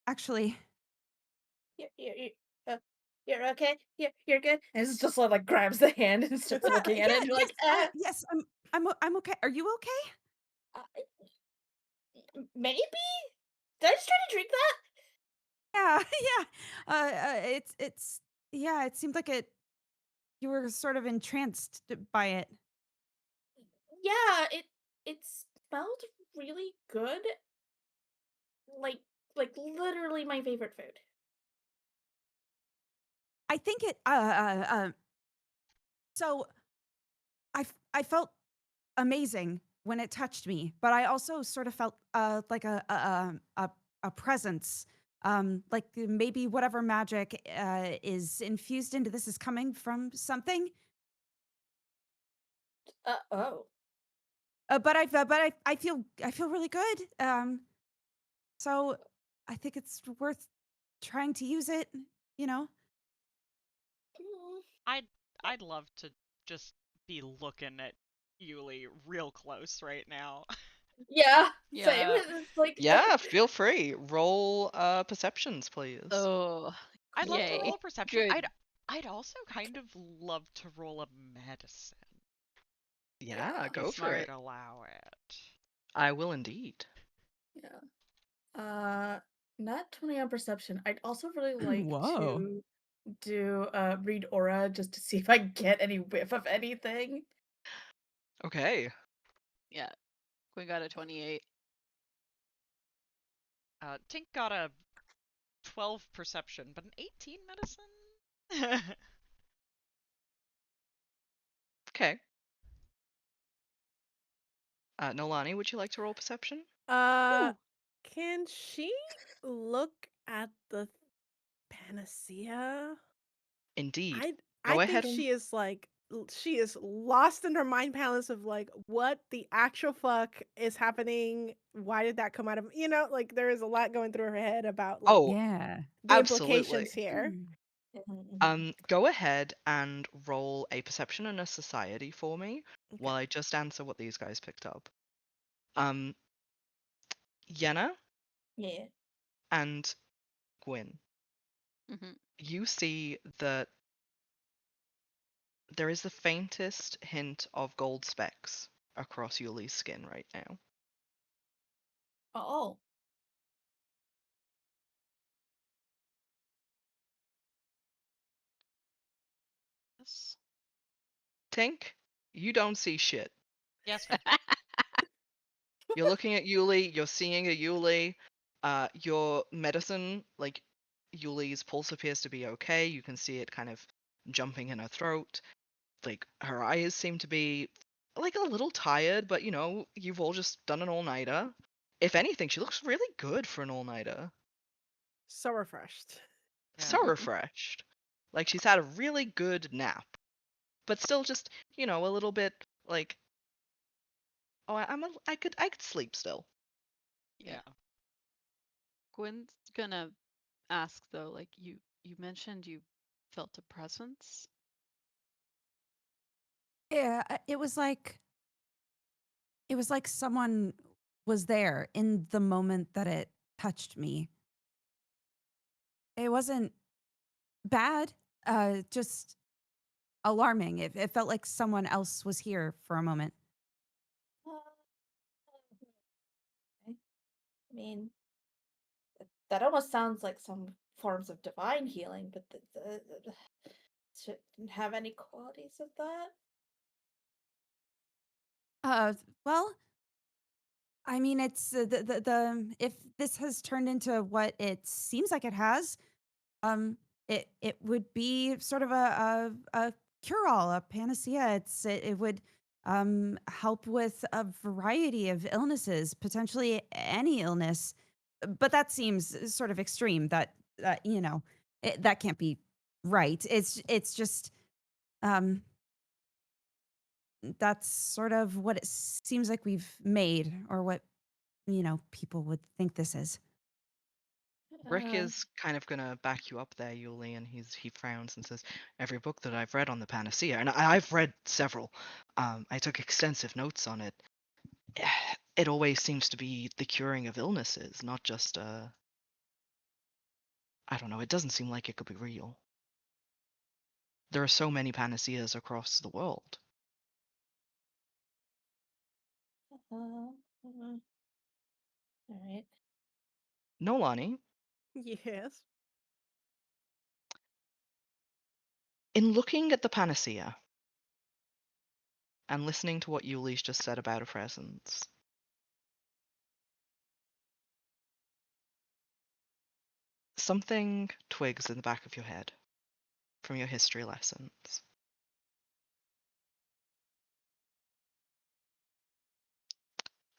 actually. You're okay. You're good. And it's just like grabs the hand and starts looking at it. And you're like, yes, I'm okay. Are you okay? Maybe. Did I just try to drink that? Yeah. It's yeah. It seemed like it. You were sort of entranced by it. Yeah. It smelled really good. Like literally my favorite food. I think it. So I felt amazing when it touched me, but I also sort of felt like a presence. Like maybe whatever magic is infused into this is coming from something. Oh. But I feel really good. So I think it's worth trying to use it. You know. I'd love to just be looking at Yulie real close right now. Yeah. Yeah. Same. It's like Yeah, feel free. Roll perceptions, please. Oh. I'd love to yay. roll a perception. Good. I'd also kind of love to roll a medicine. Yeah, go for Smart it. allow it. I will indeed. Yeah. Not 20 on perception. I'd also really like Whoa. to do read aura just to see if I get any whiff of anything. Okay. Yeah. We got a 28. Tink got a 12 perception, but an 18 medicine? Okay. Noelani, would you like to roll perception? Can she look at the panacea? Indeed. I Go think ahead and she is like she is lost in her mind palace of like what the actual fuck is happening. Why did that come out of like there is a lot going through her head about like Oh, Yeah. the absolutely. implications here. Go ahead and roll a perception and a society for me while I just answer what these guys picked up. Yenna Yeah. and Gwynn, Mm-hmm. you see that there is the faintest hint of gold specks across Yulie's skin right now. Oh. Yes. Tink, you don't see shit. Yes, fair. You're looking at Yulie, you're seeing a Yulie. Your medicine, like Yulie's pulse appears to be okay. You can see it kind of jumping in her throat. Like her eyes seem to be like a little tired, but you've all just done an all-nighter. If anything, she looks really good for an all-nighter. So refreshed. So refreshed. Like she's had a really good nap. But still just, a little bit like, oh, I could sleep still. Yeah. Gwen's gonna ask though, like you mentioned you felt a presence. Yeah, it was like someone was there in the moment that it touched me. It wasn't bad, just alarming. It felt like someone else was here for a moment. I mean, that almost sounds like some forms of divine healing, but shouldn't have any qualities of that. Well, I mean, it's the if this has turned into what it seems like it has, it would be sort of a cure all, a panacea. It would help with a variety of illnesses, potentially any illness. But that seems sort of extreme. That can't be right. It's just um, that's sort of what it seems like we've made, or what people would think this is. Rick is kind of gonna back you up there, Yulie, and he frowns and says, "Every book that I've read on the panacea, and I've read several, I took extensive notes on it. It always seems to be the curing of illnesses, not just I don't know. It doesn't seem like it could be real. There are so many panaceas across the world." All right. Noelani, Yes. in looking at the panacea and listening to what Yulie's just said about a presence, something twigs in the back of your head from your history lessons.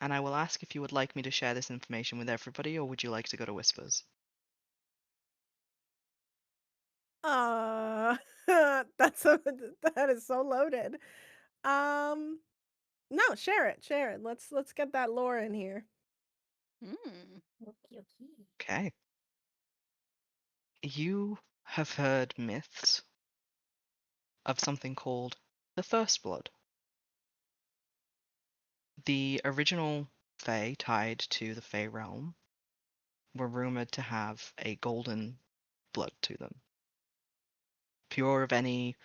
And I will ask if you would like me to share this information with everybody, or would you like to go to Whispers? That's that is so loaded. No, share it, share it. Let's get that lore in here. Okay. Okay. You have heard myths of something called the First Blood. The original Fae tied to the Fae realm were rumored to have a golden blood to them, pure of any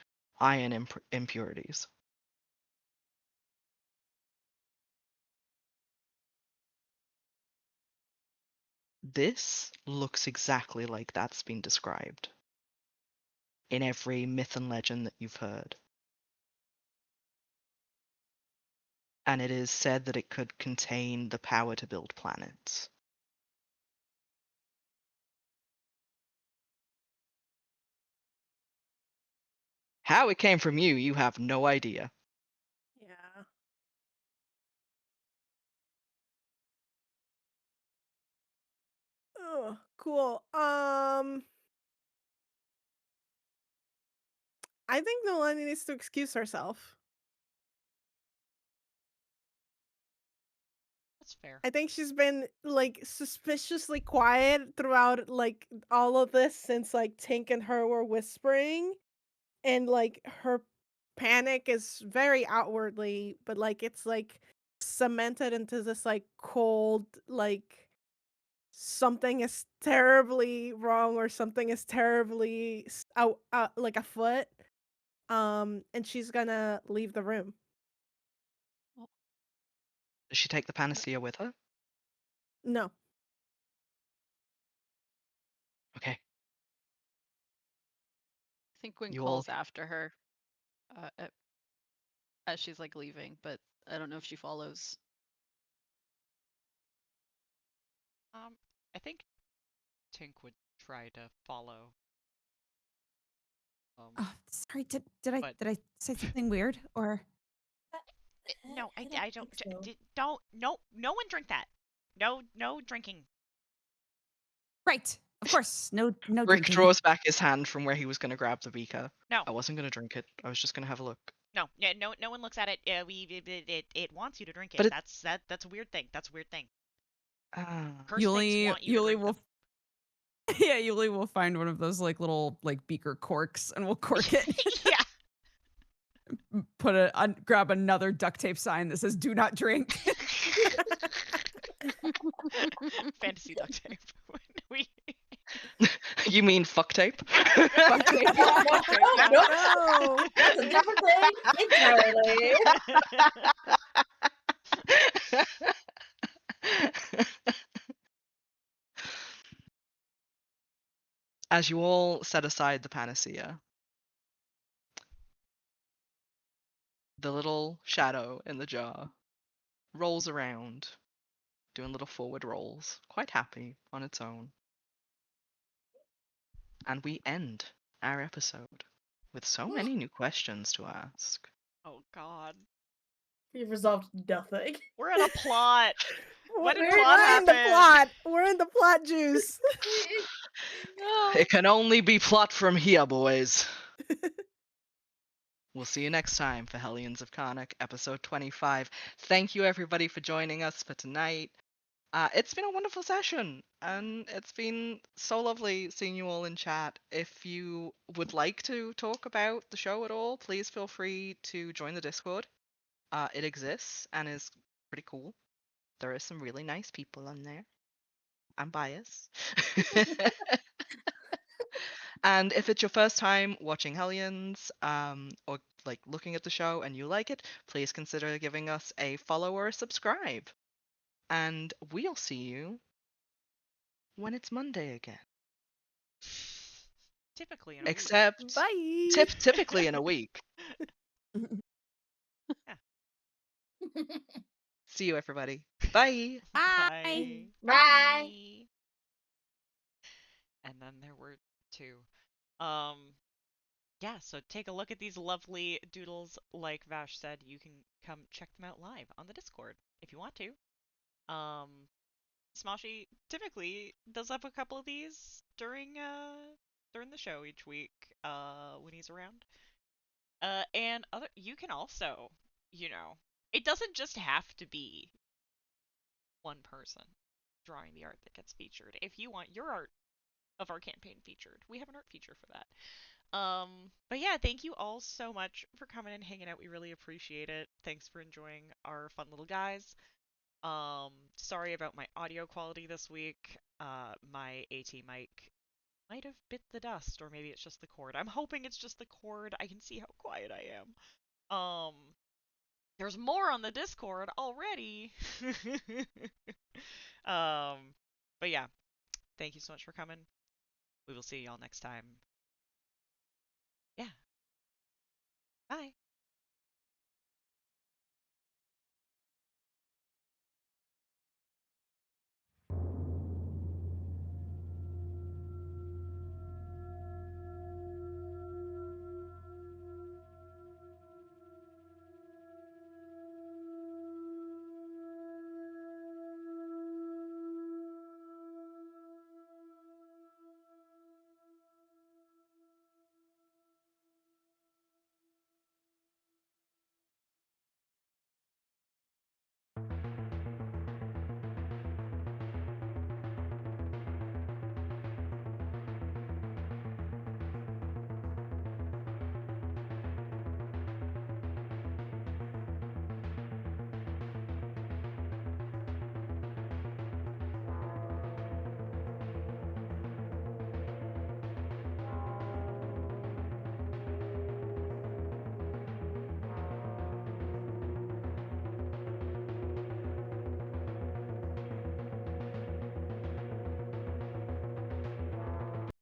iron impurities. This looks exactly like that's been described in every myth and legend that you've heard. And it is said that it could contain the power to build planets. How it came from you have no idea. Yeah. Oh, cool. I think Noelani needs to excuse herself. That's fair. I think she's been like suspiciously quiet throughout like all of this since like Tink and her were whispering, and like her panic is very outwardly, but like it's like cemented into this like cold, like something is terribly wrong or something is terribly out, like afoot. And she's gonna leave the room. Does she take the panacea with her? No. Okay. I think Gwyn You all calls after her as she's like leaving, but I don't know if she follows. I think Tink would try to follow. Oh, sorry. Did I but- did I say something weird, or? No, I don't. think so. Don't. No one drink that. No drinking. Right. Of course. No Rick drinking. draws back his hand from where he was going to grab the beaker. No. I wasn't going to drink it. I was just going to have a look. No one looks at it. It wants you to drink it. But That's a weird thing. That's a weird thing. Ah. Cursed things want you to drink will. them. Yeah, Yulie will find one of those like little like beaker corks and we'll cork it. Yeah. Grab another duct tape sign that says "Do not drink." Fantasy duct tape. we. You mean fuck tape? Duct tape. No. That's a different thing entirely. As you all set aside the panacea, the little shadow in the jar rolls around, doing little forward rolls, quite happy on its own. And we end our episode with so many new questions to ask. Oh God. You've resolved nothing. We're in a plot. What did We're plot in the happen? plot. We're in the plot juice. No. It can only be plot from here, boys. We'll see you next time for Hellions of Carnocht, episode 25. Thank you, everybody, for joining us for tonight. It's been a wonderful session, and it's been so lovely seeing you all in chat. If you would like to talk about the show at all, please feel free to join the Discord. It exists and is pretty cool. There are some really nice people on there. I'm biased. And if it's your first time watching Hellions, or like looking at the show and you like it, please consider giving us a follow or a subscribe. And we'll see you when it's Monday again. Typically in a week. Except Bye. typically in a week. See you, everybody. Bye. Bye. Bye. And then there were 2. Yeah, so take a look at these lovely doodles. Like Vash said, you can come check them out live on the Discord if you want to. Smoshy typically does up a couple of these during the show each week when he's around. And you can also, it doesn't just have to be one person drawing the art that gets featured. If you want your art of our campaign featured, we have an art feature for that. But yeah, thank you all so much for coming and hanging out. We really appreciate it. Thanks for enjoying our fun little guys. Sorry about my audio quality this week. My AT mic might have bit the dust, or maybe it's just the cord. I'm hoping it's just the cord. I can see how quiet I am. There's more on the Discord already. But yeah, thank you so much for coming. We will see y'all next time.